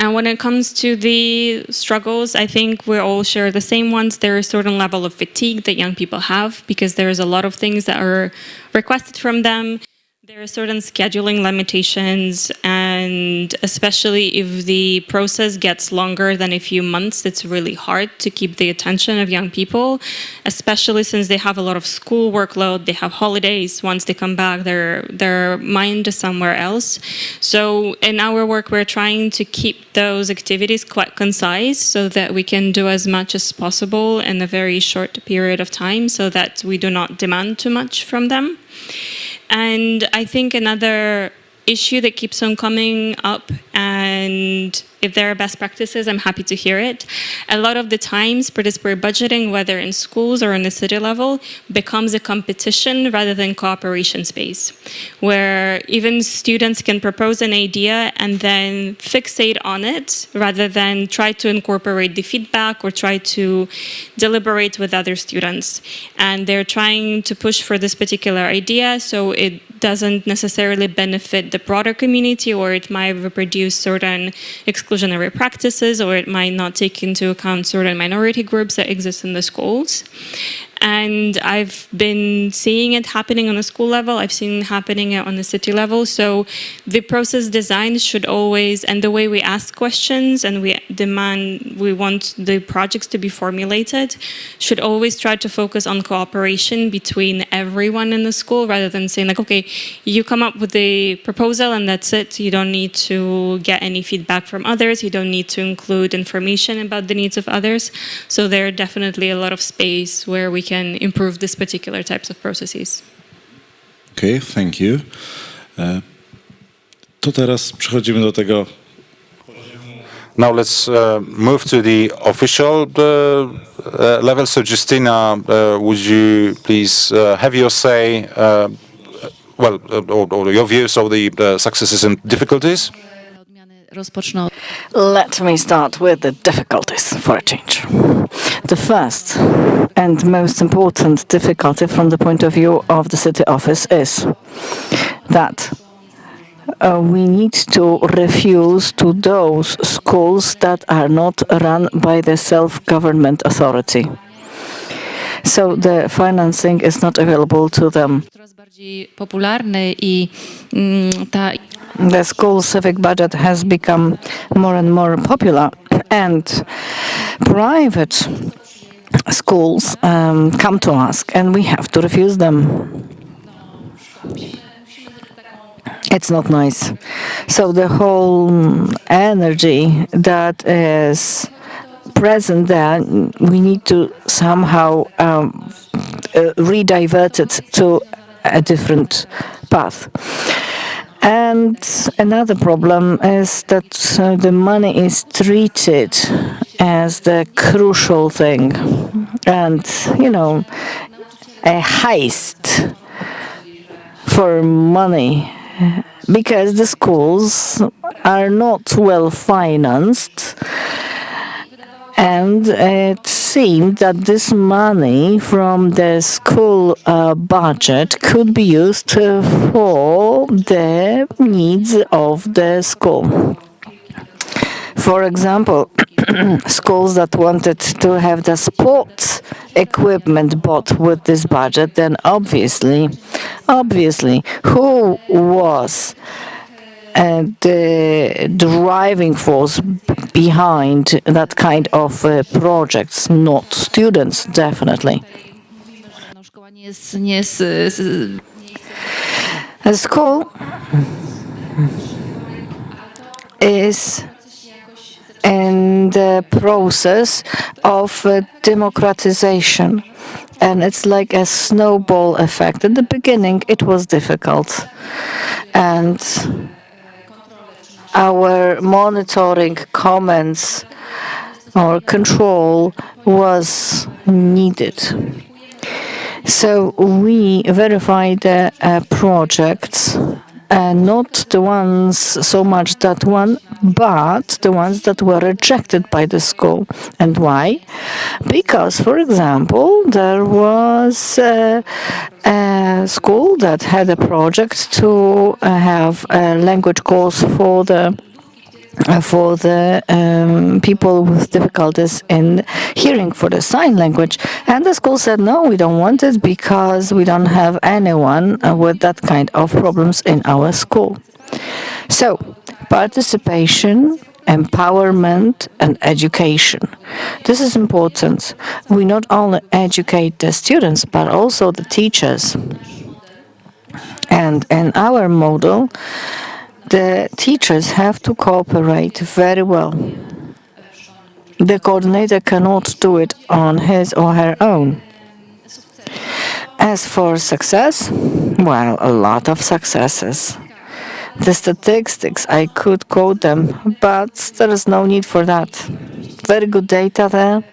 And when it comes to the struggles, I think we all share the same ones. There is a certain level of fatigue that young people have because there's a lot of things that are requested from them. There are certain scheduling limitations, and especially if the process gets longer than a few months, it's really hard to keep the attention of young people, especially since they have a lot of school workload, they have holidays. Once they come back, their mind is somewhere else. So in our work, we're trying to keep those activities quite concise so that we can do as much as possible in a very short period of time so that we do not demand too much from them. And I think another issue that keeps on coming up, and if there are best practices, I'm happy to hear it. A lot of the times, participatory budgeting, whether in schools or on the city level, becomes a competition rather than cooperation space, where even students can propose an idea and then fixate on it rather than try to incorporate the feedback or try to deliberate with other students. And they're trying to push for this particular idea, so it doesn't necessarily benefit the broader community, or it might reproduce certain exclusionary practices, or it might not take into account certain minority groups that exist in the schools. And I've been seeing it happening on a school level. I've seen it happening on the city level. So the process design should always, and the way we ask questions and we want the projects to be formulated, should always try to focus on cooperation between everyone in the school rather than saying like, okay, you come up with the proposal and that's it. You don't need to get any feedback from others. You don't need to include information about the needs of others. So there are definitely a lot of space where we can improve this particular types of processes. Okay, thank you. To teraz przechodzimy do tego. Now let's move to the official level. So Justyna, would you please have your say, or your views of the successes and difficulties? Let me start with the difficulties for a change. The first and most important difficulty from the point of view of the city office is that we need to refuse to those schools that are not run by the self-government authority. So the financing is not available to them. The school civic budget has become more and more popular, and private schools come to us, and we have to refuse them. It's not nice. So the whole energy that is present there, we need to somehow redivert it to a different path. And another problem is that the money is treated as the crucial thing, and a heist for money, because the schools are not well financed. And it seemed that this money from the school budget could be used for the needs of the school. For example, schools that wanted to have the sports equipment bought with this budget, then obviously, who was the driving force behind that kind of projects? Not students, definitely. A school is in the process of democratization, and it's like a snowball effect. At the beginning, it was difficult, and our monitoring, comments, or control was needed. So we verified the projects, not the ones so much that one, but the ones that were rejected by the school. And why? Because, for example, there was a school that had a project to have a language course for the people with difficulties in hearing, for the sign language. And the school said, no, we don't want it because we don't have anyone with that kind of problems in our school. So, participation, empowerment, and education. This is important. We not only educate the students, but also the teachers. And in our model, the teachers have to cooperate very well. The coordinator cannot do it on his or her own. As for success, well, a lot of successes. The statistics, I could quote them, but there is no need for that. Very good data there.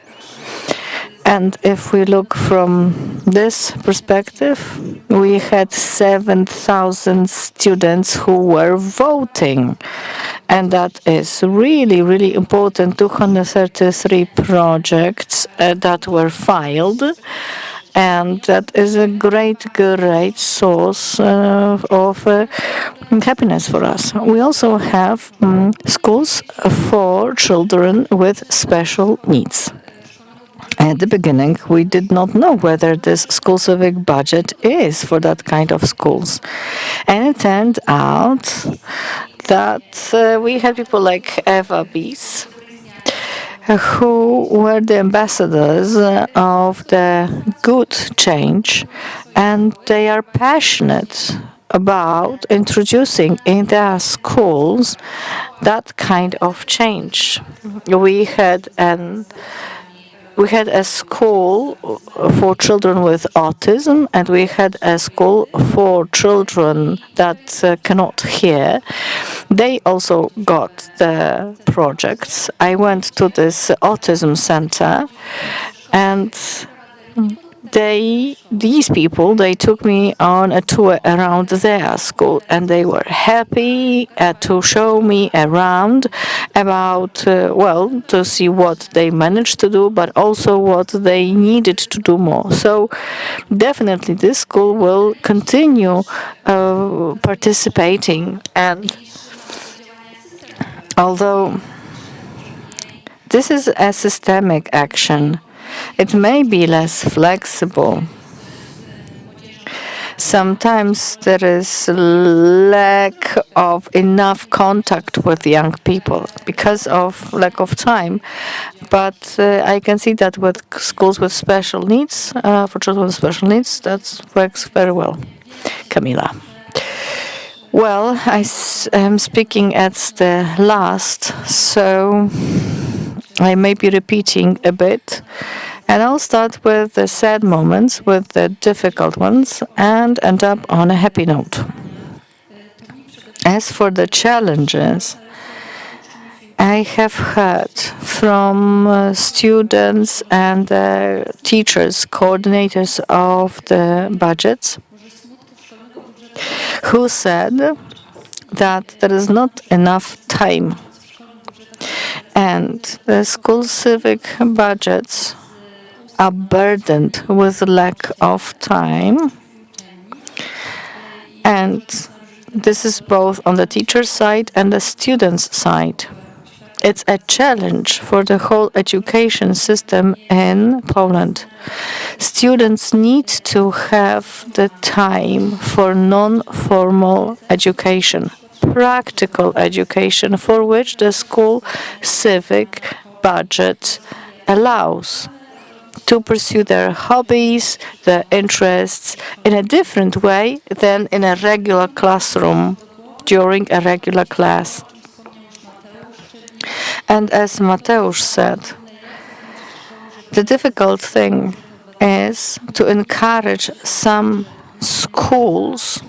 And if we look from this perspective, we had 7,000 students who were voting. And that is really, really important. 233 projects that were filed. And that is a great source of happiness for us. We also have schools for children with special needs. At the beginning, we did not know whether this school civic budget is for that kind of schools. And it turned out that we had people like Eva Bies, who were the ambassadors of the good change, and they are passionate about introducing in their schools that kind of change. We had a school for children with autism, and we had a school for children that cannot hear. They also got the projects. I went to this autism center, and these people, they took me on a tour around their school, and they were happy to show me around about, to see what they managed to do, but also what they needed to do more. So definitely this school will continue participating, and although this is a systemic action, it may be less flexible. Sometimes there is lack of enough contact with young people because of lack of time. But I can see that with schools with special needs, for children with special needs, that works very well. Camila. Well, I am speaking at the last, so I may be repeating a bit. And I'll start with the sad moments, with the difficult ones, and end up on a happy note. As for the challenges, I have heard from students and teachers, coordinators of the budgets, who said that there is not enough time. And the school civic budgets are burdened with lack of time. And this is both on the teacher's side and the student's side. It's a challenge for the whole education system in Poland. Students need to have the time for non-formal education, practical education, for which the school civic budget allows, to pursue their hobbies, their interests in a different way than in a regular classroom during a regular class. And as Mateusz said, the difficult thing is to encourage some schools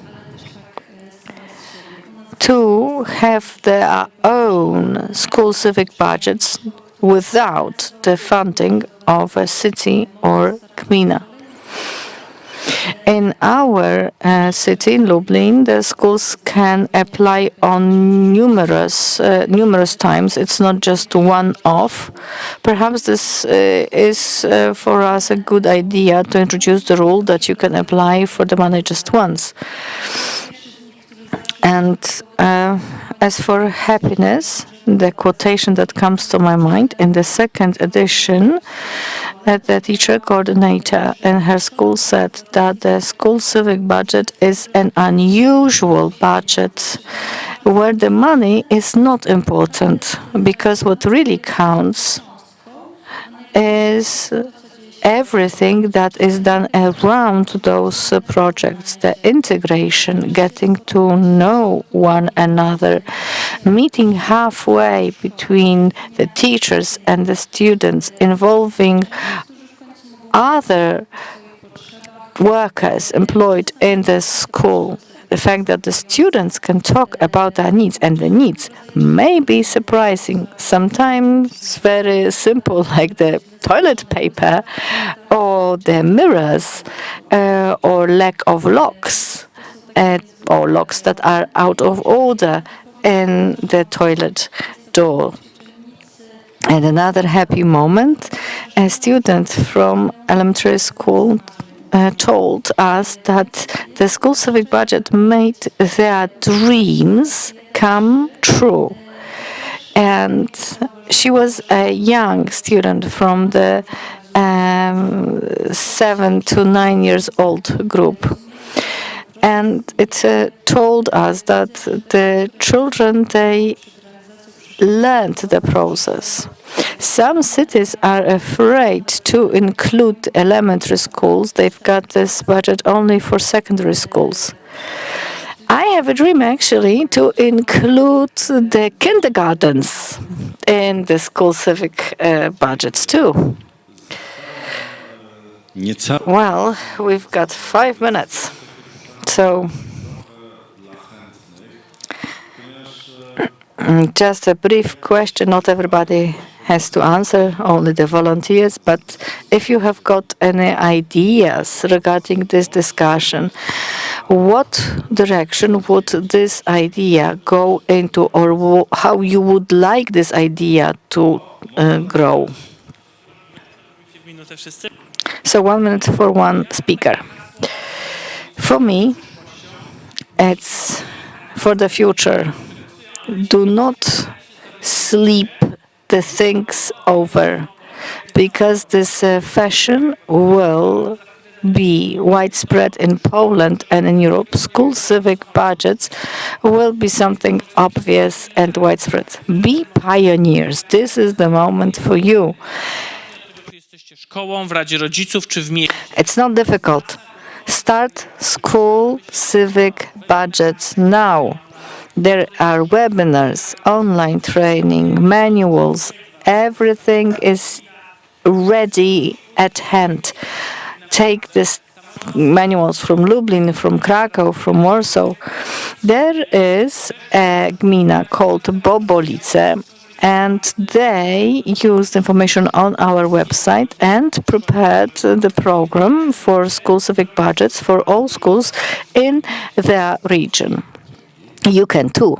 to have their own school civic budgets without the funding of a city or gmina. In our city, in Lublin, the schools can apply on numerous times. It's not just one-off. Perhaps this is for us a good idea to introduce the rule that you can apply for the money just once. And as for happiness, the quotation that comes to my mind in the second edition, the teacher coordinator in her school said that the school civic budget is an unusual budget where the money is not important, because what really counts is everything that is done around those projects, the integration, getting to know one another, meeting halfway between the teachers and the students, involving other workers employed in the school. The fact that the students can talk about their needs, and the needs may be surprising, sometimes very simple, like the toilet paper or the mirrors or lack of locks or locks that are out of order in the toilet door. And another happy moment, a student from elementary school told us that the school civic budget made their dreams come true. And she was a young student from the 7 to 9 years old group. And it told us that the children, they learned the process. Some cities are afraid to include elementary schools. They've got this budget only for secondary schools. I have a dream, actually, to include the kindergartens in the school civic budgets, too. Well, we've got 5 minutes. So, just a brief question. Not everybody has to answer, only the volunteers. But if you have got any ideas regarding this discussion, what direction would this idea go into, or how you would like this idea to grow? So 1 minute for one speaker. For me, it's for the future. Do not sleep the things over, because this fashion will be widespread in Poland and in Europe. School civic budgets will be something obvious and widespread. Be pioneers. This is the moment for you. It's not difficult. Start school civic budgets now. There are webinars, online training, manuals. Everything is ready at hand. Take these manuals from Lublin, from Krakow, from Warsaw. There is a gmina called Bobolice, and they used information on our website and prepared the program for school civic budgets for all schools in their region. You can too.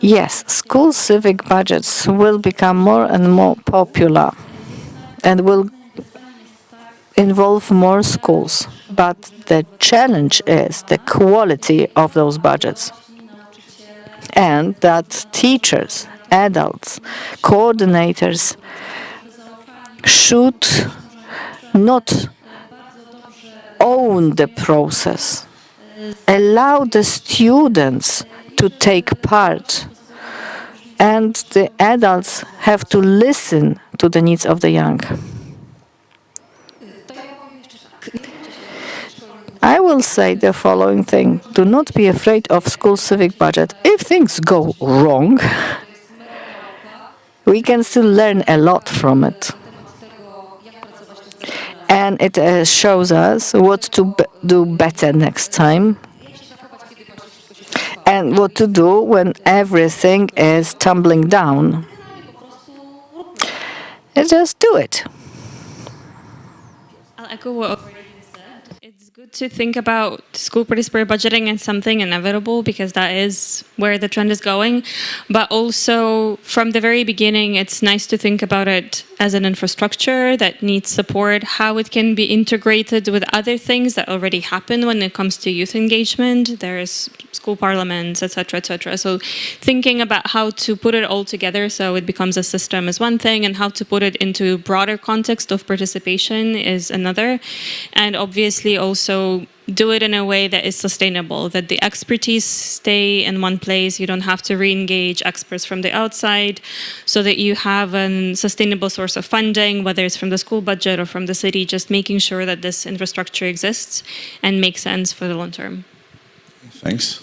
Yes, school civic budgets will become more and more popular and will involve more schools. But the challenge is the quality of those budgets, and that teachers, adults, coordinators should not own the process. Allow the students to take part, and the adults have to listen to the needs of the young. I will say the following thing. Do not be afraid of school civic budget. If things go wrong, we can still learn a lot from it. And it shows us what to do better next time, and what to do when everything is tumbling down. Just do it. I'll echo what already you said. It's good to think about school participatory budgeting as something inevitable, because that is where the trend is going. But also, from the very beginning, it's nice to think about it as an infrastructure that needs support, how it can be integrated with other things that already happen when it comes to youth engagement. There's school parliaments, etc., etc. So thinking about how to put it all together so it becomes a system is one thing, and how to put it into broader context of participation is another. And obviously also do it in a way that is sustainable, that the expertise stay in one place. You don't have to re-engage experts from the outside, so that you have a sustainable source of funding, whether it's from the school budget or from the city, just making sure that this infrastructure exists and makes sense for the long term. Thanks.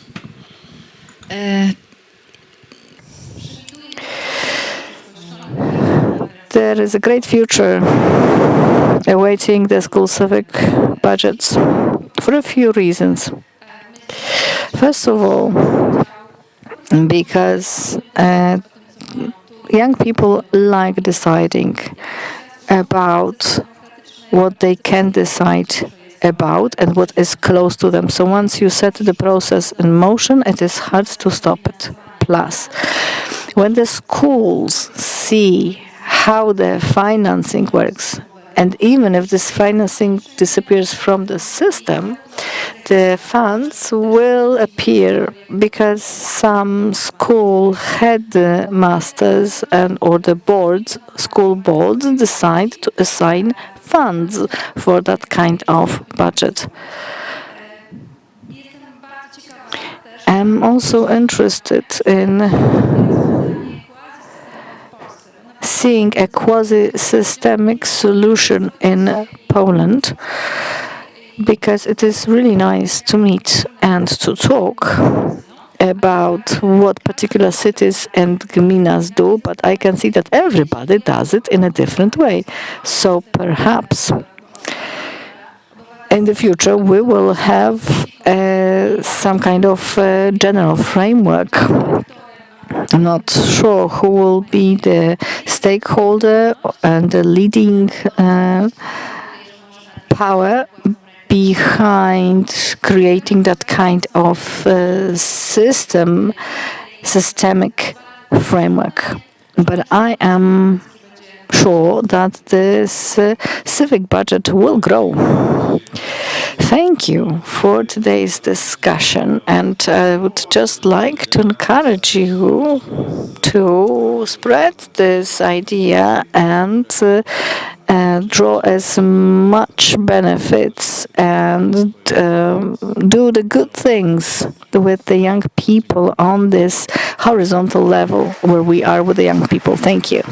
There is a great future awaiting the school civic budgets for a few reasons. First of all, because young people like deciding about what they can decide about and what is close to them. So once you set the process in motion, it is hard to stop it. Plus, when the schools see how the financing works, and even if this financing disappears from the system, the funds will appear, because some school headmasters and or the boards, school boards, decide to assign funds for that kind of budget. I'm also interested in seeing a quasi-systemic solution in Poland, because it is really nice to meet and to talk about what particular cities and gminas do, but I can see that everybody does it in a different way. So perhaps in the future we will have some kind of general framework I'm not sure who will be the stakeholder and the leading power behind creating that kind of systemic framework. But I am sure that this civic budget will grow. Thank you for today's discussion, and I would just like to encourage you to spread this idea and draw as much benefits and do the good things with the young people on this horizontal level where we are with the young people. Thank you.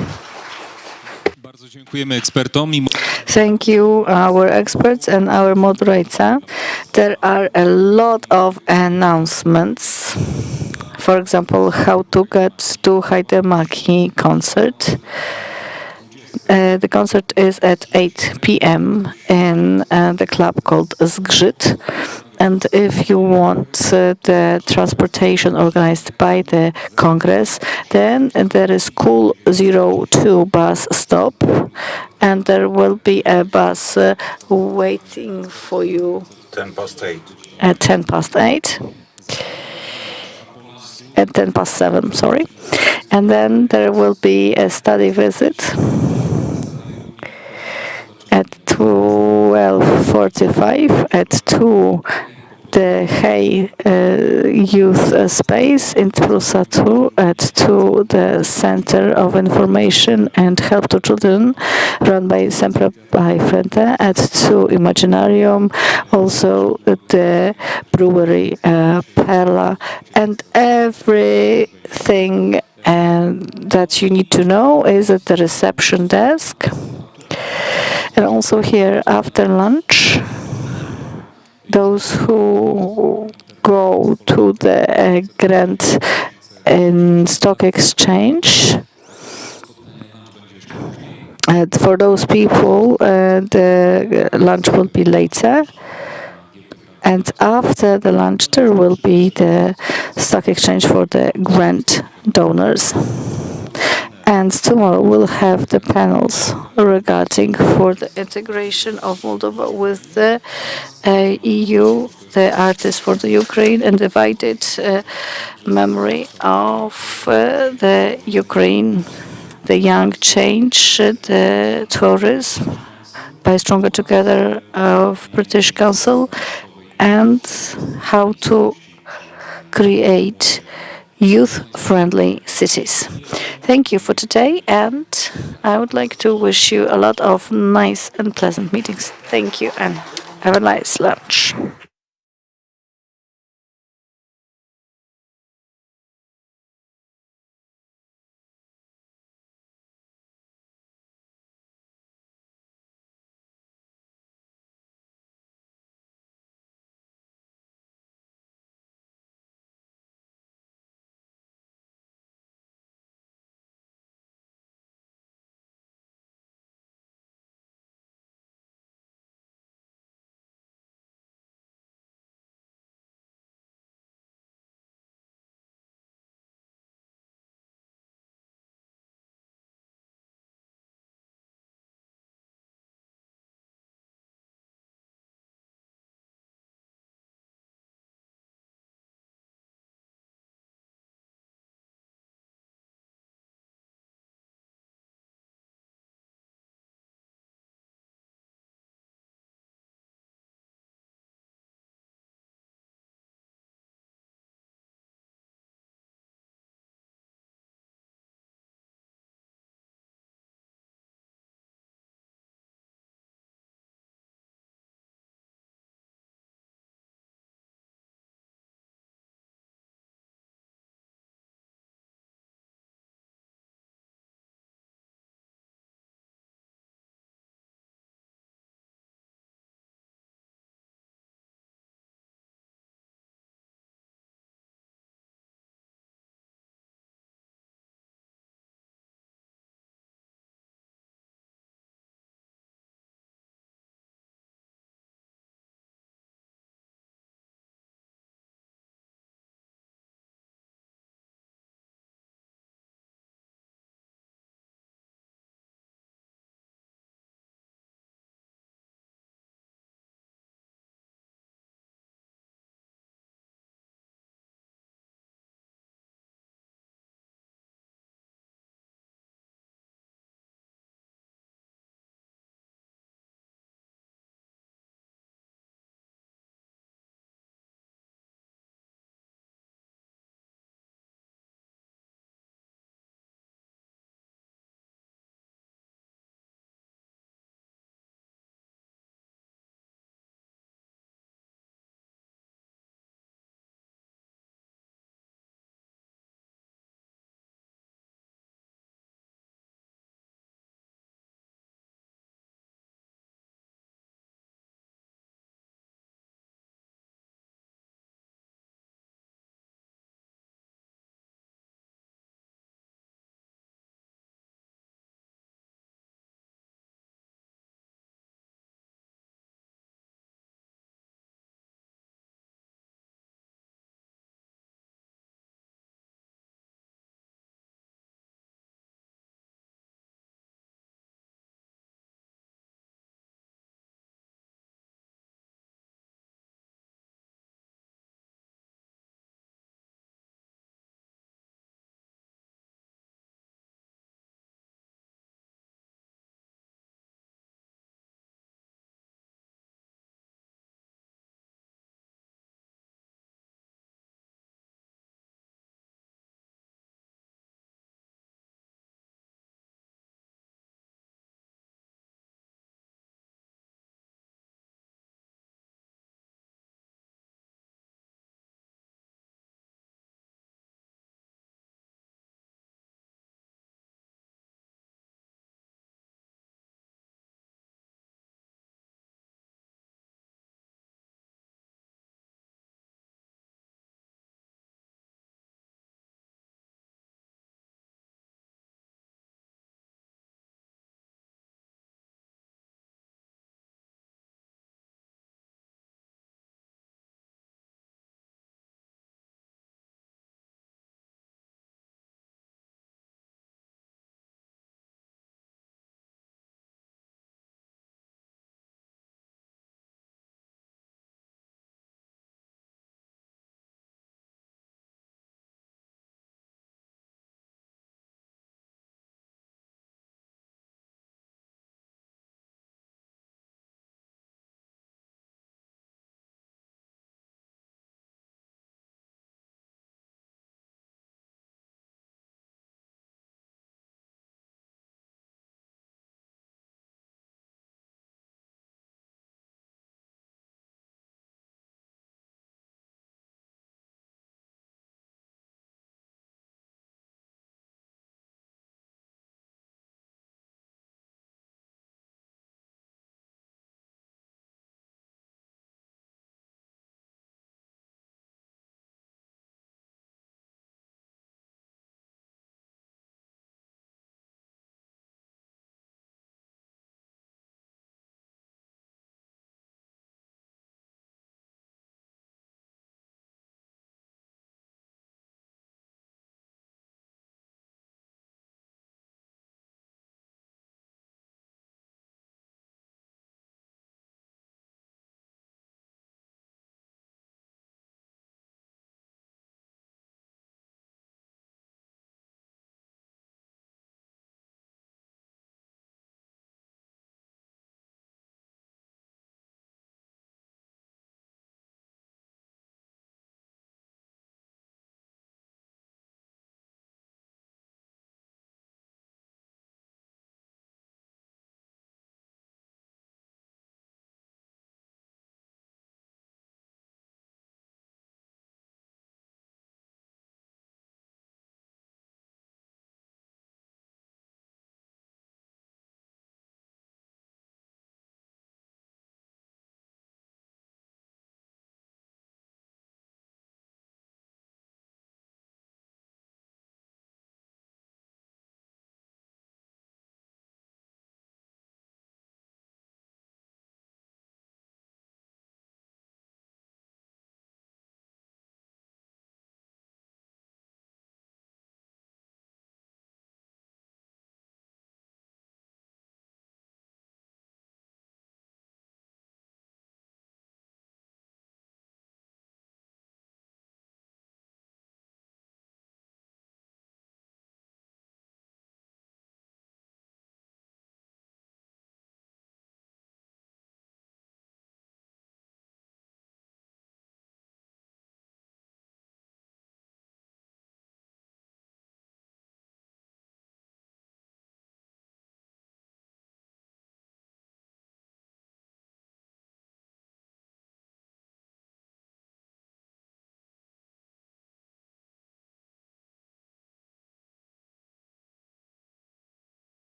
Bardzo dziękujemy ekspertom i Thank you, our experts and our moderator. There are a lot of announcements. For example, how to get to Haidemaki concert. The concert is at 8 p.m. in the club called Zgrzyt. And if you want the transportation organized by the Congress, then there is Cool 02 bus stop, and there will be a bus waiting for you 10 past 8. at 10 past 8. At 10 past 7, sorry. And then there will be a study visit at 12:45 at 2 the Hey Youth Space in Prusa 2 at 2 the Center of Information and Help to Children run by Sempre by Frente at 2 Imaginarium, also the brewery Perla, and everything that you need to know is at the reception desk. And also here after lunch, those who go to the Grand Stock Exchange, for those people, the lunch will be later. And after the lunch, there will be the stock exchange for the grant donors. And tomorrow we'll have the panels regarding for the integration of Moldova with the EU, the Artists for the Ukraine, and divided memory of the Ukraine, the young change, the tourism by Stronger Together of British Council, and how to create youth-friendly cities. Thank you for today, and I would like to wish you a lot of nice and pleasant meetings. Thank you, and have a nice lunch.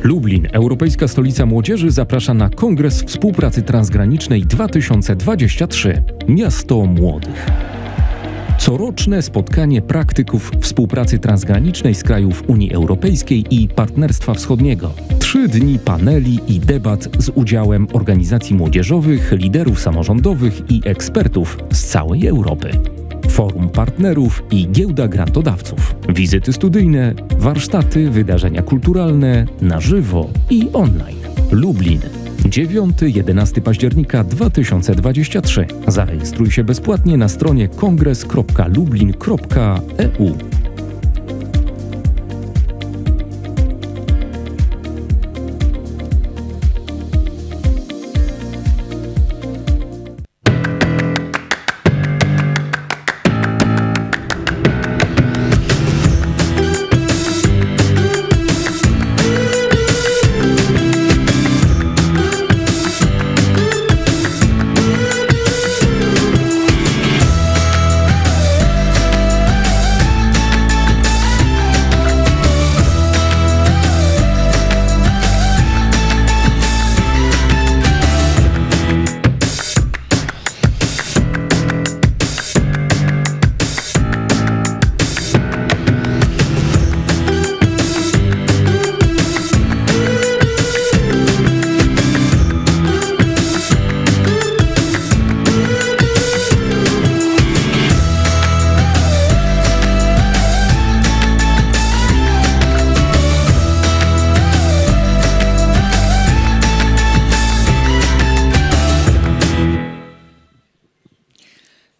Lublin, Europejska Stolica Młodzieży, zaprasza na Kongres Współpracy Transgranicznej 2023. Miasto Młodych. Coroczne spotkanie praktyków współpracy transgranicznej z krajów Unii Europejskiej i Partnerstwa Wschodniego. 3 dni paneli i debat z udziałem organizacji młodzieżowych, liderów samorządowych i ekspertów z całej Europy. Forum partnerów i giełda grantodawców. Wizyty studyjne, warsztaty, wydarzenia kulturalne na żywo i online. Lublin. 9-11 października 2023. Zarejestruj się bezpłatnie na stronie kongres.lublin.eu.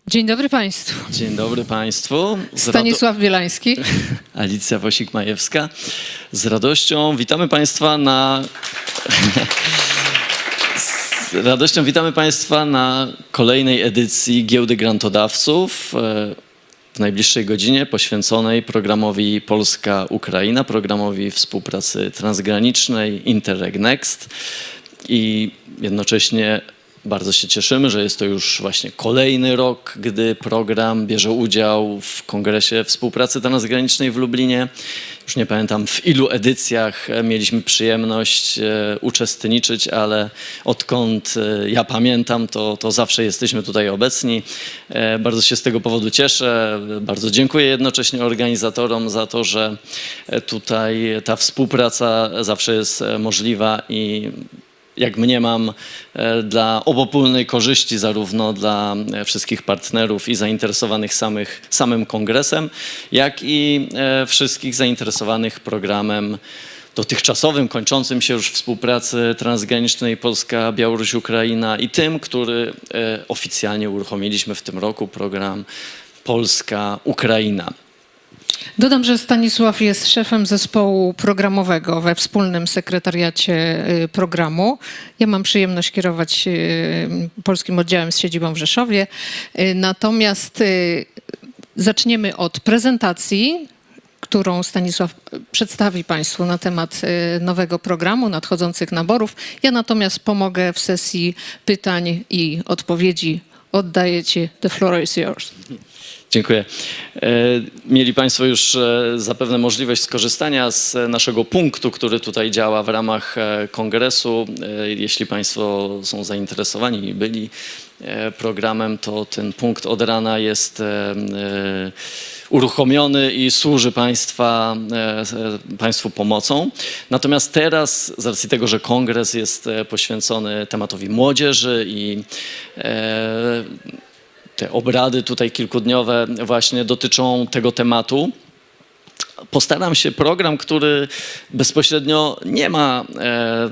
Dzień dobry Państwu. Dzień dobry Państwu. Stanisław Bielański. Alicja Wosik-Majewska. Z radością witamy Państwa na... Z radością witamy Państwa na kolejnej edycji Giełdy Grantodawców w najbliższej godzinie poświęconej programowi Polska-Ukraina, programowi współpracy transgranicznej Interreg Next i jednocześnie bardzo się cieszymy, że jest to już właśnie kolejny rok, gdy program bierze udział w Kongresie Współpracy Transgranicznej w Lublinie. Już nie pamiętam, w ilu edycjach mieliśmy przyjemność uczestniczyć, ale odkąd ja pamiętam, to zawsze jesteśmy tutaj obecni. Bardzo się z tego powodu cieszę. Bardzo dziękuję jednocześnie organizatorom za to, że tutaj ta współpraca zawsze jest możliwa i jak mniemam, dla obopólnej korzyści zarówno dla wszystkich partnerów i zainteresowanych samym kongresem, jak i wszystkich zainteresowanych programem dotychczasowym, kończącym się już współpracy transgranicznej Polska, Białoruś, Ukraina i który oficjalnie uruchomiliśmy w tym roku, program Polska-Ukraina. Dodam, że Stanisław jest szefem zespołu programowego we wspólnym sekretariacie programu. Ja mam przyjemność kierować polskim oddziałem z siedzibą w Rzeszowie. Natomiast zaczniemy od prezentacji, którą Stanisław przedstawi Państwu na temat nowego programu, nadchodzących naborów. Ja natomiast pomogę w sesji pytań i odpowiedzi. Oddaję Ci, the floor is yours. Dziękuję. Mieli Państwo już zapewne możliwość skorzystania z naszego punktu, który tutaj działa w ramach kongresu. Jeśli Państwo są zainteresowani i byli programem, to ten punkt od rana jest uruchomiony i służy Państwu pomocą. Natomiast teraz, z racji tego, że kongres jest poświęcony tematowi młodzieży i te obrady tutaj kilkudniowe właśnie dotyczą tego tematu. Postaram się program, który bezpośrednio nie ma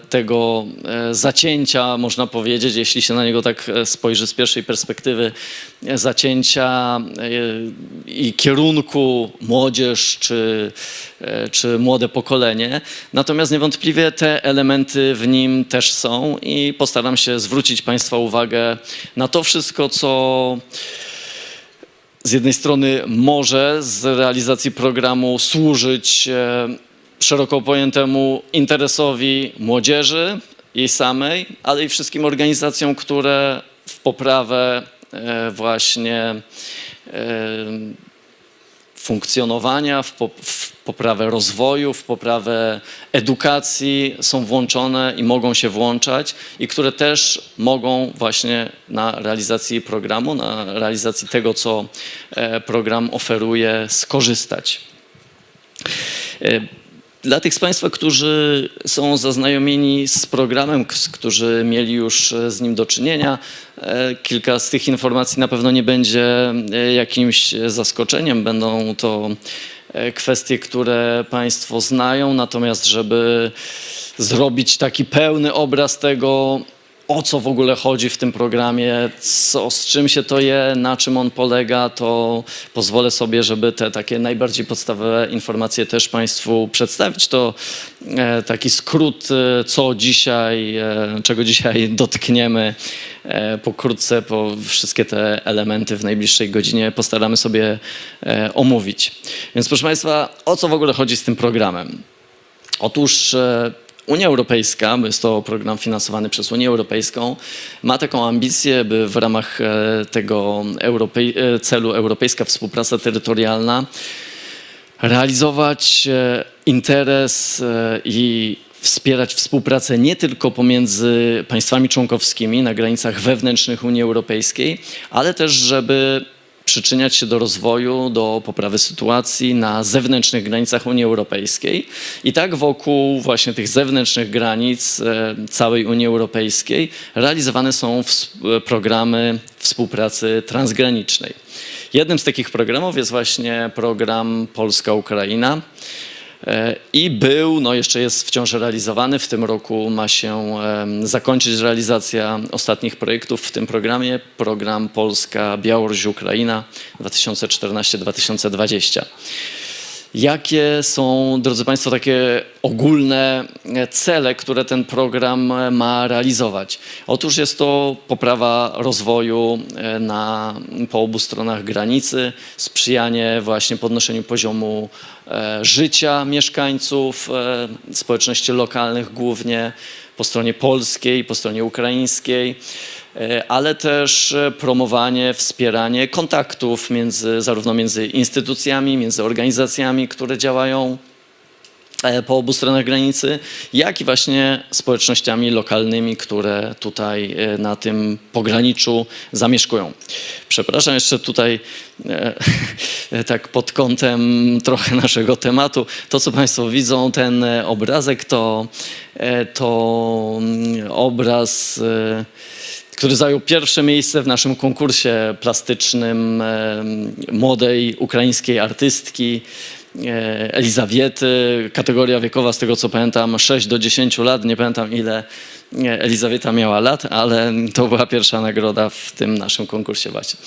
tego zacięcia, można powiedzieć, jeśli się na niego tak spojrzy z pierwszej perspektywy, zacięcia i kierunku młodzież czy młode pokolenie. Natomiast niewątpliwie te elementy w nim też są i postaram się zwrócić Państwa uwagę na to wszystko, co z jednej strony może z realizacji programu służyć szeroko pojętemu interesowi młodzieży jej samej, ale i wszystkim organizacjom, które w poprawę właśnie funkcjonowania, w poprawę rozwoju, w poprawę edukacji są włączone i mogą się włączać i które też mogą właśnie na realizacji programu, na realizacji tego, co program oferuje, skorzystać. Dla tych z Państwa, którzy są zaznajomieni z programem, którzy mieli już z nim do czynienia, kilka z tych informacji na pewno nie będzie jakimś zaskoczeniem. Będą to kwestie, które Państwo znają, natomiast żeby zrobić taki pełny obraz tego, o co w ogóle chodzi w tym programie, z czym się to je, na czym on polega, to pozwolę sobie, żeby te takie najbardziej podstawowe informacje też Państwu przedstawić. To taki skrót, czego dzisiaj dotkniemy pokrótce, po wszystkie te elementy w najbliższej godzinie postaramy sobie omówić. Więc proszę Państwa, o co w ogóle chodzi z tym programem? Otóż Unia Europejska, bo jest to program finansowany przez Unię Europejską, ma taką ambicję, by w ramach tego celu Europejska Współpraca Terytorialna realizować interes i wspierać współpracę nie tylko pomiędzy państwami członkowskimi na granicach wewnętrznych Unii Europejskiej, ale też żeby przyczyniać się do rozwoju, do poprawy sytuacji na zewnętrznych granicach Unii Europejskiej. I tak wokół właśnie tych zewnętrznych granic całej Unii Europejskiej realizowane są programy współpracy transgranicznej. Jednym z takich programów jest właśnie program Polska-Ukraina. I był, jeszcze jest wciąż realizowany. W tym roku ma się zakończyć realizacja ostatnich projektów w tym programie. Program Polska-Białoruś-Ukraina 2014-2020. Jakie są, drodzy Państwo, takie ogólne cele, które ten program ma realizować? Otóż jest to poprawa rozwoju po obu stronach granicy, sprzyjanie właśnie podnoszeniu poziomu życia mieszkańców, społeczności lokalnych głównie po stronie polskiej, po stronie ukraińskiej, ale też promowanie, wspieranie kontaktów zarówno między instytucjami, między organizacjami, które działają po obu stronach granicy, jak i właśnie społecznościami lokalnymi, które tutaj na tym pograniczu zamieszkują. Przepraszam jeszcze tutaj tak pod kątem trochę naszego tematu. To, co Państwo widzą, ten obrazek to obraz, który zajął pierwsze miejsce w naszym konkursie plastycznym młodej ukraińskiej artystki Elizawiety. Kategoria wiekowa, z tego co pamiętam, 6 do 10 lat. Nie pamiętam, ile Elizawieta miała lat, ale to była pierwsza nagroda w tym naszym konkursie właśnie.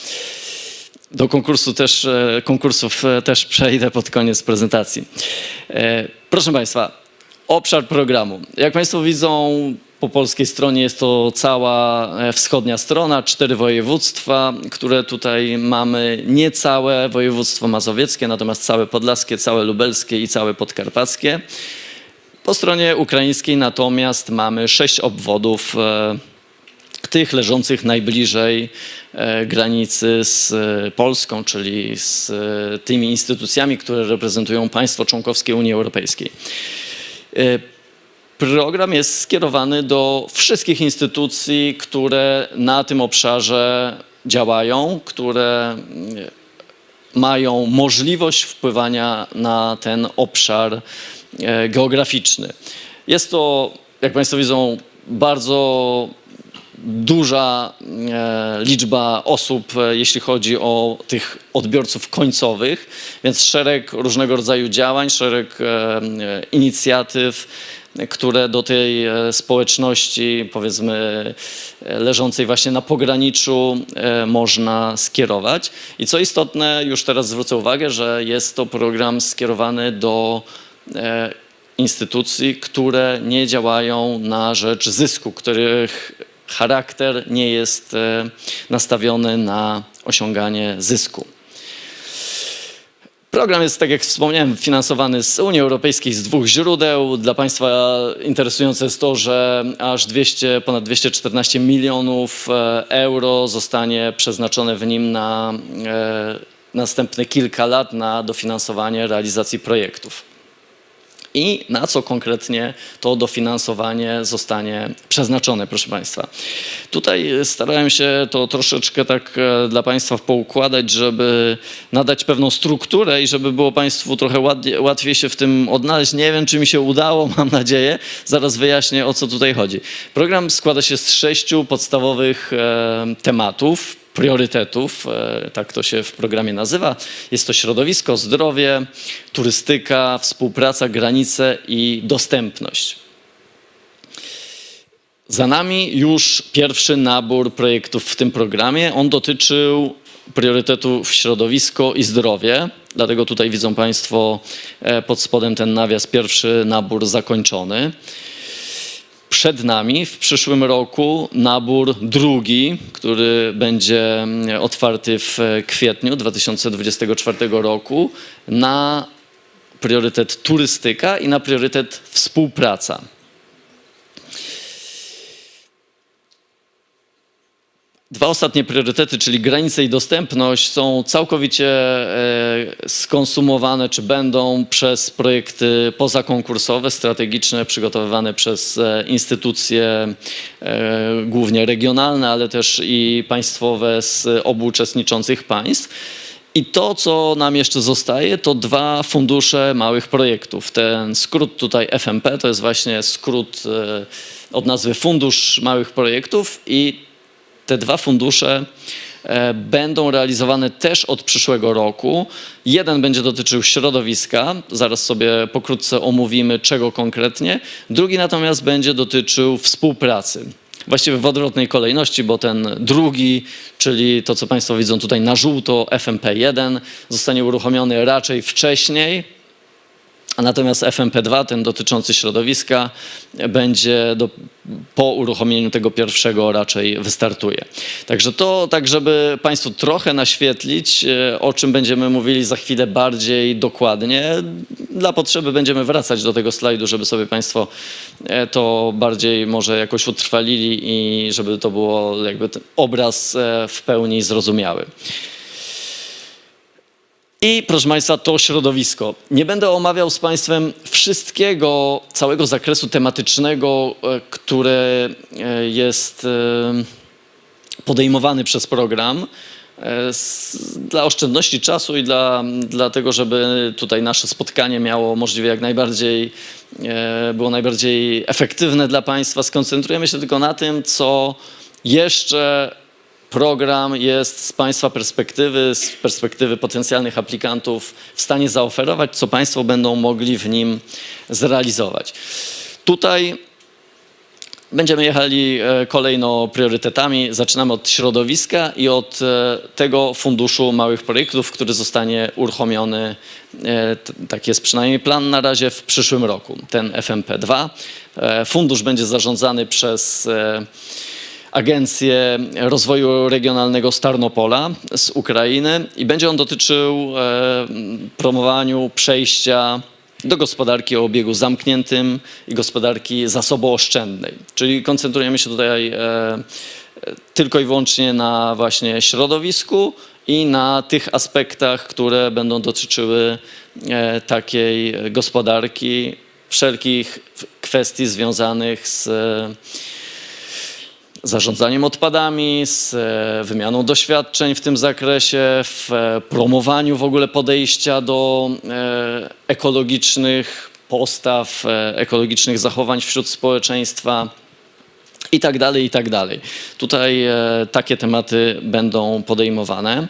Do konkursów też przejdę pod koniec prezentacji. Proszę Państwa, obszar programu. Jak Państwo widzą, po polskiej stronie jest to cała wschodnia strona, 4 województwa, które tutaj mamy, nie całe województwo mazowieckie, natomiast całe podlaskie, całe lubelskie i całe podkarpackie. Po stronie ukraińskiej natomiast mamy 6 obwodów, tych leżących najbliżej granicy z Polską, czyli z tymi instytucjami, które reprezentują państwo członkowskie Unii Europejskiej. Program jest skierowany do wszystkich instytucji, które na tym obszarze działają, które mają możliwość wpływania na ten obszar geograficzny. Jest to, jak Państwo widzą, bardzo duża liczba osób, jeśli chodzi o tych odbiorców końcowych, więc szereg różnego rodzaju działań, szereg inicjatyw, które do tej społeczności, powiedzmy, leżącej właśnie na pograniczu można skierować. I co istotne, już teraz zwrócę uwagę, że jest to program skierowany do instytucji, które nie działają na rzecz zysku, których charakter nie jest nastawiony na osiąganie zysku. Program jest, tak jak wspomniałem, finansowany z Unii Europejskiej z 2 źródeł. Dla Państwa interesujące jest to, że aż ponad 214 milionów euro zostanie przeznaczone w nim na następne kilka lat na dofinansowanie realizacji projektów. I na co konkretnie to dofinansowanie zostanie przeznaczone, proszę Państwa. Tutaj starałem się to troszeczkę tak dla Państwa poukładać, żeby nadać pewną strukturę i żeby było Państwu trochę łatwiej się w tym odnaleźć. Nie wiem, czy mi się udało, mam nadzieję. Zaraz wyjaśnię, o co tutaj chodzi. Program składa się z 6 podstawowych tematów, priorytetów, tak to się w programie nazywa. Jest to środowisko, zdrowie, turystyka, współpraca, granice i dostępność. Za nami już pierwszy nabór projektów w tym programie. On dotyczył priorytetów środowisko i zdrowie. Dlatego tutaj widzą Państwo pod spodem ten nawias, pierwszy nabór zakończony. Przed nami w przyszłym roku nabór drugi, który będzie otwarty w kwietniu 2024 roku na priorytet turystyka i na priorytet współpraca. Dwa ostatnie priorytety, czyli granice i dostępność, są całkowicie skonsumowane, czy będą przez projekty pozakonkursowe, strategiczne, przygotowywane przez instytucje głównie regionalne, ale też i państwowe z obu uczestniczących państw. I to, co nam jeszcze zostaje, to 2 fundusze małych projektów. Ten skrót tutaj FMP to jest właśnie skrót od nazwy Fundusz Małych Projektów i te 2 fundusze będą realizowane też od przyszłego roku. Jeden będzie dotyczył środowiska, zaraz sobie pokrótce omówimy, czego konkretnie. Drugi natomiast będzie dotyczył współpracy. Właściwie w odwrotnej kolejności, bo ten drugi, czyli to, co Państwo widzą tutaj na żółto, FMP1, zostanie uruchomiony raczej wcześniej. A natomiast FMP2, ten dotyczący środowiska, będzie po uruchomieniu tego pierwszego raczej wystartuje. Także to tak, żeby Państwu trochę naświetlić, o czym będziemy mówili za chwilę bardziej dokładnie. Dla potrzeby będziemy wracać do tego slajdu, żeby sobie Państwo to bardziej może jakoś utrwalili i żeby to było jakby ten obraz w pełni zrozumiały. I proszę Państwa, to środowisko. Nie będę omawiał z Państwem wszystkiego, całego zakresu tematycznego, które jest podejmowany przez program. Dla oszczędności czasu i dla tego, żeby tutaj nasze spotkanie miało możliwie jak najbardziej, było najbardziej efektywne dla Państwa, skoncentrujemy się tylko na tym, co jeszcze program jest z Państwa perspektywy, z perspektywy potencjalnych aplikantów w stanie zaoferować, co Państwo będą mogli w nim zrealizować. Tutaj będziemy jechali kolejno priorytetami. Zaczynamy od środowiska i od tego funduszu małych projektów, który zostanie uruchomiony, tak jest przynajmniej plan na razie, w przyszłym roku, ten FMP2. Fundusz będzie zarządzany przez Agencję Rozwoju Regionalnego z Tarnopola, z Ukrainy i będzie on dotyczył promowaniu przejścia do gospodarki o obiegu zamkniętym i gospodarki zasobooszczędnej. Czyli koncentrujemy się tutaj tylko i wyłącznie na właśnie środowisku i na tych aspektach, które będą dotyczyły takiej gospodarki, wszelkich kwestii związanych z zarządzaniem odpadami, z wymianą doświadczeń w tym zakresie, w promowaniu w ogóle podejścia do ekologicznych postaw, ekologicznych zachowań wśród społeczeństwa i tak dalej, i tak dalej. Tutaj takie tematy będą podejmowane.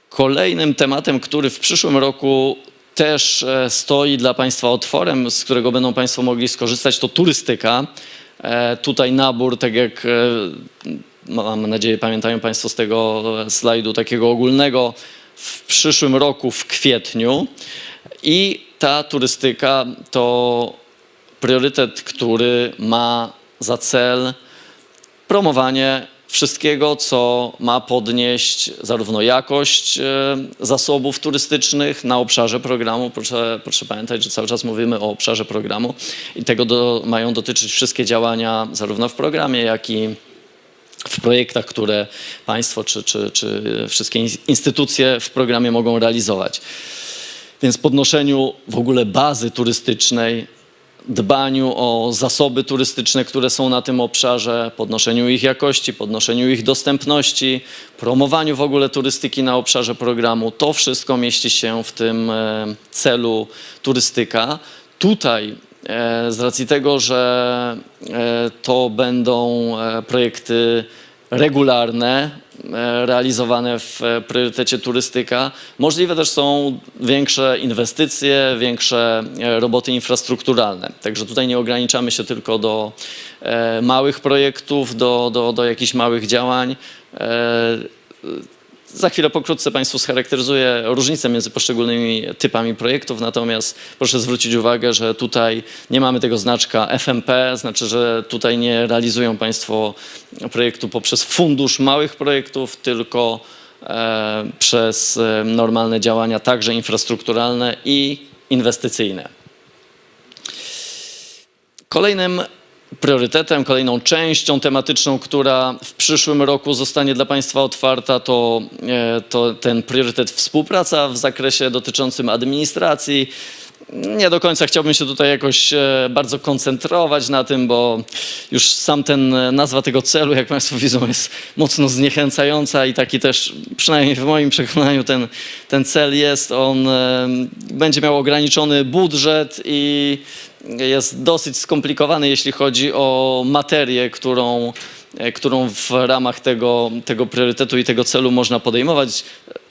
Kolejnym tematem, który w przyszłym roku też stoi dla Państwa otworem, z którego będą Państwo mogli skorzystać, to turystyka. Tutaj nabór, tak jak mam nadzieję pamiętają Państwo z tego slajdu takiego ogólnego, w przyszłym roku w kwietniu i ta turystyka to priorytet, który ma za cel promowanie wszystkiego, co ma podnieść zarówno jakość zasobów turystycznych na obszarze programu. Proszę pamiętać, że cały czas mówimy o obszarze programu i tego mają dotyczyć wszystkie działania zarówno w programie, jak i w projektach, które państwo czy wszystkie instytucje w programie mogą realizować. Więc podnoszeniu w ogóle bazy turystycznej, dbaniu o zasoby turystyczne, które są na tym obszarze, podnoszeniu ich jakości, podnoszeniu ich dostępności, promowaniu w ogóle turystyki na obszarze programu. To wszystko mieści się w tym celu turystyka. Tutaj z racji tego, że to będą projekty regularne, realizowane w priorytecie turystyka, możliwe też są większe inwestycje, większe roboty infrastrukturalne. Także tutaj nie ograniczamy się tylko do małych projektów, do jakichś małych działań. Za chwilę pokrótce Państwu scharakteryzuję różnicę między poszczególnymi typami projektów, natomiast proszę zwrócić uwagę, że tutaj nie mamy tego znaczka FMP, znaczy, że tutaj nie realizują Państwo projektu poprzez fundusz małych projektów, tylko przez normalne działania także infrastrukturalne i inwestycyjne. Kolejnym priorytetem, kolejną częścią tematyczną, która w przyszłym roku zostanie dla Państwa otwarta, to ten priorytet współpraca w zakresie dotyczącym administracji. Nie do końca chciałbym się tutaj jakoś bardzo koncentrować na tym, bo już sam nazwa tego celu, jak Państwo widzą, jest mocno zniechęcająca i taki też, przynajmniej w moim przekonaniu, ten cel jest. On będzie miał ograniczony budżet i jest dosyć skomplikowany, jeśli chodzi o materię, którą w ramach tego priorytetu i tego celu można podejmować.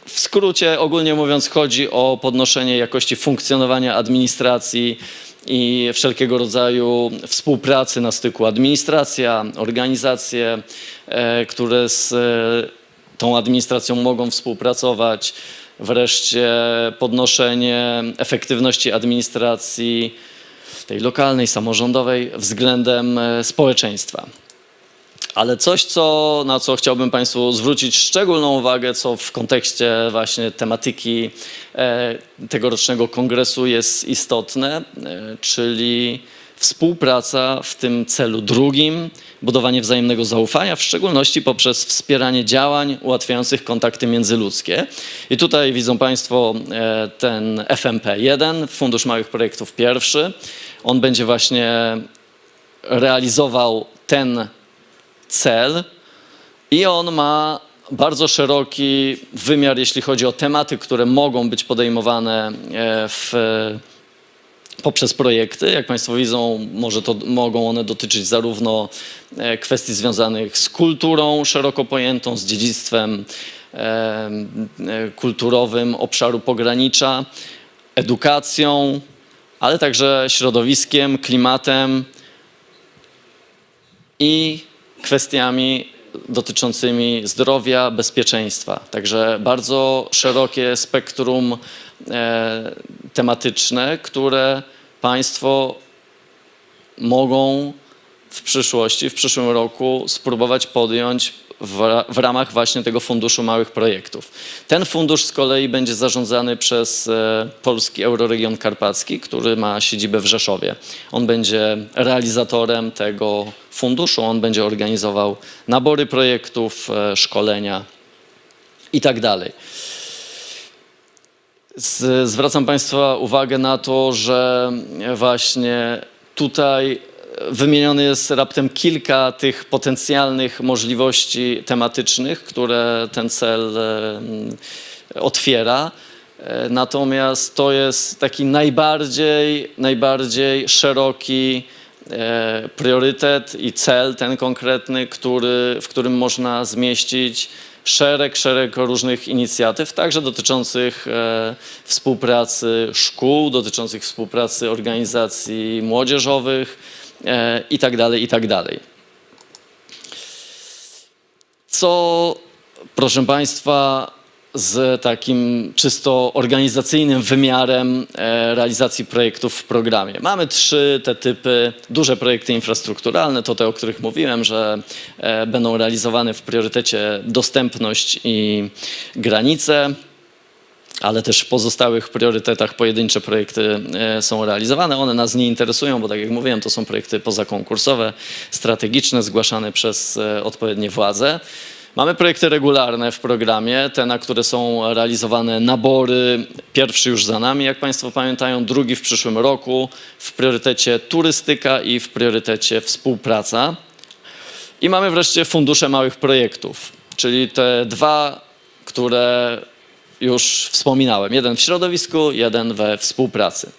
W skrócie, ogólnie mówiąc, chodzi o podnoszenie jakości funkcjonowania administracji i wszelkiego rodzaju współpracy na styku administracja, organizacje, które z tą administracją mogą współpracować. Wreszcie podnoszenie efektywności administracji tej lokalnej, samorządowej względem społeczeństwa. Ale coś, na co chciałbym Państwu zwrócić szczególną uwagę, co w kontekście właśnie tematyki tegorocznego kongresu jest istotne, czyli współpraca w tym celu drugim, budowanie wzajemnego zaufania, w szczególności poprzez wspieranie działań ułatwiających kontakty międzyludzkie. I tutaj widzą Państwo ten FMP1, Fundusz Małych Projektów pierwszy. On będzie właśnie realizował ten cel i on ma bardzo szeroki wymiar, jeśli chodzi o tematy, które mogą być podejmowane poprzez projekty. Jak Państwo widzą, mogą one dotyczyć zarówno kwestii związanych z kulturą szeroko pojętą, z dziedzictwem kulturowym obszaru pogranicza, edukacją, ale także środowiskiem, klimatem i kwestiami dotyczącymi zdrowia, bezpieczeństwa. Także bardzo szerokie spektrum tematyczne, które Państwo mogą w przyszłości, w przyszłym roku spróbować podjąć w ramach właśnie tego Funduszu Małych Projektów. Ten fundusz z kolei będzie zarządzany przez Polski Euroregion Karpacki, który ma siedzibę w Rzeszowie. On będzie realizatorem tego funduszu, on będzie organizował nabory projektów, szkolenia i tak dalej. Zwracam Państwa uwagę na to, że właśnie tutaj wymieniony jest raptem kilka tych potencjalnych możliwości tematycznych, które ten cel otwiera. Natomiast to jest taki najbardziej szeroki priorytet i cel, ten konkretny, w którym można zmieścić szereg różnych inicjatyw, także dotyczących współpracy szkół, dotyczących współpracy organizacji młodzieżowych i tak dalej. Co, proszę Państwa, z takim czysto organizacyjnym wymiarem realizacji projektów w programie. Mamy trzy te typy, duże projekty infrastrukturalne, to te, o których mówiłem, że będą realizowane w priorytecie dostępność i granice. ale też w pozostałych priorytetach pojedyncze projekty są realizowane. One nas nie interesują, bo tak jak mówiłem, to są projekty pozakonkursowe, strategiczne, zgłaszane przez odpowiednie władze. Mamy projekty regularne w programie, te, na które są realizowane nabory. Pierwszy już za nami, jak Państwo pamiętają, drugi w przyszłym roku, w priorytecie turystyka i w priorytecie współpraca. I mamy wreszcie fundusze małych projektów, czyli te dwa, które już wspominałem. Jeden w środowisku, jeden we współpracy.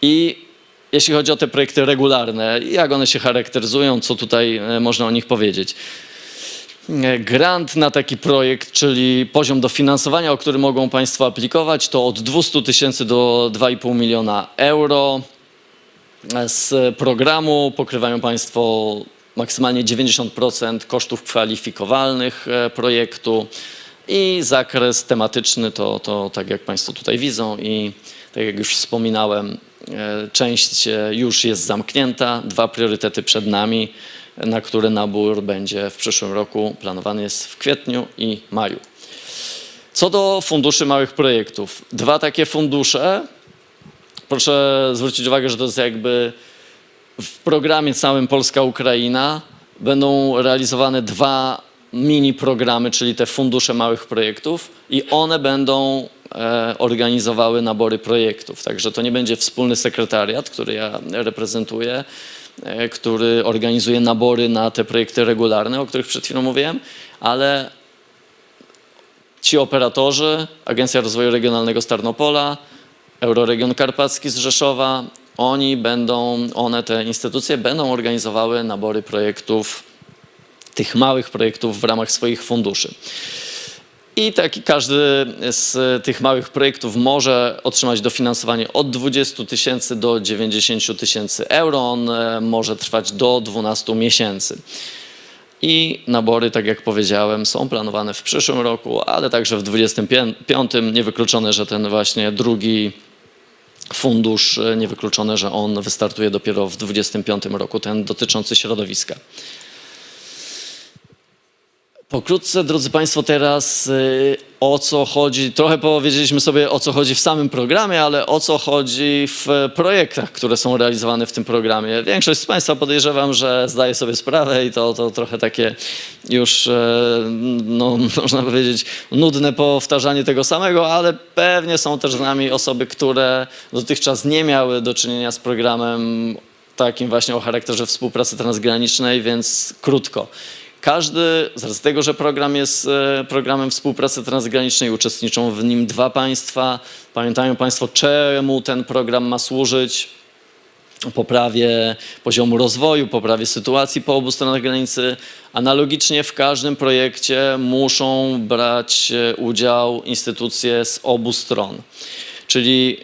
I jeśli chodzi o te projekty regularne, jak one się charakteryzują, co tutaj można o nich powiedzieć? Grant na taki projekt, czyli poziom dofinansowania, o który mogą Państwo aplikować, to od 200 000 do 2,5 miliona euro. Z programu pokrywają Państwo maksymalnie 90% kosztów kwalifikowalnych projektu i zakres tematyczny to tak jak Państwo tutaj widzą i tak jak już wspominałem, część już jest zamknięta, dwa priorytety przed nami, na które nabór będzie w przyszłym roku, planowany jest w kwietniu i maju. Co do funduszy małych projektów, dwa takie fundusze, proszę zwrócić uwagę, że to jest jakby w programie całym Polska-Ukraina będą realizowane dwa mini programy, czyli te fundusze małych projektów i one będą organizowały nabory projektów. Także to nie będzie wspólny sekretariat, który ja reprezentuję, który organizuje nabory na te projekty regularne, o których przed chwilą mówiłem, ale ci operatorzy, Agencja Rozwoju Regionalnego z Tarnopola, Euroregion Karpacki z Rzeszowa, te instytucje będą organizowały nabory projektów, tych małych projektów w ramach swoich funduszy. I każdy z tych małych projektów może otrzymać dofinansowanie od 20 000 do 90 000 euro. On może trwać do 12 miesięcy. I nabory, tak jak powiedziałem, są planowane w przyszłym roku, ale także w 2025. Niewykluczone, że ten właśnie drugi fundusz, niewykluczone, że on wystartuje dopiero w 2025 roku, ten dotyczący środowiska. Pokrótce, drodzy Państwo, teraz o co chodzi, trochę powiedzieliśmy sobie o co chodzi w samym programie, ale o co chodzi w projektach, które są realizowane w tym programie. Większość z Państwa podejrzewam, że zdaje sobie sprawę i to trochę takie już, no, można powiedzieć, nudne powtarzanie tego samego, ale pewnie są też z nami osoby, które dotychczas nie miały do czynienia z programem takim właśnie o charakterze współpracy transgranicznej, więc krótko. Każdy, z racji tego, że program jest programem współpracy transgranicznej, uczestniczą w nim dwa państwa. Pamiętają Państwo, czemu ten program ma służyć? Poprawie poziomu rozwoju, poprawie sytuacji po obu stronach granicy. Analogicznie w każdym projekcie muszą brać udział instytucje z obu stron. Czyli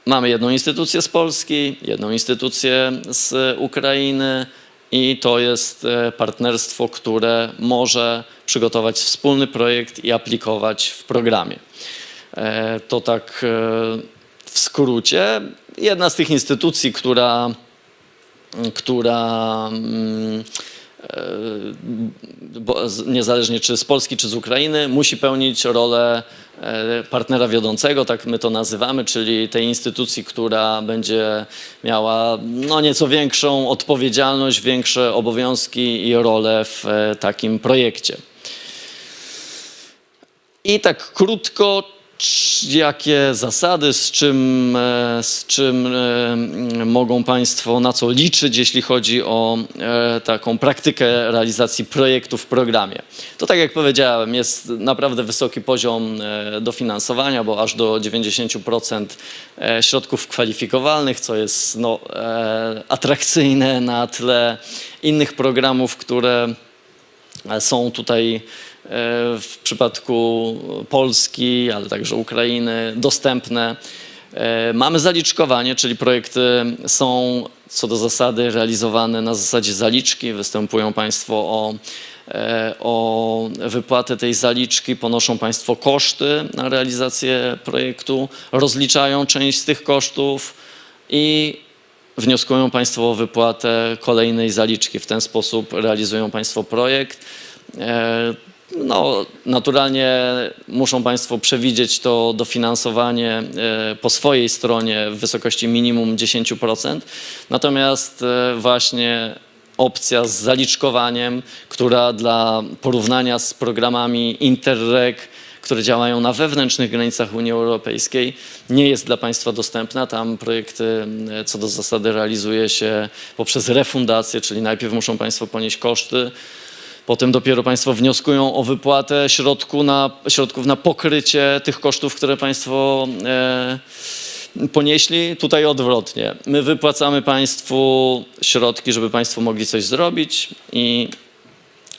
mamy jedną instytucję z Polski, jedną instytucję z Ukrainy, i to jest partnerstwo, które może przygotować wspólny projekt i aplikować w programie. To tak w skrócie. Jedna z tych instytucji, która niezależnie czy z Polski, czy z Ukrainy, musi pełnić rolę partnera wiodącego, tak my to nazywamy, czyli tej instytucji, która będzie miała no, nieco większą odpowiedzialność, większe obowiązki i rolę w takim projekcie. I tak krótko, jakie zasady, z czym mogą Państwo, na co liczyć, jeśli chodzi o taką praktykę realizacji projektu w programie. To tak jak powiedziałem, jest naprawdę wysoki poziom dofinansowania, bo aż do 90% środków kwalifikowalnych, co jest no, atrakcyjne na tle innych programów, które są tutaj w przypadku Polski, ale także Ukrainy dostępne. Mamy zaliczkowanie, czyli projekty są co do zasady realizowane na zasadzie zaliczki. Występują Państwo o wypłatę tej zaliczki, ponoszą Państwo koszty na realizację projektu, rozliczają część z tych kosztów i wnioskują Państwo o wypłatę kolejnej zaliczki. W ten sposób realizują Państwo projekt. No, naturalnie muszą Państwo przewidzieć to dofinansowanie po swojej stronie w wysokości minimum 10%. Natomiast właśnie opcja z zaliczkowaniem, która dla porównania z programami Interreg, które działają na wewnętrznych granicach Unii Europejskiej, nie jest dla Państwa dostępna. Tam projekty co do zasady realizuje się poprzez refundację, czyli najpierw muszą Państwo ponieść koszty, potem dopiero Państwo wnioskują o wypłatę środków na pokrycie tych kosztów, które Państwo ponieśli. Tutaj odwrotnie. My wypłacamy Państwu środki, żeby Państwo mogli coś zrobić i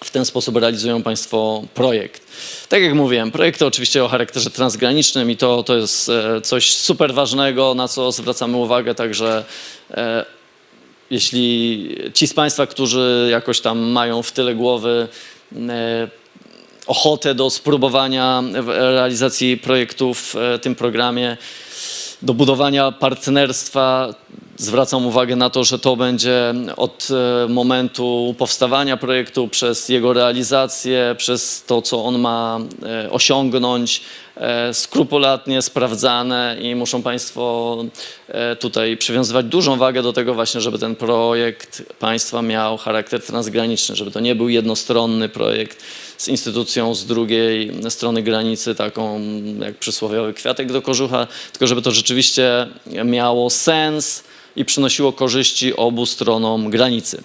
w ten sposób realizują Państwo projekt. Tak jak mówiłem, projekty oczywiście o charakterze transgranicznym i to jest coś super ważnego, na co zwracamy uwagę, także jeśli ci z Państwa, którzy jakoś tam mają w tyle głowy ochotę do spróbowania realizacji projektów w tym programie, do budowania partnerstwa, zwracam uwagę na to, że to będzie od momentu powstawania projektu, przez jego realizację, przez to, co on ma osiągnąć, skrupulatnie sprawdzane i muszą Państwo tutaj przywiązywać dużą wagę do tego właśnie, żeby ten projekt Państwa miał charakter transgraniczny, żeby to nie był jednostronny projekt z instytucją z drugiej strony granicy, taką jak przysłowiowy kwiatek do kożucha, tylko żeby to rzeczywiście miało sens i przynosiło korzyści obu stronom granicy.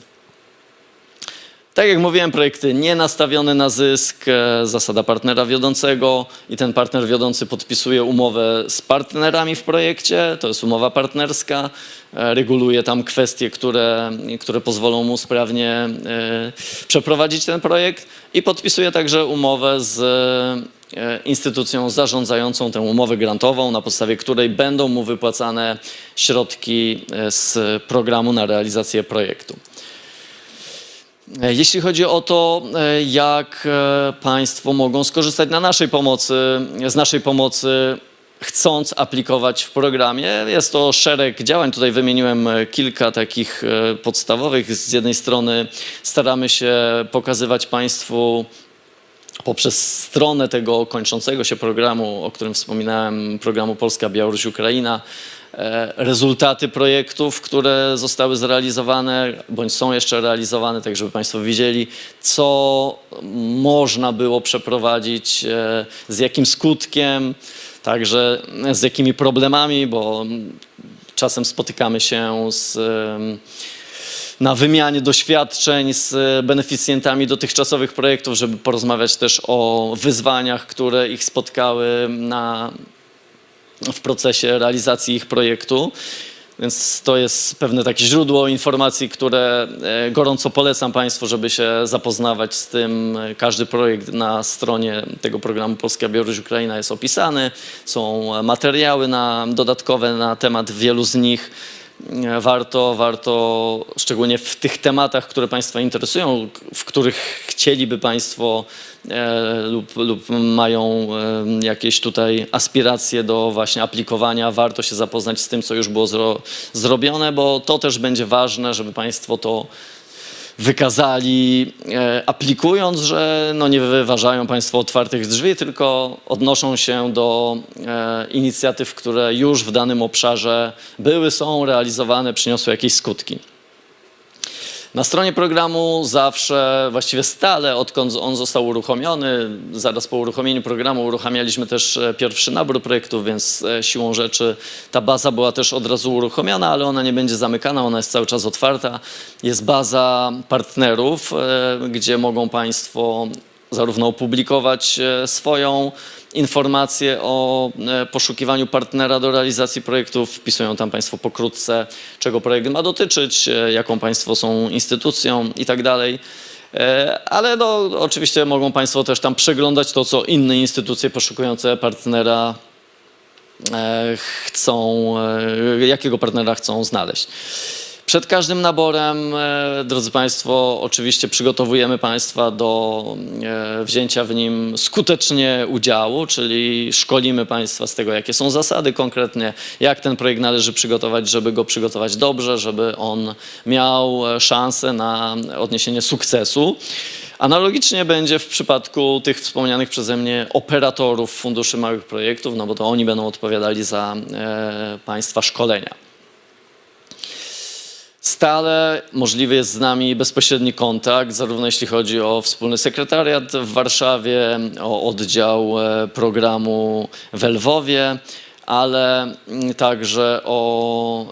Tak jak mówiłem, projekty nie nastawione na zysk, zasada partnera wiodącego i ten partner wiodący podpisuje umowę z partnerami w projekcie, to jest umowa partnerska, reguluje tam kwestie, które pozwolą mu sprawnie przeprowadzić ten projekt i podpisuje także umowę z instytucją zarządzającą tę umowę grantową, na podstawie której będą mu wypłacane środki z programu na realizację projektu. Jeśli chodzi o to, jak Państwo mogą skorzystać z naszej pomocy, chcąc aplikować w programie, jest to szereg działań. Tutaj wymieniłem kilka takich podstawowych. Z jednej strony staramy się pokazywać Państwu poprzez stronę tego kończącego się programu, o którym wspominałem, programu Polska, Białoruś, Ukraina, rezultaty projektów, które zostały zrealizowane bądź są jeszcze realizowane, tak żeby Państwo widzieli, co można było przeprowadzić, z jakim skutkiem, także z jakimi problemami, bo czasem spotykamy się na wymianie doświadczeń z beneficjentami dotychczasowych projektów, żeby porozmawiać też o wyzwaniach, które ich spotkały w procesie realizacji ich projektu. Więc to jest pewne takie źródło informacji, które gorąco polecam Państwu, żeby się zapoznawać z tym. Każdy projekt na stronie tego programu Polska, Białoruś, Ukraina jest opisany. Są materiały dodatkowe na temat wielu z nich. Warto, szczególnie w tych tematach, które Państwa interesują, w których chcieliby Państwo lub mają jakieś tutaj aspiracje do właśnie aplikowania, warto się zapoznać z tym, co już było zrobione, bo to też będzie ważne, żeby Państwo to wykazali, aplikując, że nie wyważają Państwo otwartych drzwi, tylko odnoszą się do inicjatyw, które już w danym obszarze były, są realizowane, przyniosły jakieś skutki. Na stronie programu zawsze, właściwie stale, odkąd on został uruchomiony, zaraz po uruchomieniu programu uruchamialiśmy też pierwszy nabór projektów, więc siłą rzeczy ta baza była też od razu uruchomiona, ale ona nie będzie zamykana, ona jest cały czas otwarta. Jest baza partnerów, gdzie mogą Państwo zarówno opublikować swoją informację o poszukiwaniu partnera do realizacji projektów. Wpisują tam Państwo pokrótce, czego projekt ma dotyczyć, jaką Państwo są instytucją i tak dalej. Ale oczywiście mogą Państwo też tam przeglądać to, co inne instytucje poszukujące partnera jakiego partnera chcą znaleźć. Przed każdym naborem, drodzy Państwo, oczywiście przygotowujemy Państwa do wzięcia w nim skutecznie udziału, czyli szkolimy Państwa z tego, jakie są zasady konkretnie, jak ten projekt należy przygotować, żeby go przygotować dobrze, żeby on miał szansę na odniesienie sukcesu. Analogicznie będzie w przypadku tych wspomnianych przeze mnie operatorów funduszy małych projektów, no bo to oni będą odpowiadali za państwa szkolenia. Stale możliwy jest z nami bezpośredni kontakt, zarówno jeśli chodzi o wspólny sekretariat w Warszawie, o oddział programu w Lwowie, ale także o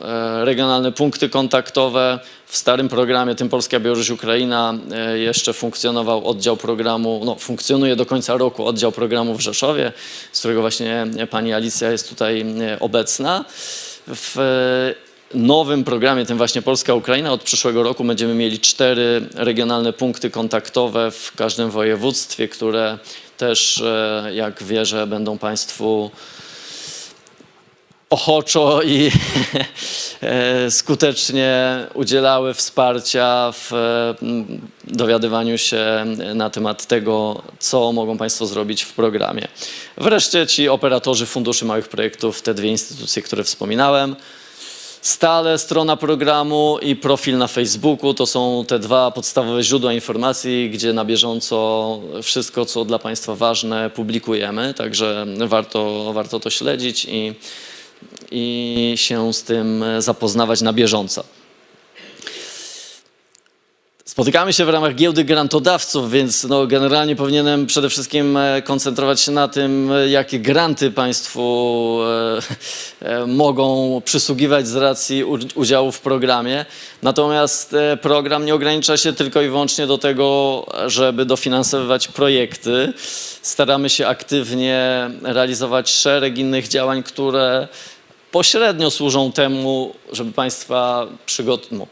regionalne punkty kontaktowe. W starym programie, tym Polska, Białoruś, Ukraina, jeszcze funkcjonował oddział programu, no funkcjonuje do końca roku oddział programu w Rzeszowie, z którego właśnie pani Alicja jest tutaj obecna. W nowym programie, tym właśnie Polska, Ukraina, od przyszłego roku będziemy mieli 4 regionalne punkty kontaktowe w każdym województwie, które też, jak wierzę, będą Państwu ochoczo i skutecznie udzielały wsparcia w dowiadywaniu się na temat tego, co mogą Państwo zrobić w programie. Wreszcie ci operatorzy funduszy małych projektów, te 2 instytucje, które wspominałem. Stale strona programu i profil na Facebooku to są te 2 podstawowe źródła informacji, gdzie na bieżąco wszystko, co dla Państwa ważne, publikujemy, także warto to śledzić i się z tym zapoznawać na bieżąco. Spotykamy się w ramach giełdy grantodawców, więc no generalnie powinienem przede wszystkim koncentrować się na tym, jakie granty Państwu mogą przysługiwać z racji udziału w programie. Natomiast program nie ogranicza się tylko i wyłącznie do tego, żeby dofinansowywać projekty. Staramy się aktywnie realizować szereg innych działań, które pośrednio służą temu, żeby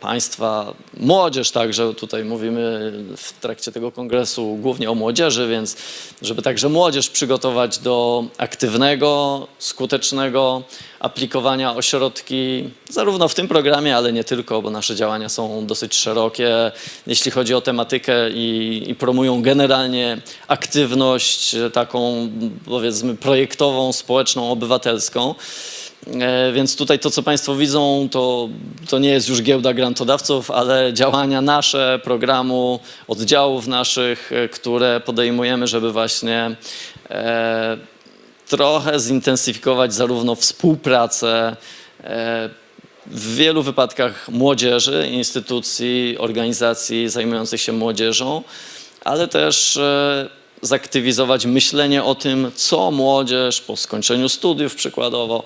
państwa, młodzież także, tutaj mówimy w trakcie tego kongresu głównie o młodzieży, więc żeby także młodzież przygotować do aktywnego, skutecznego aplikowania o środki, zarówno w tym programie, ale nie tylko, bo nasze działania są dosyć szerokie, jeśli chodzi o tematykę i promują generalnie aktywność taką, powiedzmy, projektową, społeczną, obywatelską. Więc tutaj to, co Państwo widzą, to nie jest już giełda grantodawców, ale działania nasze, programu, oddziałów naszych, które podejmujemy, żeby właśnie trochę zintensyfikować zarówno współpracę w wielu wypadkach młodzieży, instytucji, organizacji zajmujących się młodzieżą, ale też zaktywizować myślenie o tym, co młodzież po skończeniu studiów przykładowo,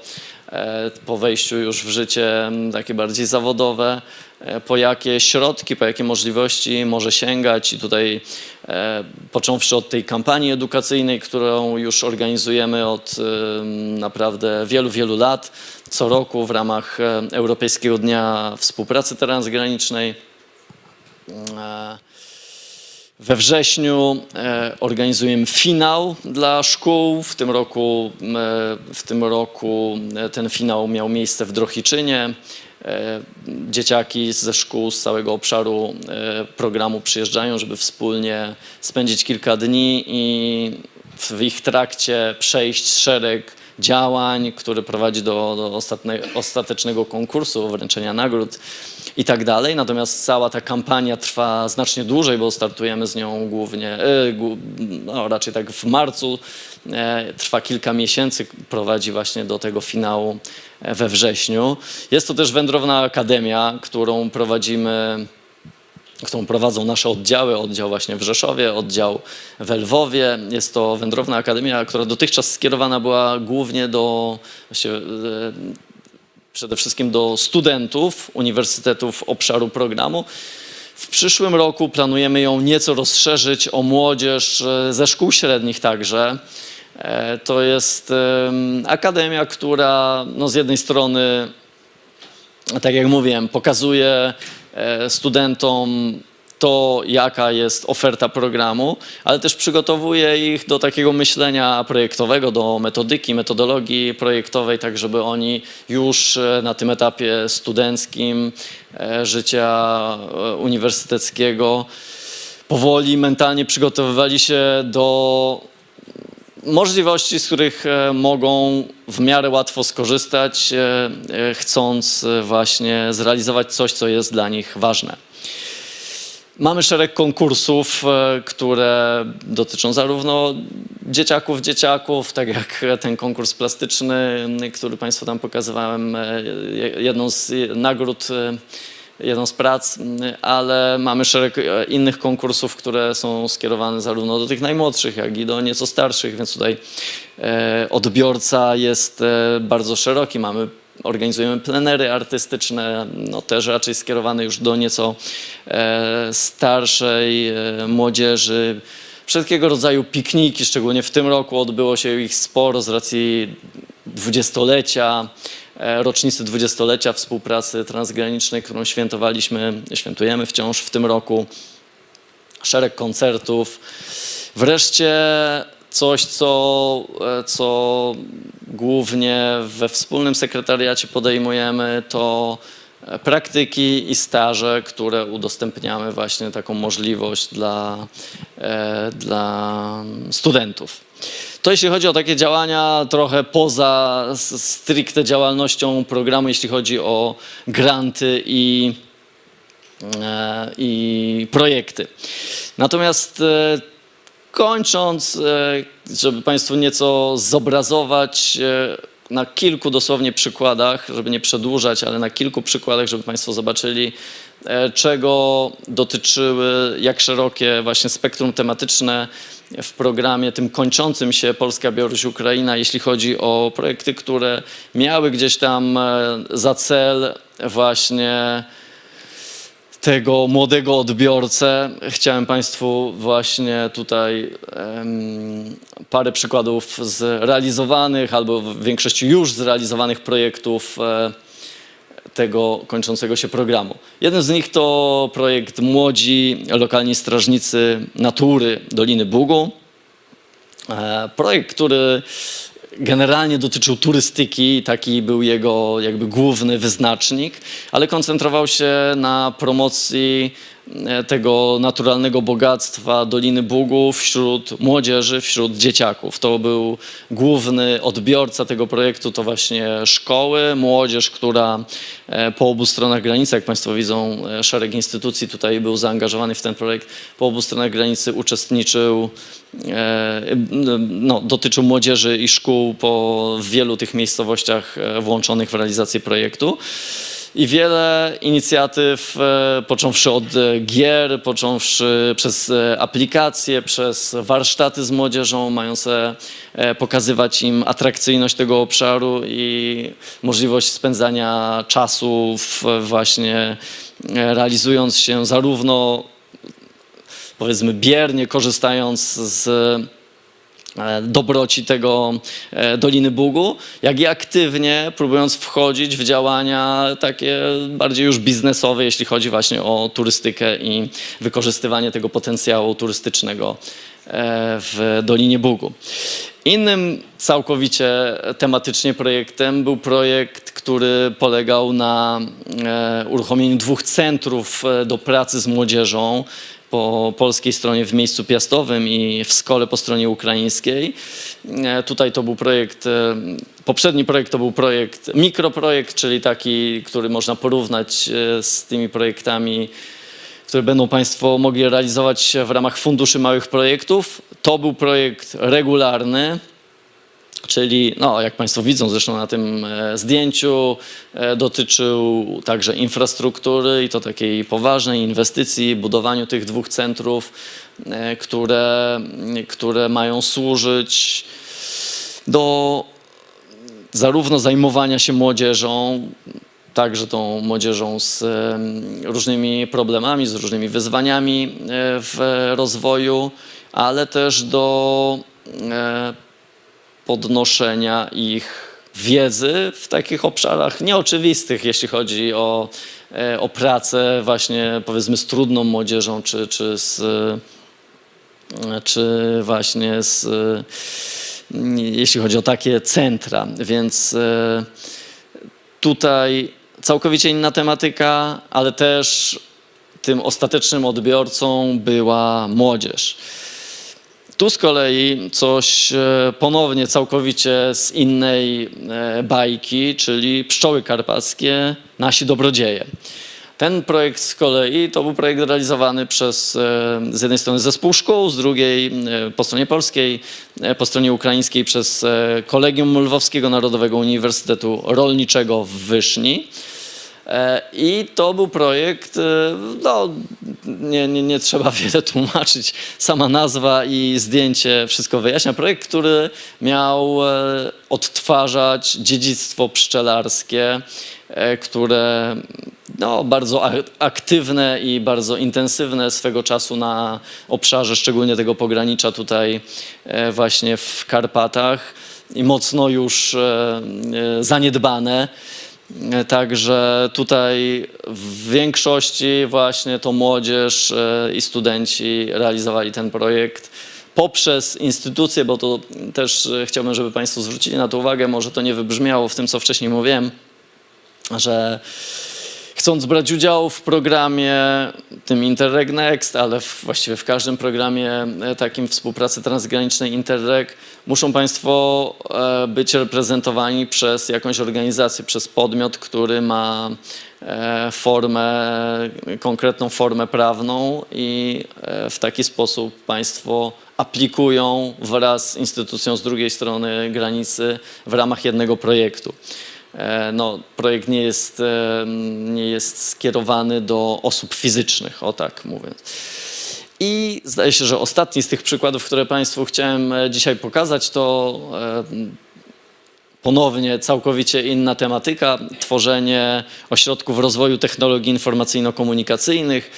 po wejściu już w życie takie bardziej zawodowe, po jakie środki, po jakie możliwości może sięgać. I tutaj począwszy od tej kampanii edukacyjnej, którą już organizujemy od naprawdę wielu, wielu lat, co roku w ramach Europejskiego Dnia Współpracy Transgranicznej. We wrześniu organizujemy finał dla szkół. W tym roku ten finał miał miejsce w Drohiczynie. Dzieciaki ze szkół z całego obszaru programu przyjeżdżają, żeby wspólnie spędzić kilka dni i w ich trakcie przejść szereg działań, które prowadzi do ostatecznego konkursu, wręczenia nagród i tak dalej. Natomiast cała ta kampania trwa znacznie dłużej, bo startujemy z nią głównie, raczej tak w marcu. Trwa kilka miesięcy, prowadzi właśnie do tego finału we wrześniu. Jest to też wędrowna akademia, którą prowadzą nasze oddziały, oddział właśnie w Rzeszowie, oddział w Lwowie. Jest to wędrowna akademia, która dotychczas skierowana była głównie przede wszystkim do studentów uniwersytetów obszaru programu. W przyszłym roku planujemy ją nieco rozszerzyć o młodzież ze szkół średnich także. To jest akademia, która z jednej strony, tak jak mówiłem, pokazuje studentom to, jaka jest oferta programu, ale też przygotowuje ich do takiego myślenia projektowego, do metodologii projektowej, tak żeby oni już na tym etapie studenckim życia uniwersyteckiego powoli, mentalnie przygotowywali się do możliwości, z których mogą w miarę łatwo skorzystać, chcąc właśnie zrealizować coś, co jest dla nich ważne. Mamy szereg konkursów, które dotyczą zarówno dzieciaków, tak jak ten konkurs plastyczny, który Państwu tam pokazywałem, jedną z nagród, jedną z prac, ale mamy szereg innych konkursów, które są skierowane zarówno do tych najmłodszych, jak i do nieco starszych, więc tutaj odbiorca jest bardzo szeroki. Organizujemy plenery artystyczne, no też raczej skierowane już do nieco starszej młodzieży. Wszelkiego rodzaju pikniki, szczególnie w tym roku odbyło się ich sporo z racji rocznicy 20-lecia współpracy transgranicznej, którą świętujemy wciąż w tym roku. Szereg koncertów. Wreszcie coś, co głównie we wspólnym sekretariacie podejmujemy, to praktyki i staże, które udostępniamy właśnie taką możliwość dla studentów. To jeśli chodzi o takie działania trochę poza stricte działalnością programu, jeśli chodzi o granty i projekty. Natomiast kończąc, żeby Państwu nieco zobrazować na kilku dosłownie przykładach, żeby nie przedłużać, ale na kilku przykładach, żeby Państwo zobaczyli, czego dotyczyły, jak szerokie właśnie spektrum tematyczne w programie tym kończącym się Polska, Białoruś, Ukraina, jeśli chodzi o projekty, które miały gdzieś tam za cel właśnie tego młodego odbiorcę. Chciałem Państwu właśnie tutaj parę przykładów z realizowanych albo w większości już zrealizowanych projektów tego kończącego się programu. Jeden z nich to projekt Młodzi Lokalni Strażnicy Natury Doliny Bugu. Projekt, który generalnie dotyczył turystyki, taki był jego jakby główny wyznacznik, ale koncentrował się na promocji tego naturalnego bogactwa Doliny Bugu wśród młodzieży, wśród dzieciaków. To był główny odbiorca tego projektu, to właśnie szkoły, młodzież, która po obu stronach granicy, jak Państwo widzą, szereg instytucji tutaj był zaangażowany w ten projekt, po obu stronach granicy uczestniczył, dotyczył młodzieży i szkół w wielu tych miejscowościach włączonych w realizację projektu. I wiele inicjatyw, począwszy od gier, począwszy przez aplikacje, przez warsztaty z młodzieżą, mające pokazywać im atrakcyjność tego obszaru i możliwość spędzania czasu właśnie realizując się zarówno, powiedzmy, biernie korzystając z dobroci tego Doliny Bugu, jak i aktywnie próbując wchodzić w działania takie bardziej już biznesowe, jeśli chodzi właśnie o turystykę i wykorzystywanie tego potencjału turystycznego w Dolinie Bugu. Innym całkowicie tematycznie projektem był projekt, który polegał na uruchomieniu 2 centrów do pracy z młodzieżą po polskiej stronie w Miejscu Piastowym i w Skole po stronie ukraińskiej. Tutaj to był projekt, poprzedni projekt to był mikroprojekt, czyli taki, który można porównać z tymi projektami, które będą Państwo mogli realizować w ramach Funduszy Małych Projektów. To był projekt regularny, czyli, jak Państwo widzą zresztą na tym zdjęciu, dotyczył także infrastruktury i to takiej poważnej inwestycji, budowaniu tych 2 centrów, które mają służyć do zarówno zajmowania się młodzieżą, także tą młodzieżą z różnymi problemami, z różnymi wyzwaniami w rozwoju, ale też do podnoszenia ich wiedzy w takich obszarach nieoczywistych, jeśli chodzi o pracę właśnie, powiedzmy, z trudną młodzieżą, czy właśnie jeśli chodzi o takie centra. Więc tutaj całkowicie inna tematyka, ale też tym ostatecznym odbiorcą była młodzież. Tu z kolei coś ponownie całkowicie z innej bajki, czyli pszczoły karpackie, nasi dobrodzieje. Ten projekt z kolei to był projekt realizowany przez z jednej strony zespół szkół, z drugiej po stronie polskiej, po stronie ukraińskiej przez Kolegium Lwowskiego Narodowego Uniwersytetu Rolniczego w Wyszni. I to był projekt, no nie trzeba wiele tłumaczyć, sama nazwa i zdjęcie wszystko wyjaśnia. Projekt, który miał odtwarzać dziedzictwo pszczelarskie, które no, bardzo aktywne i bardzo intensywne swego czasu na obszarze, szczególnie tego pogranicza tutaj właśnie w Karpatach i mocno już zaniedbane. Także tutaj w większości właśnie to młodzież i studenci realizowali ten projekt poprzez instytucje, bo to też chciałbym, żeby Państwo zwrócili na to uwagę, może to nie wybrzmiało w tym, co wcześniej mówiłem, że chcąc brać udział w programie tym Interreg Next, ale właściwie w każdym programie takim współpracy transgranicznej Interreg, muszą Państwo być reprezentowani przez jakąś organizację, przez podmiot, który ma konkretną formę prawną i w taki sposób Państwo aplikują wraz z instytucją z drugiej strony granicy w ramach jednego projektu. No, projekt nie jest skierowany do osób fizycznych, o tak mówiąc. I zdaje się, że ostatni z tych przykładów, które Państwu chciałem dzisiaj pokazać, to ponownie całkowicie inna tematyka, tworzenie ośrodków rozwoju technologii informacyjno-komunikacyjnych.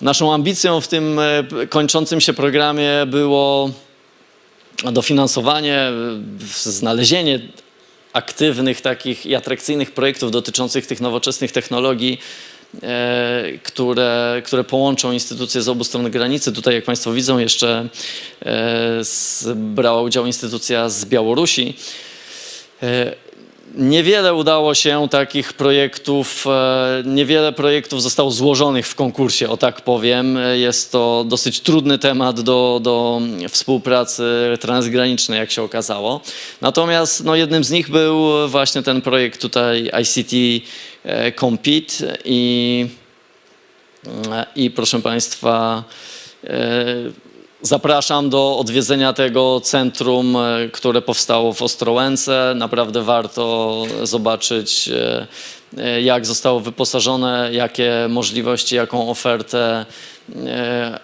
Naszą ambicją w tym kończącym się programie było dofinansowanie, znalezienie aktywnych takich i atrakcyjnych projektów dotyczących tych nowoczesnych technologii, które połączą instytucje z obu stron granicy. Tutaj, jak Państwo widzą, jeszcze brała udział instytucja z Białorusi. Niewiele udało się takich projektów, niewiele projektów zostało złożonych w konkursie, o tak powiem. Jest to dosyć trudny temat do współpracy transgranicznej, jak się okazało. Natomiast no, jednym z nich był właśnie ten projekt tutaj ICT Compete i proszę Państwa, zapraszam do odwiedzenia tego centrum, które powstało w Ostrołęce. Naprawdę warto zobaczyć, jak zostało wyposażone, jakie możliwości, jaką ofertę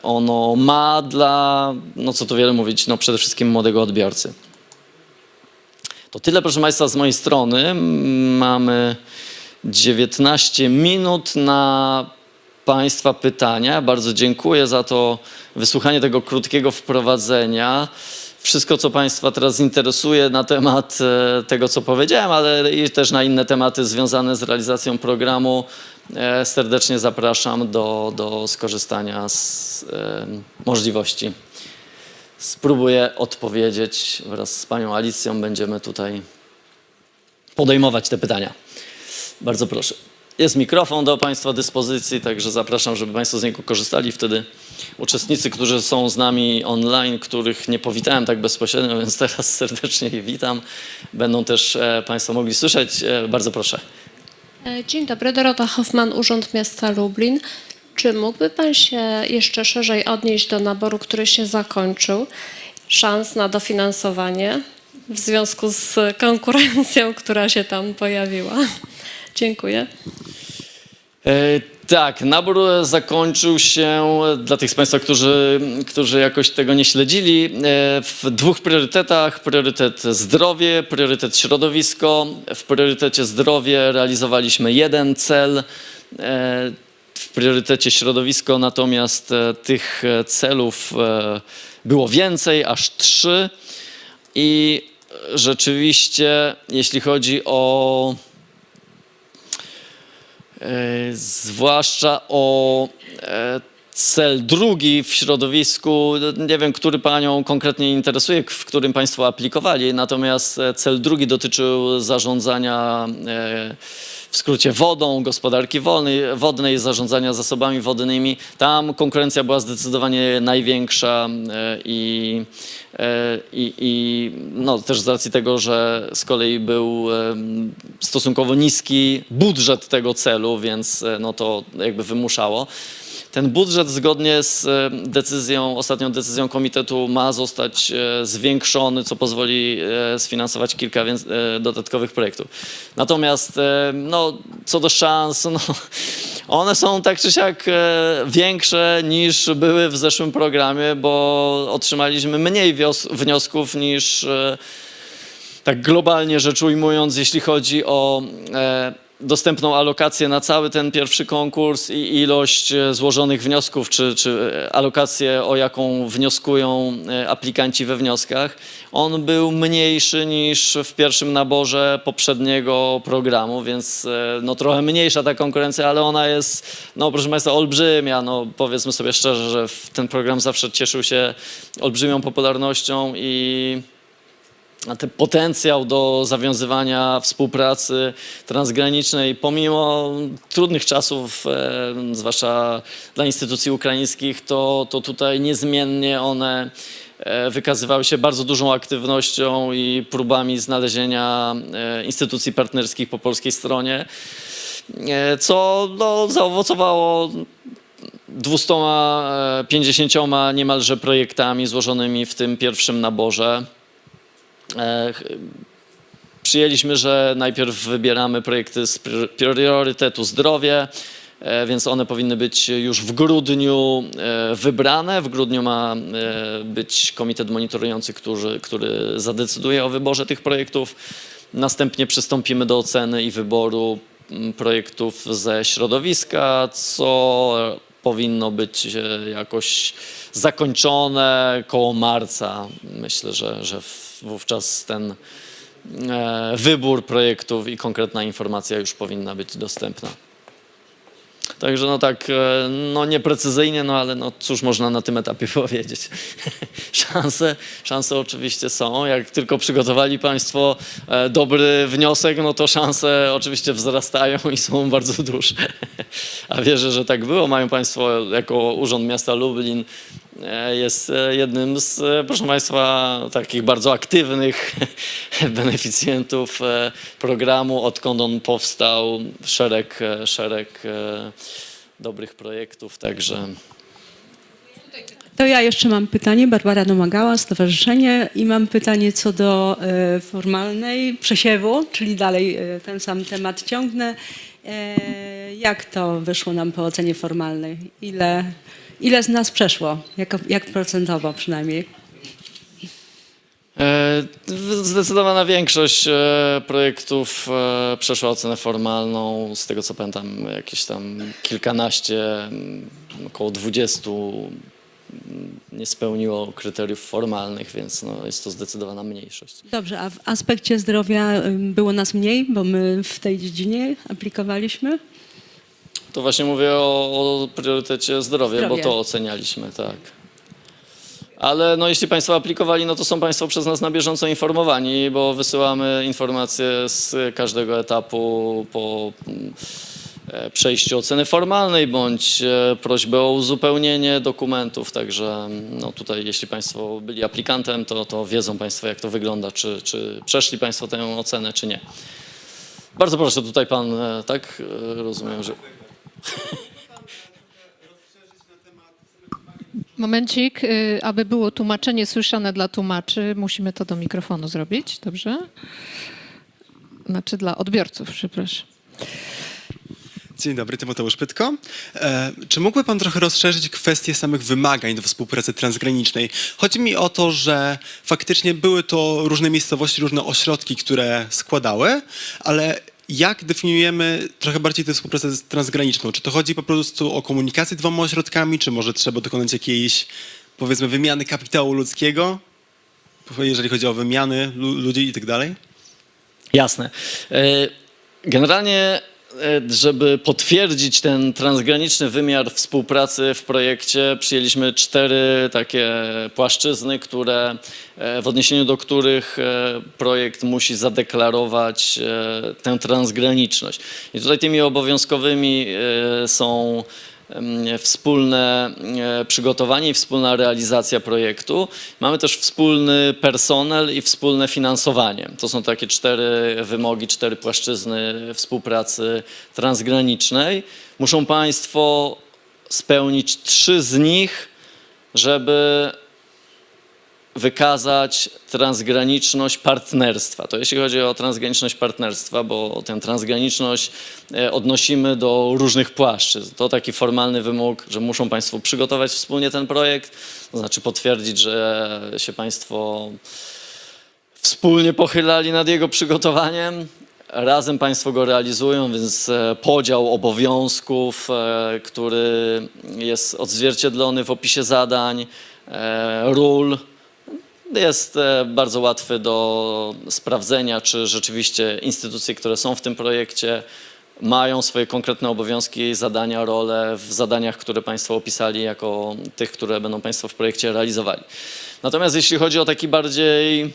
ono ma dla, no co tu wiele mówić, no przede wszystkim młodego odbiorcy. To tyle, proszę Państwa, z mojej strony. Mamy 19 minut na Państwa pytania. Bardzo dziękuję za to wysłuchanie tego krótkiego wprowadzenia. Wszystko, co Państwa teraz interesuje na temat tego, co powiedziałem, ale i też na inne tematy związane z realizacją programu, serdecznie zapraszam do skorzystania z możliwości. Spróbuję odpowiedzieć wraz z Panią Alicją. Będziemy tutaj podejmować te pytania. Bardzo proszę. Jest mikrofon do Państwa dyspozycji, także zapraszam, żeby Państwo z niego korzystali. Wtedy uczestnicy, którzy są z nami online, których nie powitałem tak bezpośrednio, więc teraz serdecznie ich witam, będą też Państwo mogli słyszeć. Bardzo proszę. Dzień dobry, Dorota Hoffman, Urząd Miasta Lublin. Czy mógłby Pan się jeszcze szerzej odnieść do naboru, który się zakończył, szans na dofinansowanie w związku z konkurencją, która się tam pojawiła? Dziękuję. Tak, nabór zakończył się, dla tych z Państwa, którzy jakoś tego nie śledzili, w dwóch priorytetach. Priorytet zdrowie, priorytet środowisko. W priorytecie zdrowie realizowaliśmy jeden cel. W priorytecie środowisko natomiast tych celów było więcej, aż 3. I rzeczywiście, jeśli chodzi o zwłaszcza o cel drugi w środowisku, nie wiem, który panią konkretnie interesuje, w którym państwo aplikowali, natomiast cel drugi dotyczył zarządzania w skrócie wodą, gospodarki wodnej, zarządzania zasobami wodnymi. Tam konkurencja była zdecydowanie największa i no, też z racji tego, że z kolei był stosunkowo niski budżet tego celu, więc no, to jakby wymuszało. Ten budżet zgodnie z ostatnią decyzją komitetu ma zostać zwiększony, co pozwoli sfinansować kilka dodatkowych projektów. Natomiast no, co do szans, no, one są tak czy siak większe niż były w zeszłym programie, bo otrzymaliśmy mniej wniosków niż tak globalnie rzecz ujmując, jeśli chodzi o dostępną alokację na cały ten pierwszy konkurs i ilość złożonych wniosków, czy alokację, o jaką wnioskują aplikanci we wnioskach. On był mniejszy niż w pierwszym naborze poprzedniego programu, więc no, trochę mniejsza ta konkurencja, ale ona jest, no, proszę państwa, olbrzymia. No, powiedzmy sobie szczerze, że ten program zawsze cieszył się olbrzymią popularnością i ten potencjał do zawiązywania współpracy transgranicznej, pomimo trudnych czasów, zwłaszcza dla instytucji ukraińskich, to tutaj niezmiennie one wykazywały się bardzo dużą aktywnością i próbami znalezienia instytucji partnerskich po polskiej stronie, co no, zaowocowało 250 niemalże projektami złożonymi w tym pierwszym naborze. Przyjęliśmy, że najpierw wybieramy projekty z priorytetu zdrowie, więc one powinny być już w grudniu wybrane. W grudniu ma być komitet monitorujący, który zadecyduje o wyborze tych projektów. Następnie przystąpimy do oceny i wyboru projektów ze środowiska, co powinno być jakoś zakończone koło marca. Myślę, że wówczas ten wybór projektów i konkretna informacja już powinna być dostępna. Także no tak, no nieprecyzyjnie, no ale no cóż można na tym etapie powiedzieć. Szanse oczywiście są. Jak tylko przygotowali państwo dobry wniosek, no to szanse oczywiście wzrastają i są bardzo duże. A wierzę, że tak było. Mają państwo jako Urząd Miasta Lublin jest jednym z, proszę państwa, takich bardzo aktywnych beneficjentów programu. Odkąd on powstał, szereg dobrych projektów, także... To ja jeszcze mam pytanie. Barbara Domagała, Stowarzyszenie, i mam pytanie co do formalnej przesiewu, czyli dalej ten sam temat ciągnę. Jak to wyszło nam po ocenie formalnej? Ile z nas przeszło? Jak procentowo przynajmniej? Zdecydowana większość projektów przeszła ocenę formalną. Z tego co pamiętam, jakieś tam kilkanaście, około 20 nie spełniło kryteriów formalnych, więc no, jest to zdecydowana mniejszość. Dobrze, a w aspekcie zdrowia było nas mniej, bo my w tej dziedzinie aplikowaliśmy? To właśnie mówię o priorytecie zdrowie, bo to ocenialiśmy, tak. Ale no, jeśli państwo aplikowali, no to są państwo przez nas na bieżąco informowani, bo wysyłamy informacje z każdego etapu po przejściu oceny formalnej bądź prośbę o uzupełnienie dokumentów. Także no, tutaj jeśli państwo byli aplikantem, to wiedzą państwo, jak to wygląda, czy przeszli państwo tę ocenę, czy nie. Bardzo proszę, tutaj pan, tak? Rozumiem, że... Momencik, aby było tłumaczenie słyszane dla tłumaczy, musimy to do mikrofonu zrobić, dobrze? Znaczy dla odbiorców, przepraszam. Dzień dobry, Tymoteusz Pytko. Czy mógłby pan trochę rozszerzyć kwestię samych wymagań do współpracy transgranicznej? Chodzi mi o to, że faktycznie były to różne miejscowości, różne ośrodki, które składały, ale jak definiujemy trochę bardziej tę współpracę transgraniczną? Czy to chodzi po prostu o komunikację dwoma ośrodkami, czy może trzeba dokonać jakiejś, powiedzmy, wymiany kapitału ludzkiego, jeżeli chodzi o wymiany ludzi i tak dalej? Jasne. Generalnie żeby potwierdzić ten transgraniczny wymiar współpracy w projekcie, przyjęliśmy 4 takie płaszczyzny, w odniesieniu do których projekt musi zadeklarować tę transgraniczność. I tutaj tymi obowiązkowymi są wspólne przygotowanie i wspólna realizacja projektu. Mamy też wspólny personel i wspólne finansowanie. To są takie 4 wymogi, 4 płaszczyzny współpracy transgranicznej. Muszą Państwo spełnić 3 z nich, żeby wykazać transgraniczność partnerstwa. To jeśli chodzi o transgraniczność partnerstwa, bo tę transgraniczność odnosimy do różnych płaszczyzn. To taki formalny wymóg, że muszą Państwo przygotować wspólnie ten projekt, to znaczy potwierdzić, że się Państwo wspólnie pochylali nad jego przygotowaniem. Razem Państwo go realizują, więc podział obowiązków, który jest odzwierciedlony w opisie zadań, ról, jest bardzo łatwy do sprawdzenia, czy rzeczywiście instytucje, które są w tym projekcie, mają swoje konkretne obowiązki, zadania, role w zadaniach, które Państwo opisali jako tych, które będą Państwo w projekcie realizowali. Natomiast jeśli chodzi o taki bardziej,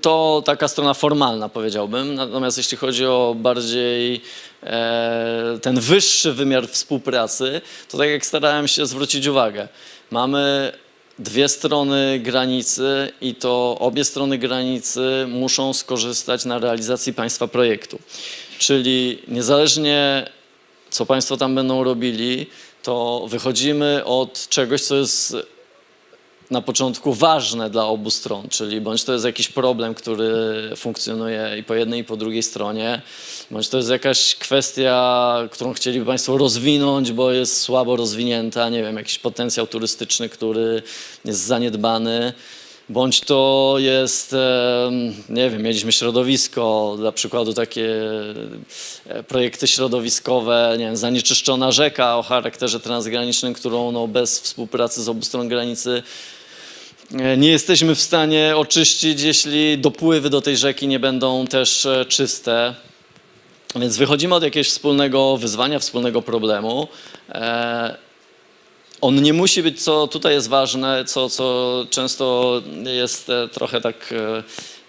to taka strona formalna, powiedziałbym. Natomiast jeśli chodzi o bardziej ten wyższy wymiar współpracy, to tak jak starałem się zwrócić uwagę, mamy 2 strony granicy i to obie strony granicy muszą skorzystać na realizacji Państwa projektu. Czyli niezależnie co Państwo tam będą robili, to wychodzimy od czegoś, co jest na początku ważne dla obu stron, czyli bądź to jest jakiś problem, który funkcjonuje i po jednej i po drugiej stronie, bądź to jest jakaś kwestia, którą chcieliby Państwo rozwinąć, bo jest słabo rozwinięta, nie wiem, jakiś potencjał turystyczny, który jest zaniedbany, bądź to jest, nie wiem, mieliśmy środowisko, dla przykładu takie projekty środowiskowe, nie wiem, zanieczyszczona rzeka o charakterze transgranicznym, którą no, bez współpracy z obu stron granicy nie jesteśmy w stanie oczyścić, jeśli dopływy do tej rzeki nie będą też czyste. Więc wychodzimy od jakiegoś wspólnego wyzwania, wspólnego problemu. On nie musi być, co tutaj jest ważne, co często jest trochę tak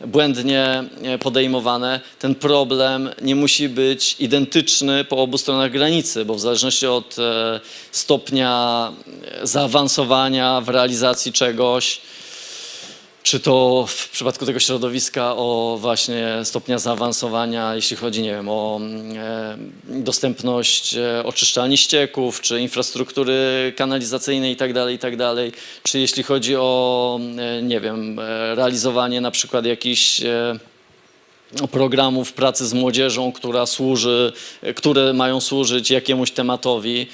błędnie podejmowane. Ten problem nie musi być identyczny po obu stronach granicy, bo w zależności od stopnia zaawansowania w realizacji czegoś, czy to w przypadku tego środowiska o właśnie stopnia zaawansowania, jeśli chodzi, nie wiem, o dostępność oczyszczalni ścieków, czy infrastruktury kanalizacyjnej itd., czy jeśli chodzi o, nie wiem, realizowanie na przykład jakichś programów pracy z młodzieżą, które mają służyć jakiemuś tematowi.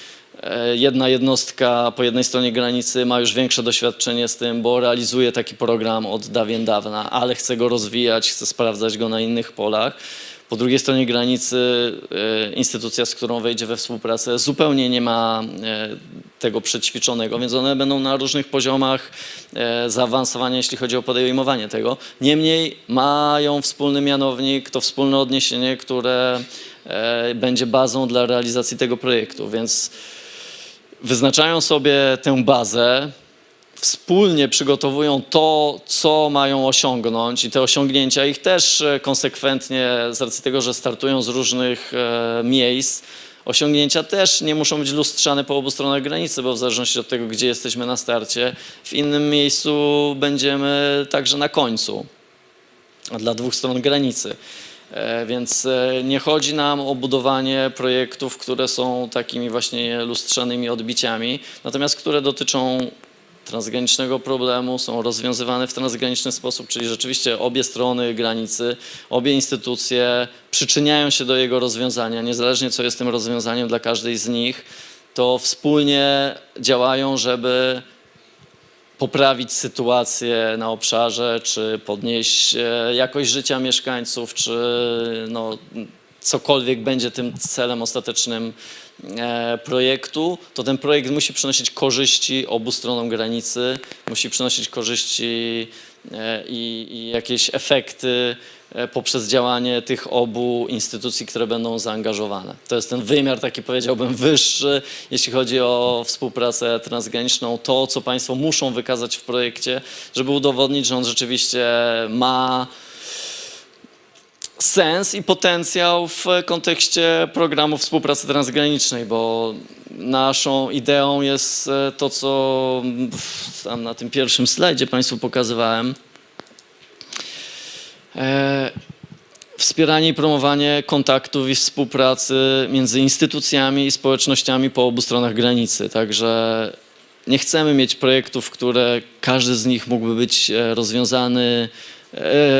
Jedna jednostka po jednej stronie granicy ma już większe doświadczenie z tym, bo realizuje taki program od dawien dawna, ale chce go rozwijać, chce sprawdzać go na innych polach. Po drugiej stronie granicy instytucja, z którą wejdzie we współpracę, zupełnie nie ma tego przećwiczonego, więc one będą na różnych poziomach zaawansowania, jeśli chodzi o podejmowanie tego. Niemniej mają wspólny mianownik, to wspólne odniesienie, które będzie bazą dla realizacji tego projektu, więc wyznaczają sobie tę bazę, wspólnie przygotowują to, co mają osiągnąć i te osiągnięcia ich też konsekwentnie, z racji tego, że startują z różnych miejsc, osiągnięcia też nie muszą być lustrzane po obu stronach granicy, bo w zależności od tego, gdzie jesteśmy na starcie, w innym miejscu będziemy także na końcu, dla 2 stron granicy. Więc nie chodzi nam o budowanie projektów, które są takimi właśnie lustrzanymi odbiciami, natomiast które dotyczą transgranicznego problemu, są rozwiązywane w transgraniczny sposób, czyli rzeczywiście obie strony granicy, obie instytucje przyczyniają się do jego rozwiązania, niezależnie co jest tym rozwiązaniem dla każdej z nich, to wspólnie działają, żeby poprawić sytuację na obszarze, czy podnieść jakość życia mieszkańców, czy no, cokolwiek będzie tym celem ostatecznym projektu, to ten projekt musi przynosić korzyści obu stronom granicy, musi przynosić korzyści i jakieś efekty poprzez działanie tych obu instytucji, które będą zaangażowane. To jest ten wymiar taki, powiedziałbym, wyższy, jeśli chodzi o współpracę transgraniczną, to co państwo muszą wykazać w projekcie, żeby udowodnić, że on rzeczywiście ma sens i potencjał w kontekście programu współpracy transgranicznej, bo naszą ideą jest to, co tam na tym pierwszym slajdzie państwu pokazywałem. Wspieranie i promowanie kontaktów i współpracy między instytucjami i społecznościami po obu stronach granicy. Także nie chcemy mieć projektów, które każdy z nich mógłby być rozwiązany,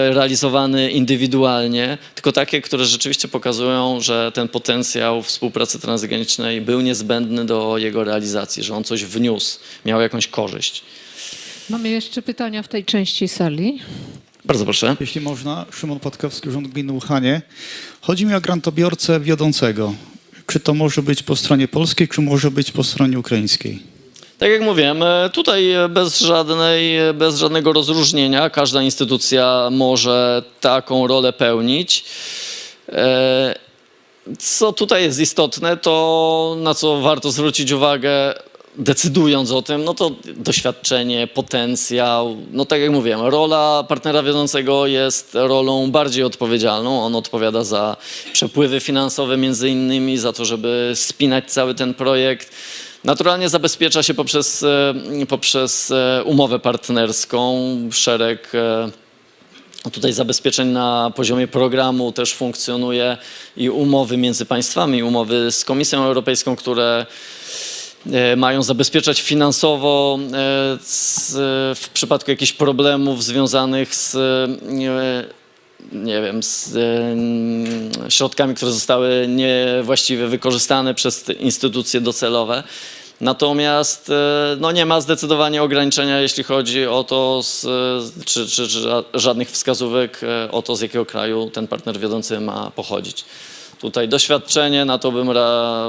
realizowany indywidualnie, tylko takie, które rzeczywiście pokazują, że ten potencjał współpracy transgranicznej był niezbędny do jego realizacji, że on coś wniósł, miał jakąś korzyść. Mamy jeszcze pytania w tej części sali. Bardzo proszę. Jeśli można, Szymon Patkowski, Urząd Gminy Uchanie. Chodzi mi o grantobiorcę wiodącego. Czy to może być po stronie polskiej, czy może być po stronie ukraińskiej? Tak jak mówiłem, tutaj bez żadnego rozróżnienia każda instytucja może taką rolę pełnić. Co tutaj jest istotne, to na co warto zwrócić uwagę, decydując o tym, no to doświadczenie, potencjał, no tak jak mówiłem, rola partnera wiodącego jest rolą bardziej odpowiedzialną. On odpowiada za przepływy finansowe między innymi, za to, żeby spinać cały ten projekt. Naturalnie zabezpiecza się poprzez umowę partnerską, szereg tutaj zabezpieczeń na poziomie programu też funkcjonuje i umowy między państwami, umowy z Komisją Europejską, które mają zabezpieczać finansowo w przypadku jakichś problemów związanych z, nie wiem, z środkami, które zostały niewłaściwie wykorzystane przez instytucje docelowe. Natomiast no nie ma zdecydowanie ograniczenia, jeśli chodzi o to, czy żadnych wskazówek o to, z jakiego kraju ten partner wiodący ma pochodzić. Tutaj doświadczenie, na to bym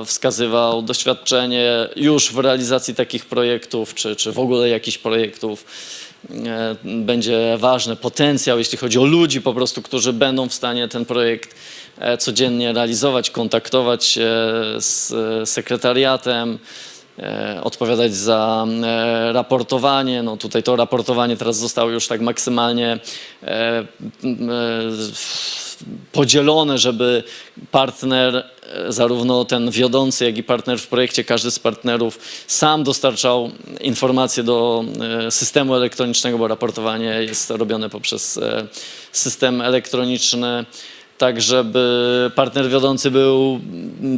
wskazywał, doświadczenie już w realizacji takich projektów, czy w ogóle jakichś projektów będzie ważne. Potencjał, jeśli chodzi o ludzi po prostu, którzy będą w stanie ten projekt codziennie realizować, kontaktować się z sekretariatem, odpowiadać za raportowanie. No tutaj to raportowanie teraz zostało już tak maksymalnie podzielone, żeby partner, zarówno ten wiodący, jak i partner w projekcie, każdy z partnerów sam dostarczał informacje do systemu elektronicznego, bo raportowanie jest robione poprzez system elektroniczny, tak żeby partner wiodący był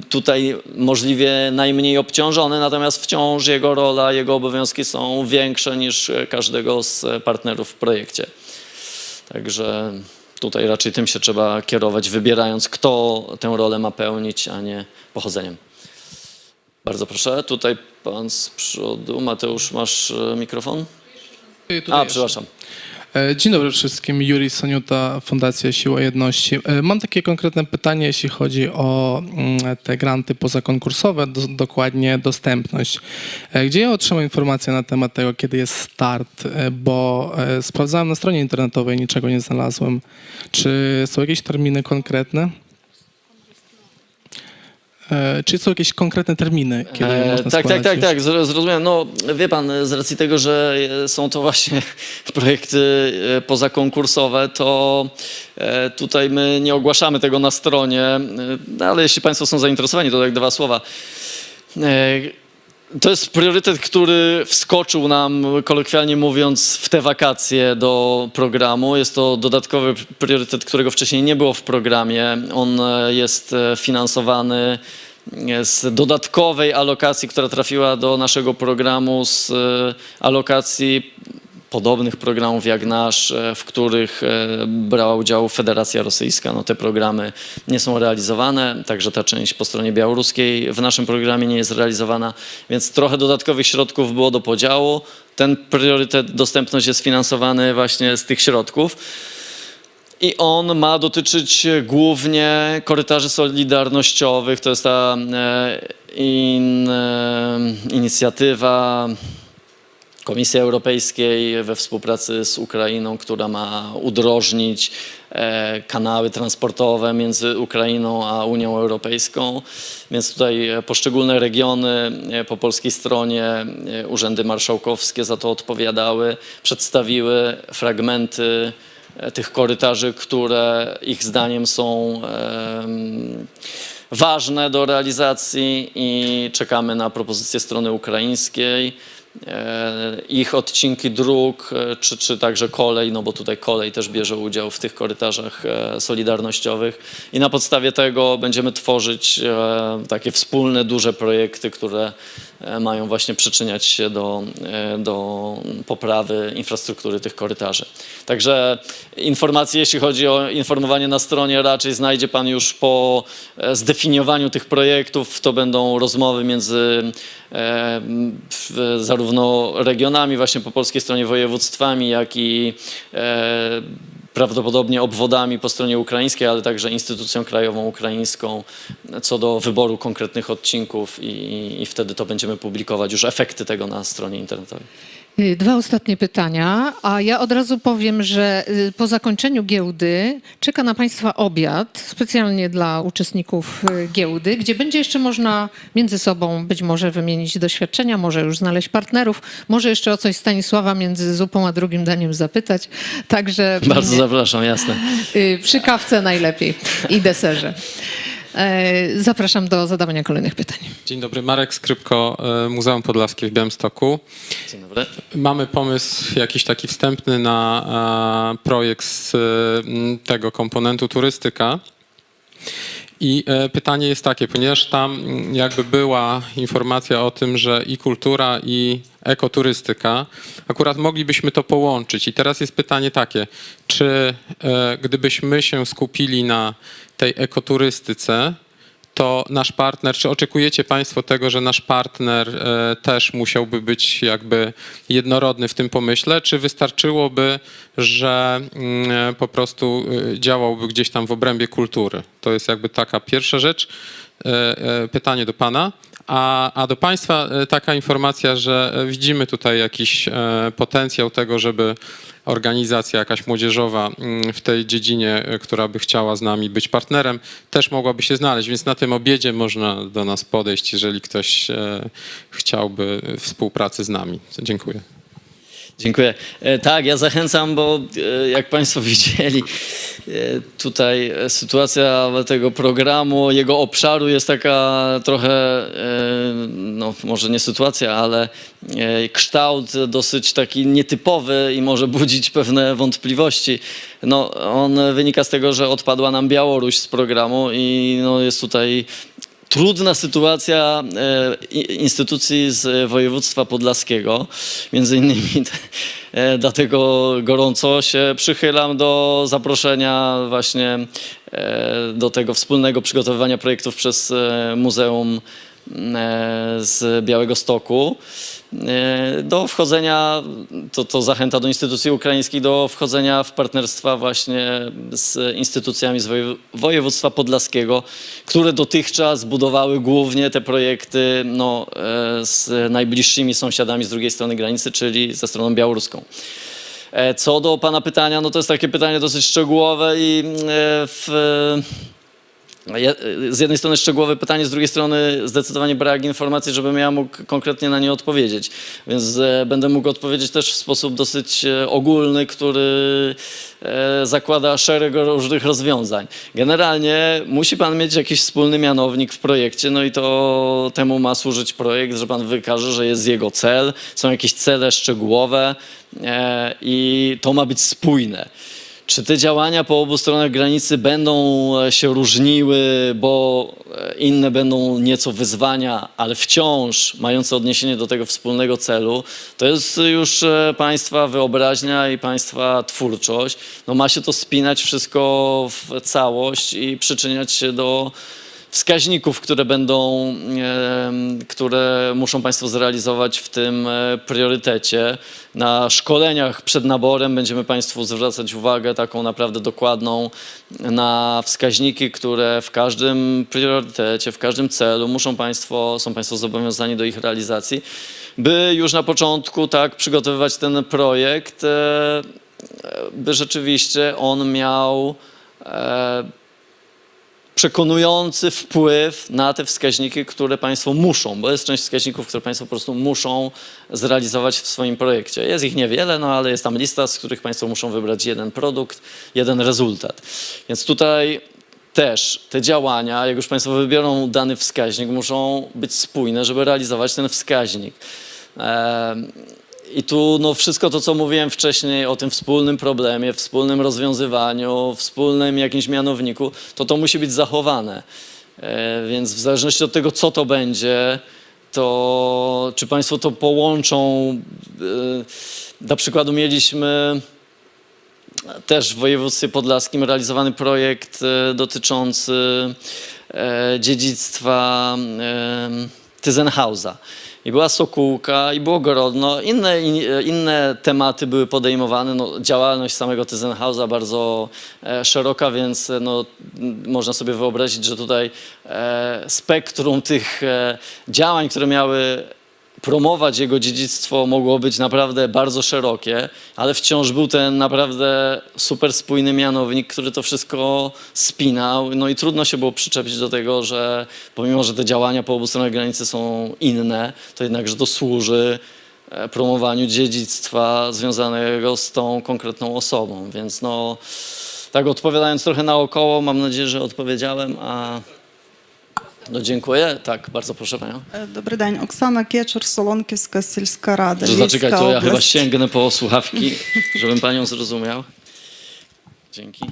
tutaj możliwie najmniej obciążony, natomiast wciąż jego rola, jego obowiązki są większe niż każdego z partnerów w projekcie. Także tutaj raczej tym się trzeba kierować, wybierając, kto tę rolę ma pełnić, a nie pochodzeniem. Bardzo proszę. Tutaj pan z przodu. Mateusz, masz mikrofon? Przepraszam. Dzień dobry wszystkim. Jurij Soniuta, Fundacja Siła Jedności. Mam takie konkretne pytanie, jeśli chodzi o te granty pozakonkursowe, dokładnie dostępność. Gdzie ja otrzymam informację na temat tego, kiedy jest start? Bo sprawdzałem na stronie internetowej, niczego nie znalazłem. Czy są jakieś terminy konkretne? Czy są jakieś konkretne terminy, kiedy można składać? Tak, zrozumiałem. No wie pan, z racji tego, że są to właśnie projekty pozakonkursowe, to tutaj my nie ogłaszamy tego na stronie, ale jeśli państwo są zainteresowani, to tak dwa słowa. To jest priorytet, który wskoczył nam, kolokwialnie mówiąc, w te wakacje do programu. Jest to dodatkowy priorytet, którego wcześniej nie było w programie. On jest finansowany z dodatkowej alokacji, która trafiła do naszego programu, z alokacji podobnych programów jak nasz, w których brała udział Federacja Rosyjska. No, te programy nie są realizowane, także ta część po stronie białoruskiej w naszym programie nie jest realizowana, więc trochę dodatkowych środków było do podziału. Ten priorytet dostępność jest finansowany właśnie z tych środków. I on ma dotyczyć głównie korytarzy solidarnościowych. To jest ta inicjatywa Komisji Europejskiej we współpracy z Ukrainą, która ma udrożnić kanały transportowe między Ukrainą a Unią Europejską. Więc tutaj poszczególne regiony po polskiej stronie, urzędy marszałkowskie za to odpowiadały, przedstawiły fragmenty tych korytarzy, które ich zdaniem są ważne do realizacji i czekamy na propozycję strony ukraińskiej. Ich odcinki dróg, czy także kolej, no bo tutaj kolej też bierze udział w tych korytarzach solidarnościowych i na podstawie tego będziemy tworzyć takie wspólne, duże projekty, które mają właśnie przyczyniać się do poprawy infrastruktury tych korytarzy. Także informacje, jeśli chodzi o informowanie na stronie, raczej znajdzie Pan już po zdefiniowaniu tych projektów. To będą rozmowy między zarówno regionami, właśnie po polskiej stronie województwami, jak i prawdopodobnie obwodami po stronie ukraińskiej, ale także instytucją krajową ukraińską co do wyboru konkretnych odcinków i wtedy to będziemy publikować już efekty tego na stronie internetowej. 2 ostatnie pytania, a ja od razu powiem, że po zakończeniu giełdy czeka na Państwa obiad specjalnie dla uczestników giełdy, gdzie będzie jeszcze można między sobą być może wymienić doświadczenia, może już znaleźć partnerów, może jeszcze o coś Stanisława między zupą a drugim daniem zapytać. Także bardzo zapraszam, jasne. Przy kawce najlepiej i deserze. Zapraszam do zadawania kolejnych pytań. Dzień dobry, Marek Skrypko, Muzeum Podlaskie w Białymstoku. Dzień dobry. Mamy pomysł jakiś taki wstępny na projekt z tego komponentu turystyka. I pytanie jest takie, ponieważ tam jakby była informacja o tym, że i kultura, i ekoturystyka, akurat moglibyśmy to połączyć. I teraz jest pytanie takie, czy gdybyśmy się skupili na tej ekoturystyce, to nasz partner, czy oczekujecie Państwo tego, że nasz partner też musiałby być jakby jednorodny w tym pomyśle, czy wystarczyłoby, że po prostu działałby gdzieś tam w obrębie kultury? To jest jakby taka pierwsza rzecz. Pytanie do Pana. A do Państwa taka informacja, że widzimy tutaj jakiś potencjał tego, żeby organizacja jakaś młodzieżowa w tej dziedzinie, która by chciała z nami być partnerem, też mogłaby się znaleźć, więc na tym obiedzie można do nas podejść, jeżeli ktoś chciałby współpracy z nami. Dziękuję. Dziękuję. Tak, ja zachęcam, bo jak Państwo widzieli, tutaj sytuacja tego programu, jego obszaru jest taka trochę, no może nie sytuacja, ale kształt dosyć taki nietypowy i może budzić pewne wątpliwości. No, on wynika z tego, że odpadła nam Białoruś z programu i no, jest tutaj trudna sytuacja instytucji z województwa podlaskiego. Między innymi dlatego gorąco się przychylam do zaproszenia właśnie do tego wspólnego przygotowywania projektów przez Muzeum z Białegostoku. Do wchodzenia, to zachęta do instytucji ukraińskich, do wchodzenia w partnerstwa właśnie z instytucjami z województwa podlaskiego, które dotychczas budowały głównie te projekty no, z najbliższymi sąsiadami z drugiej strony granicy, czyli ze stroną białoruską. Co do Pana pytania, no to jest takie pytanie dosyć szczegółowe i z jednej strony szczegółowe pytanie, z drugiej strony zdecydowanie brak informacji, żebym ja mógł konkretnie na nie odpowiedzieć. Więc będę mógł odpowiedzieć też w sposób dosyć ogólny, który zakłada szereg różnych rozwiązań. Generalnie musi Pan mieć jakiś wspólny mianownik w projekcie, no i to temu ma służyć projekt, że Pan wykaże, że jest jego cel, są jakieś cele szczegółowe i to ma być spójne. Czy te działania po obu stronach granicy będą się różniły, bo inne będą nieco wyzwania, ale wciąż mające odniesienie do tego wspólnego celu, to jest już Państwa wyobraźnia i Państwa twórczość. No ma się to spinać wszystko w całość i przyczyniać się do wskaźników, które muszą Państwo zrealizować w tym priorytecie. Na szkoleniach przed naborem będziemy Państwu zwracać uwagę taką naprawdę dokładną na wskaźniki, które w każdym priorytecie, w każdym celu są Państwo zobowiązani do ich realizacji. by już na początku tak przygotowywać ten projekt, by rzeczywiście on miał przekonujący wpływ na te wskaźniki, które Państwo muszą, bo jest część wskaźników, które Państwo po prostu muszą zrealizować w swoim projekcie. Jest ich niewiele, no ale jest tam lista, z których Państwo muszą wybrać jeden produkt, jeden rezultat. Więc tutaj też te działania, jak już Państwo wybiorą dany wskaźnik, muszą być spójne, żeby realizować ten wskaźnik. I tu no, wszystko to, co mówiłem wcześniej o tym wspólnym problemie, wspólnym rozwiązywaniu, wspólnym jakimś mianowniku, to musi być zachowane. Więc w zależności od tego, co to będzie, to czy Państwo to połączą. Dla przykładu mieliśmy też w województwie podlaskim realizowany projekt dotyczący dziedzictwa Tyzenhausa. I była Sokółka, i było Grodno, inne tematy były podejmowane. No, działalność samego Tyzenhausa bardzo szeroka, więc no, można sobie wyobrazić, że tutaj spektrum tych działań, które miały promować jego dziedzictwo, mogło być naprawdę bardzo szerokie, ale wciąż był ten naprawdę super spójny mianownik, który to wszystko spinał. No i trudno się było przyczepić do tego, że pomimo, że te działania po obu stronach granicy są inne, to jednakże to służy promowaniu dziedzictwa związanego z tą konkretną osobą. Więc no, tak odpowiadając trochę naokoło, mam nadzieję, że odpowiedziałem, a no dziękuję. Tak, bardzo proszę Panią. Dobry dzień. Oksana Kieczur, Solonkiewska Сільська Рада. Zaczekaj, to ja chyba sięgnę po słuchawki, żebym Panią zrozumiał. Dzięki.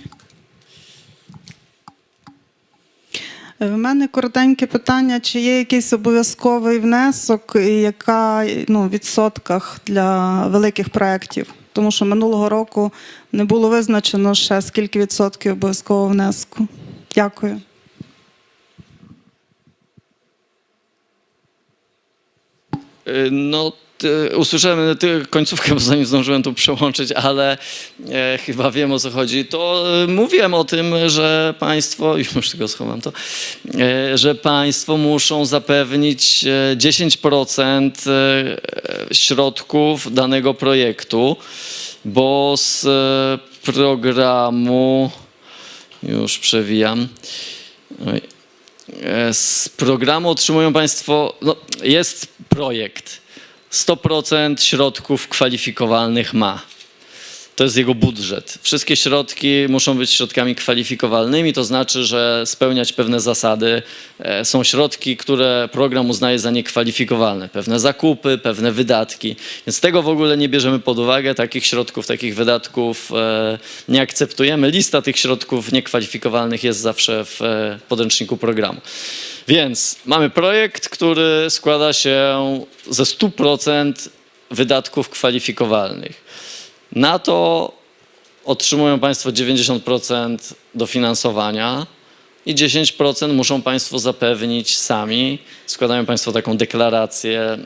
В мене коротеньке питання, чи є якийсь обов'язковий внесок і яка в відсотках для великих проєктів? Тому що минулого року не було визначено ще скільки відсотків обов'язкового внеску. Дякую. No, usłyszałem końcówkę, bo zanim zdążyłem tu przełączyć, ale chyba wiem, o co chodzi. To mówiłem o tym, że Państwo, już tylko schowam to, że Państwo muszą zapewnić 10% środków danego projektu, bo z programu, już przewijam, z programu otrzymują Państwo, no, jest projekt, 100% środków kwalifikowalnych ma. To jest jego budżet. Wszystkie środki muszą być środkami kwalifikowalnymi, to znaczy, że spełniać pewne zasady. Są środki, które program uznaje za niekwalifikowalne. Pewne zakupy, pewne wydatki. Więc tego w ogóle nie bierzemy pod uwagę. Takich środków, takich wydatków nie akceptujemy. Lista tych środków niekwalifikowalnych jest zawsze w podręczniku programu. Więc mamy projekt, który składa się ze 100% wydatków kwalifikowalnych. Na to otrzymują Państwo 90% dofinansowania i 10% muszą Państwo zapewnić sami. Składają Państwo taką deklarację,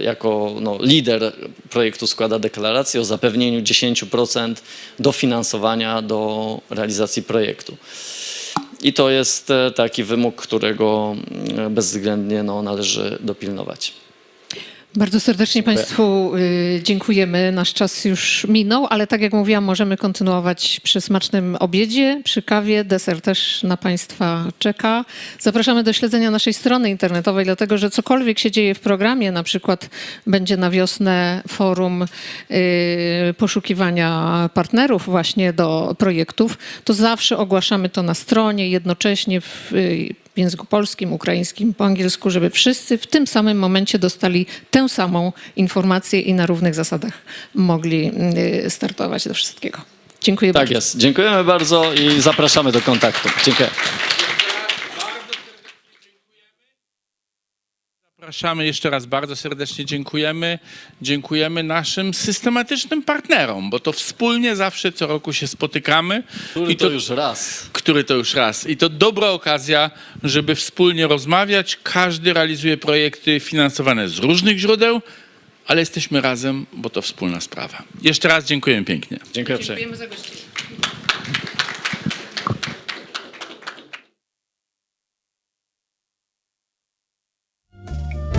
jako lider projektu składa deklarację o zapewnieniu 10% dofinansowania do realizacji projektu. I to jest taki wymóg, którego bezwzględnie należy dopilnować. Bardzo serdecznie Państwu dziękujemy. Nasz czas już minął, ale tak jak mówiłam, możemy kontynuować przy smacznym obiedzie, przy kawie. Deser też na Państwa czeka. Zapraszamy do śledzenia naszej strony internetowej, dlatego że cokolwiek się dzieje w programie, na przykład będzie na wiosnę forum poszukiwania partnerów właśnie do projektów, to zawsze ogłaszamy to na stronie, jednocześnie w języku polskim, ukraińskim, po angielsku, żeby wszyscy w tym samym momencie dostali tę samą informację i na równych zasadach mogli startować do wszystkiego. Dziękuję bardzo. Tak jest. Dziękujemy bardzo i zapraszamy do kontaktu. Dziękuję. Zapraszamy jeszcze raz, bardzo serdecznie dziękujemy. Dziękujemy naszym systematycznym partnerom, bo to wspólnie zawsze co roku się spotykamy. Który to już raz. I to dobra okazja, żeby wspólnie rozmawiać. Każdy realizuje projekty finansowane z różnych źródeł, ale jesteśmy razem, bo to wspólna sprawa. Jeszcze raz dziękujemy pięknie. Dziękujemy za gościnność.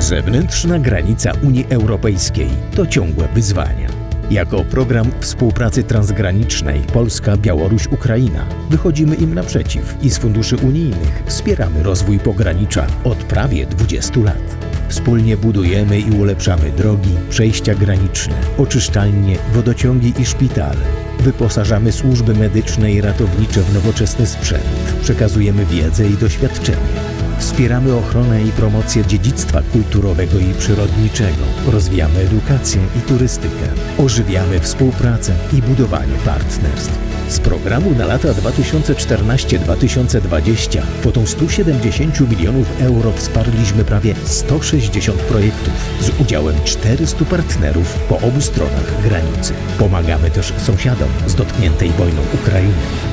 Zewnętrzna granica Unii Europejskiej to ciągłe wyzwania. Jako program współpracy transgranicznej Polska-Białoruś-Ukraina wychodzimy im naprzeciw i z funduszy unijnych wspieramy rozwój pogranicza od prawie 20 lat. Wspólnie budujemy i ulepszamy drogi, przejścia graniczne, oczyszczalnie, wodociągi i szpitale. Wyposażamy służby medyczne i ratownicze w nowoczesny sprzęt. Przekazujemy wiedzę i doświadczenie. Wspieramy ochronę i promocję dziedzictwa kulturowego i przyrodniczego. Rozwijamy edukację i turystykę. Ożywiamy współpracę i budowanie partnerstw. Z programu na lata 2014-2020 kwotą 170 milionów euro wsparliśmy prawie 160 projektów z udziałem 400 partnerów po obu stronach granicy. Pomagamy też sąsiadom z dotkniętej wojną Ukrainy.